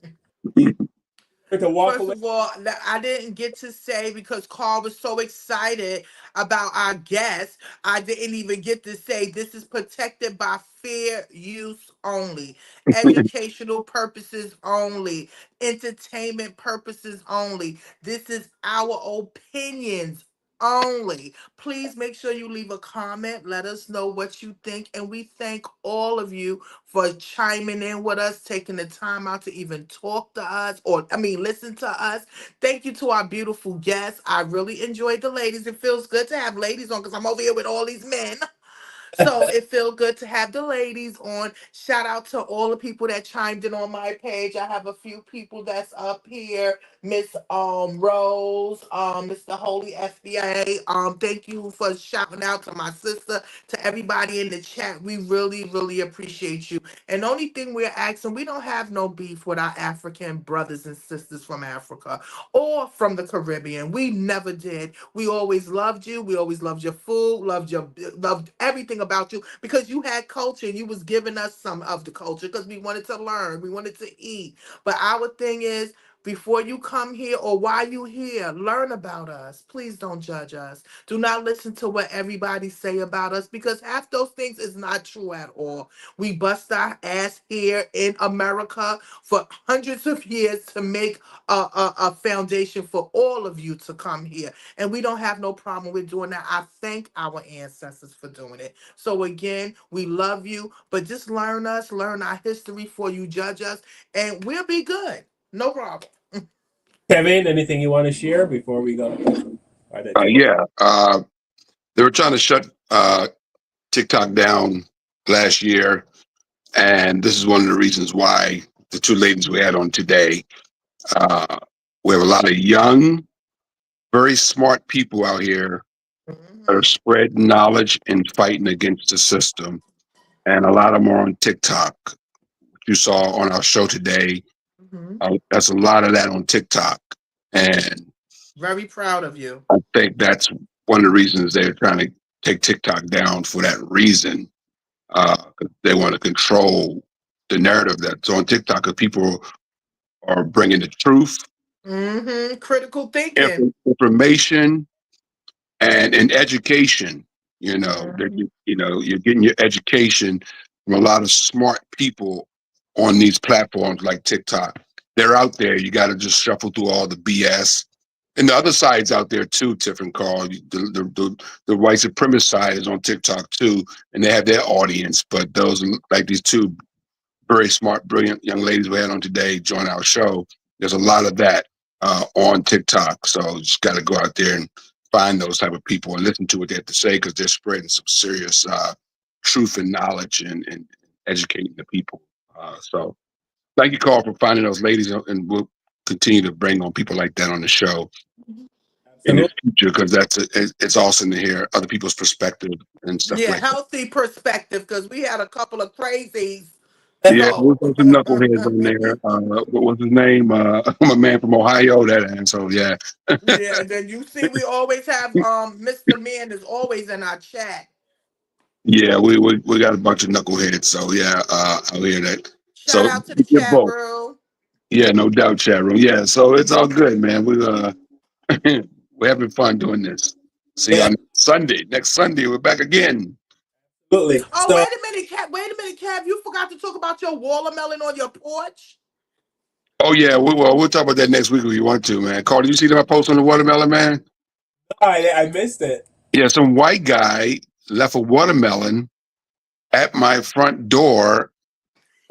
Speaker 3: First of all, I didn't get to say because Carl was so excited about our guest. I didn't even get to say this is protected by fair use only, educational purposes only, entertainment purposes only. This is our opinions only. Please make sure you leave a comment. Let us know what you think. And we thank all of you for chiming in with us, taking the time out to even talk to us, listen to us. Thank you to our beautiful guests. I really enjoyed the ladies. It feels good to have ladies on because I'm over here with all these men. So it feels good to have the ladies on. Shout out to all the people that chimed in on my page. I have a few people that's up here. Miss Rose, Mr. Holy SBA. Thank you for shouting out to my sister, to everybody in the chat. We really, really appreciate you. And the only thing we're asking, we don't have no beef with our African brothers and sisters from Africa or from the Caribbean. We never did. We always loved you. We always loved your food, loved everything thing about you because you had culture and you was giving us some of the culture because we wanted to learn, we wanted to eat. But our thing is, before you come here or while you here, learn about us. Please don't judge us. Do not listen to what everybody say about us because half those things is not true at all. We bust our ass here in America for hundreds of years to make a foundation for all of you to come here. And we don't have no problem with doing that. I thank our ancestors for doing it. So again, we love you, but just learn us, learn our history before you judge us, and we'll be good. No problem.
Speaker 2: Kevin, anything you want to share before we go?
Speaker 1: Yeah. They were trying to shut TikTok down last year, and this is one of the reasons why the two ladies we had on today. Uh, we have a lot of young, very smart people out here that are spreading knowledge and fighting against the system, and a lot of them are on TikTok. You saw on our show today, that's a lot of that on TikTok, and
Speaker 3: Very proud of you.
Speaker 1: I think that's one of the reasons they're trying to take TikTok down for that reason. They want to control the narrative that's on TikTok because people are bringing the truth,
Speaker 3: Critical thinking.
Speaker 1: information, and education. You're getting your education from a lot of smart people on these platforms like TikTok. They're out there. You got to just shuffle through all the BS. And the other side's out there too, Tiff and Carl. The white supremacist side is on TikTok too, and they have their audience. But those, like these two very smart, brilliant young ladies we had on today, join our show. There's a lot of that on TikTok. So you just got to go out there and find those type of people and listen to what they have to say because they're spreading some serious truth and knowledge and educating the people. So thank you, Carl, for finding those ladies, and we'll continue to bring on people like that on the show in the future because it's awesome to hear other people's perspective and stuff
Speaker 3: Yeah,
Speaker 1: like that.
Speaker 3: healthy perspective because we had a couple of crazies.
Speaker 1: Yeah,
Speaker 3: So.
Speaker 1: we'll put some knuckleheads on there. What was his name? I'm a man from Ohio. That asshole. Yeah.
Speaker 3: Yeah, then you see, we always have Mr. Man is always in our chat.
Speaker 1: Yeah, we got a bunch of knuckleheads. So yeah, I'll hear that.
Speaker 3: Shout
Speaker 1: So
Speaker 3: out to the
Speaker 1: you're
Speaker 3: chat
Speaker 1: both.
Speaker 3: room.
Speaker 1: Yeah, no doubt, chat room. Yeah, so it's all good, man. We're having fun doing this. See you on Sunday. Next Sunday, we're back again.
Speaker 2: Absolutely.
Speaker 3: Oh, wait a minute, Kev. Wait a minute, Kev. You forgot to talk about your watermelon on your porch.
Speaker 1: Oh yeah, we'll talk about that next week if you want to, man. Carl, did you see my post on the watermelon, man?
Speaker 2: I missed it.
Speaker 1: Yeah, some white guy left a watermelon at my front door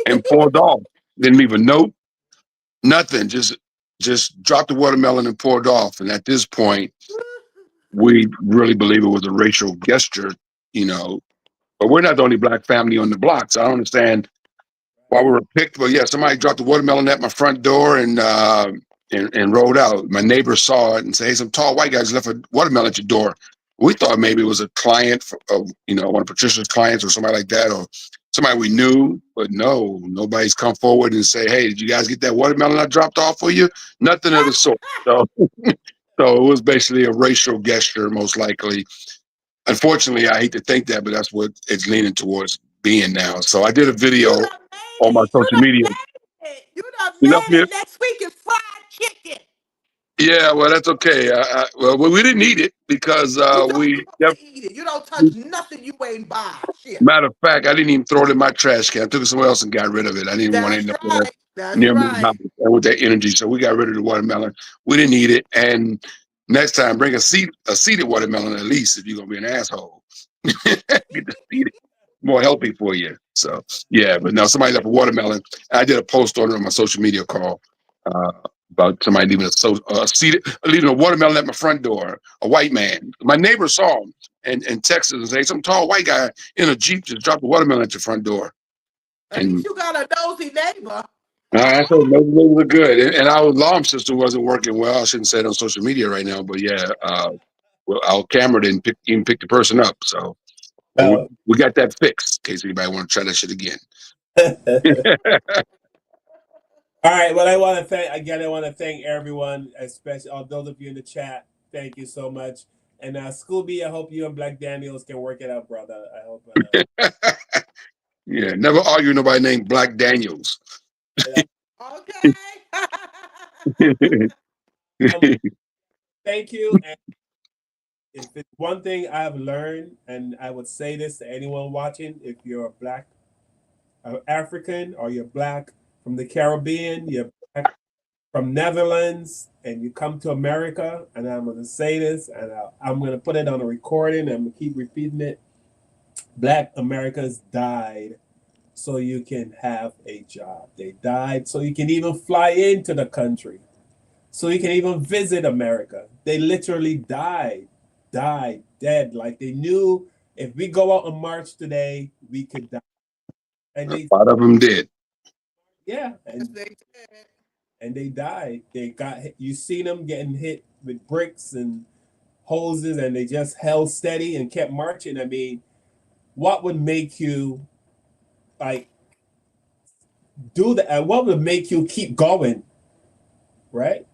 Speaker 1: and pulled off. Didn't leave a note, nothing. Just dropped the watermelon and poured off. And at this point, we really believe it was a racial gesture, you know. But we're not the only black family on the block, so I don't understand why we were picked. But yeah, somebody dropped the watermelon at my front door and rolled out. My neighbor saw it and said, "Hey, some tall white guys left a watermelon at your door." We thought maybe it was a client, one of Patricia's clients or somebody like that, or somebody we knew. But no, nobody's come forward and say, "Hey, did you guys get that watermelon I dropped off for you?" Nothing of the sort. So, so it was basically a racial gesture, most likely. Unfortunately, I hate to think that, but that's what it's leaning towards being now. So I did a video on my social media.
Speaker 3: You done
Speaker 1: You know,
Speaker 3: made it. Next week is fried chicken.
Speaker 1: yeah, well, that's okay. Well, we didn't eat it because
Speaker 3: You don't
Speaker 1: we.
Speaker 3: supposed to eat it. You don't touch nothing you ain't buy. Shit.
Speaker 1: Matter of fact, I didn't even throw it in my trash can. I took it somewhere else and got rid of it. I didn't even want to
Speaker 3: That's
Speaker 1: end up there
Speaker 3: right. That's
Speaker 1: near my
Speaker 3: right.
Speaker 1: house with that energy. So we got rid of the watermelon. We didn't eat it. And next time, bring a seeded watermelon at least if you're gonna be an asshole. Get the seeded, more healthy for you. So yeah, but no, somebody left a watermelon. I did a post on it on my social media call about somebody leaving a watermelon at my front door. A white man. My neighbor saw him and texted and said, "Some tall white guy in a Jeep just dropped a watermelon at your front door."
Speaker 3: At least you got a nosy neighbor.
Speaker 1: I thought those were good, and our alarm system wasn't working well. I shouldn't say it on social media right now, but yeah, well, our camera didn't even pick the person up, so we got that fixed. In case anybody want to try that shit again.
Speaker 2: All right. Well, I want to thank everyone, especially all those of you in the chat. Thank you so much. And Scooby, I hope you and Black Daniels can work it out, brother. I hope.
Speaker 1: Yeah, never argue nobody named Black Daniels.
Speaker 3: Okay.
Speaker 2: Thank you. And if it's one thing I've learned, and I would say this to anyone watching, if you're a Black African, or you're Black from the Caribbean, you're Black from Netherlands, and you come to America, and I'm going to say this, and I'm going to put it on a recording, and I'm going to keep repeating it. Black Americans died so you can have a job. They died so you can even fly into the country, so you can even visit America. They literally died, dead. Like they knew if we go out and march today, we could die. And
Speaker 1: A lot of them did.
Speaker 2: Yeah, and they died. They got hit. You see them getting hit with bricks and hoses, and they just held steady and kept marching. I mean, what would make you like do that? And what would make you keep going, right?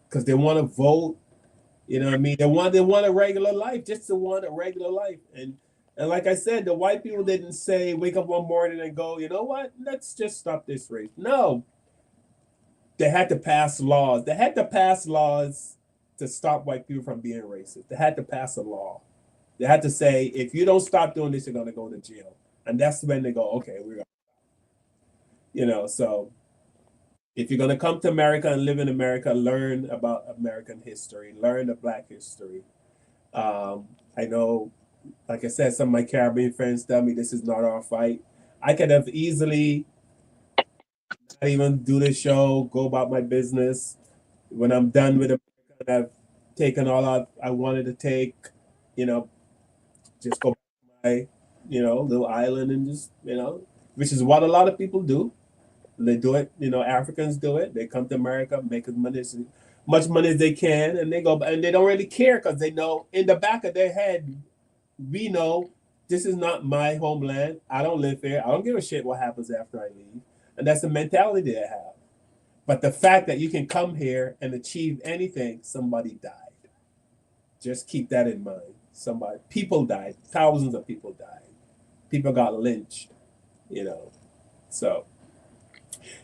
Speaker 2: Because they want to vote. You know what I mean? They want a regular life, just to want a regular life. And like I said, the white people didn't say wake up one morning and go, you know what? Let's just stop this race. No, they had to pass laws. They had to pass laws to stop white people from being racist. They had to pass a law. They had to say, if you don't stop doing this, you're going to go to jail. And that's when they go, okay, we're going to, so if you're going to come to America and live in America, learn about American history, learn the Black history. I know, like I said, some of my Caribbean friends tell me this is not our fight. I could have easily not even do this show, go about my business. When I'm done with America, I've taken all I wanted to take, just go back to my, little island and just, which is what a lot of people do. They do it, Africans do it. They come to America, make as much money as they can, and they go, and they don't really care because they know in the back of their head, we know this is not my homeland. I don't live here. I don't give a shit what happens after I leave. And that's the mentality they have. But the fact that you can come here and achieve anything, somebody died. Just keep that in mind. People died. Thousands of people died. People got lynched, So,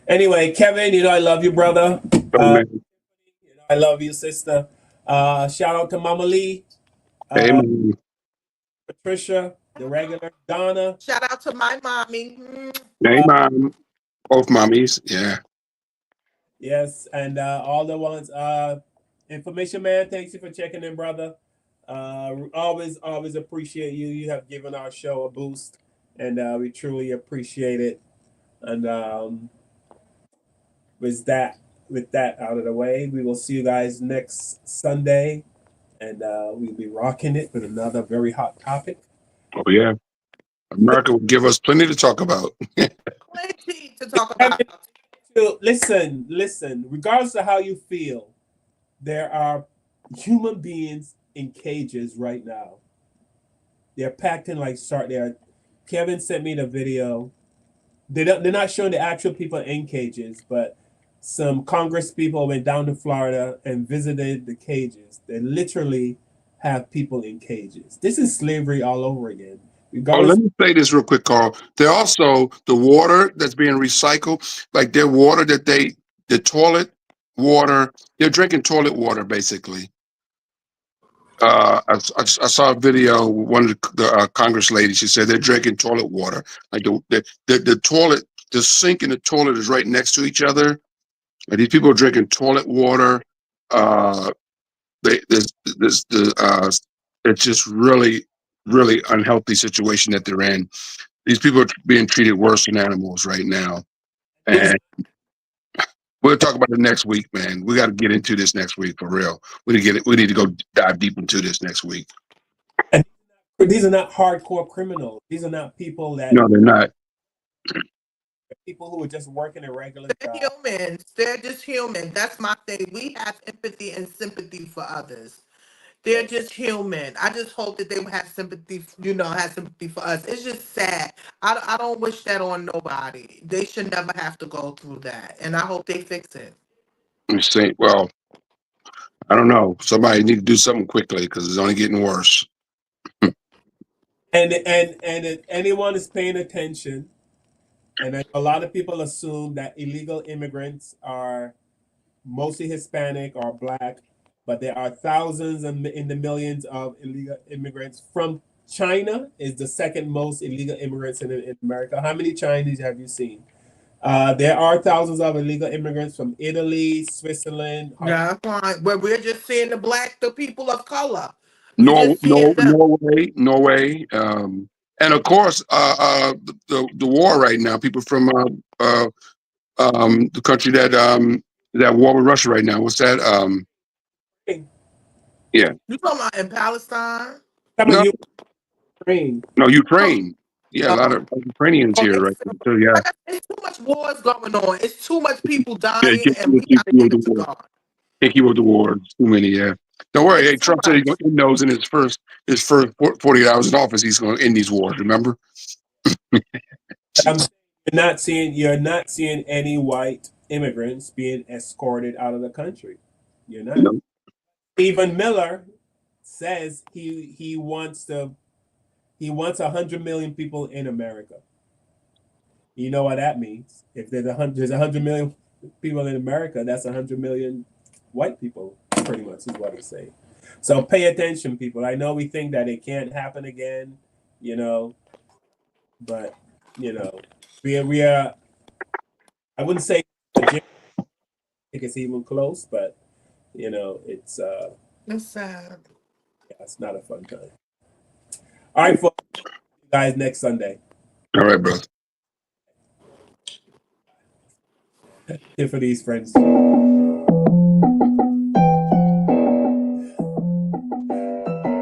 Speaker 2: anyway, Kevin, I love you, brother. I love you, sister. Shout out to Mama Lee,
Speaker 1: Hey, man.
Speaker 2: Patricia, the regular, Donna.
Speaker 3: Shout out to my mommy.
Speaker 1: Hey, mom. Both mommies. Yeah.
Speaker 2: Yes, and all the ones. Information man, thanks you for checking in, brother. Always appreciate you. You have given our show a boost, and we truly appreciate it. And with that out of the way, we will see you guys next Sunday, and we'll be rocking it with another very hot topic.
Speaker 1: Oh, yeah. America will give us plenty to talk about.
Speaker 3: Plenty to talk about.
Speaker 2: Listen. Regardless of how you feel, there are human beings in cages right now. They're packed in like Kevin sent me the video. They're not showing the actual people in cages, but some Congress people went down to Florida and visited the cages. They literally have people in cages. This is slavery all over again.
Speaker 1: Let me say this real quick, Carl. They're also the water that's being recycled, like their water the toilet water, they're drinking toilet water basically. I saw a video with one of the Congress ladies. She said they're drinking toilet water. Like the toilet, the sink and the toilet is right next to each other. And these people are drinking toilet water. It's just really, really unhealthy situation that they're in. These people are being treated worse than animals right now. And we'll talk about it next week, man. We got to get into this next week for real. We need to go dive deep into this next week.
Speaker 2: And these are not hardcore criminals. These are not people that.
Speaker 1: No, they're not.
Speaker 2: People who are just working a regular
Speaker 3: job. Humans. They're just human. That's my thing. We have empathy and sympathy for others. They're just human. I just hope that they would have sympathy, have sympathy for us. It's just sad. I don't wish that on nobody. They should never have to go through that. And I hope they fix it.
Speaker 1: Well, I don't know. Somebody need to do something quickly because it's only getting worse.
Speaker 2: And if anyone is paying attention, and a lot of people assume that illegal immigrants are mostly Hispanic or Black, but there are thousands and in the millions of illegal immigrants from China. Is the second most illegal immigrants in America. How many Chinese have you seen? There are thousands of illegal immigrants from Italy, Switzerland.
Speaker 3: Yeah, fine. But we're just seeing the people of color. We just seeing them.
Speaker 1: Norway, and of course, the war right now. People from the country that war with Russia right now. What's that? Yeah.
Speaker 3: You talking about in Palestine?
Speaker 1: No,
Speaker 2: Ukraine.
Speaker 1: no, Ukraine. Yeah, a lot of Ukrainians here right now. So yeah,
Speaker 3: It's too much wars going on. It's too much people
Speaker 1: yeah,
Speaker 3: dying, and we gotta give it to God.
Speaker 1: can't keep up the war. It's too many. Yeah. Don't worry. Hey, Trump said he knows in his first 48 hours in office he's going to end these wars. Remember?
Speaker 2: You're not seeing any white immigrants being escorted out of the country. You're not.
Speaker 1: No.
Speaker 2: Stephen Miller says he wants 100 million people in America. You know what that means? If there's 100 million people in America, that's 100 million white people. Pretty much is what he's saying. So pay attention, people. I know we think that it can't happen again, but we are. I wouldn't say I think it's even close, but it's
Speaker 3: sad.
Speaker 2: Yeah, it's not a fun time. All right, folks, guys, next Sunday.
Speaker 1: All right, bro.
Speaker 2: Tiffany's friends.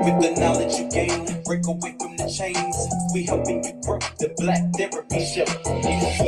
Speaker 15: With the knowledge you gain, break away from the chains. We helping you grow the black therapy show.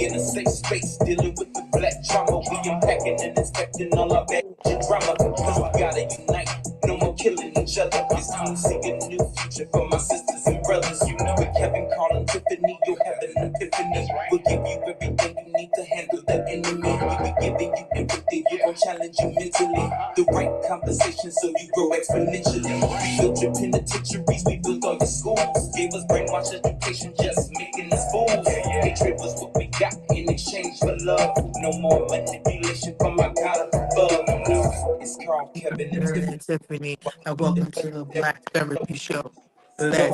Speaker 15: You in a safe space, dealing with the black trauma. We unpacking and inspecting all our baggage and drama. Cause we gotta unite, no more killing each other. It's time to see a new future for my sisters and brothers. With Kevin, Carl, and Tiffany, you'll have an epiphany. We'll give you everything you need to handle the enemy. We'll be giving you empathy, we're gonna challenge you mentally. The right conversation so you grow exponentially. We built your penitentiaries, we built all your schools. Gave us brainwash education, just making us fools. Hatred was what we got in exchange for love. No more manipulation from my God above. It's Carl, Kevin, and
Speaker 3: Tiffany, and welcome to the Black Therapy Show. Let's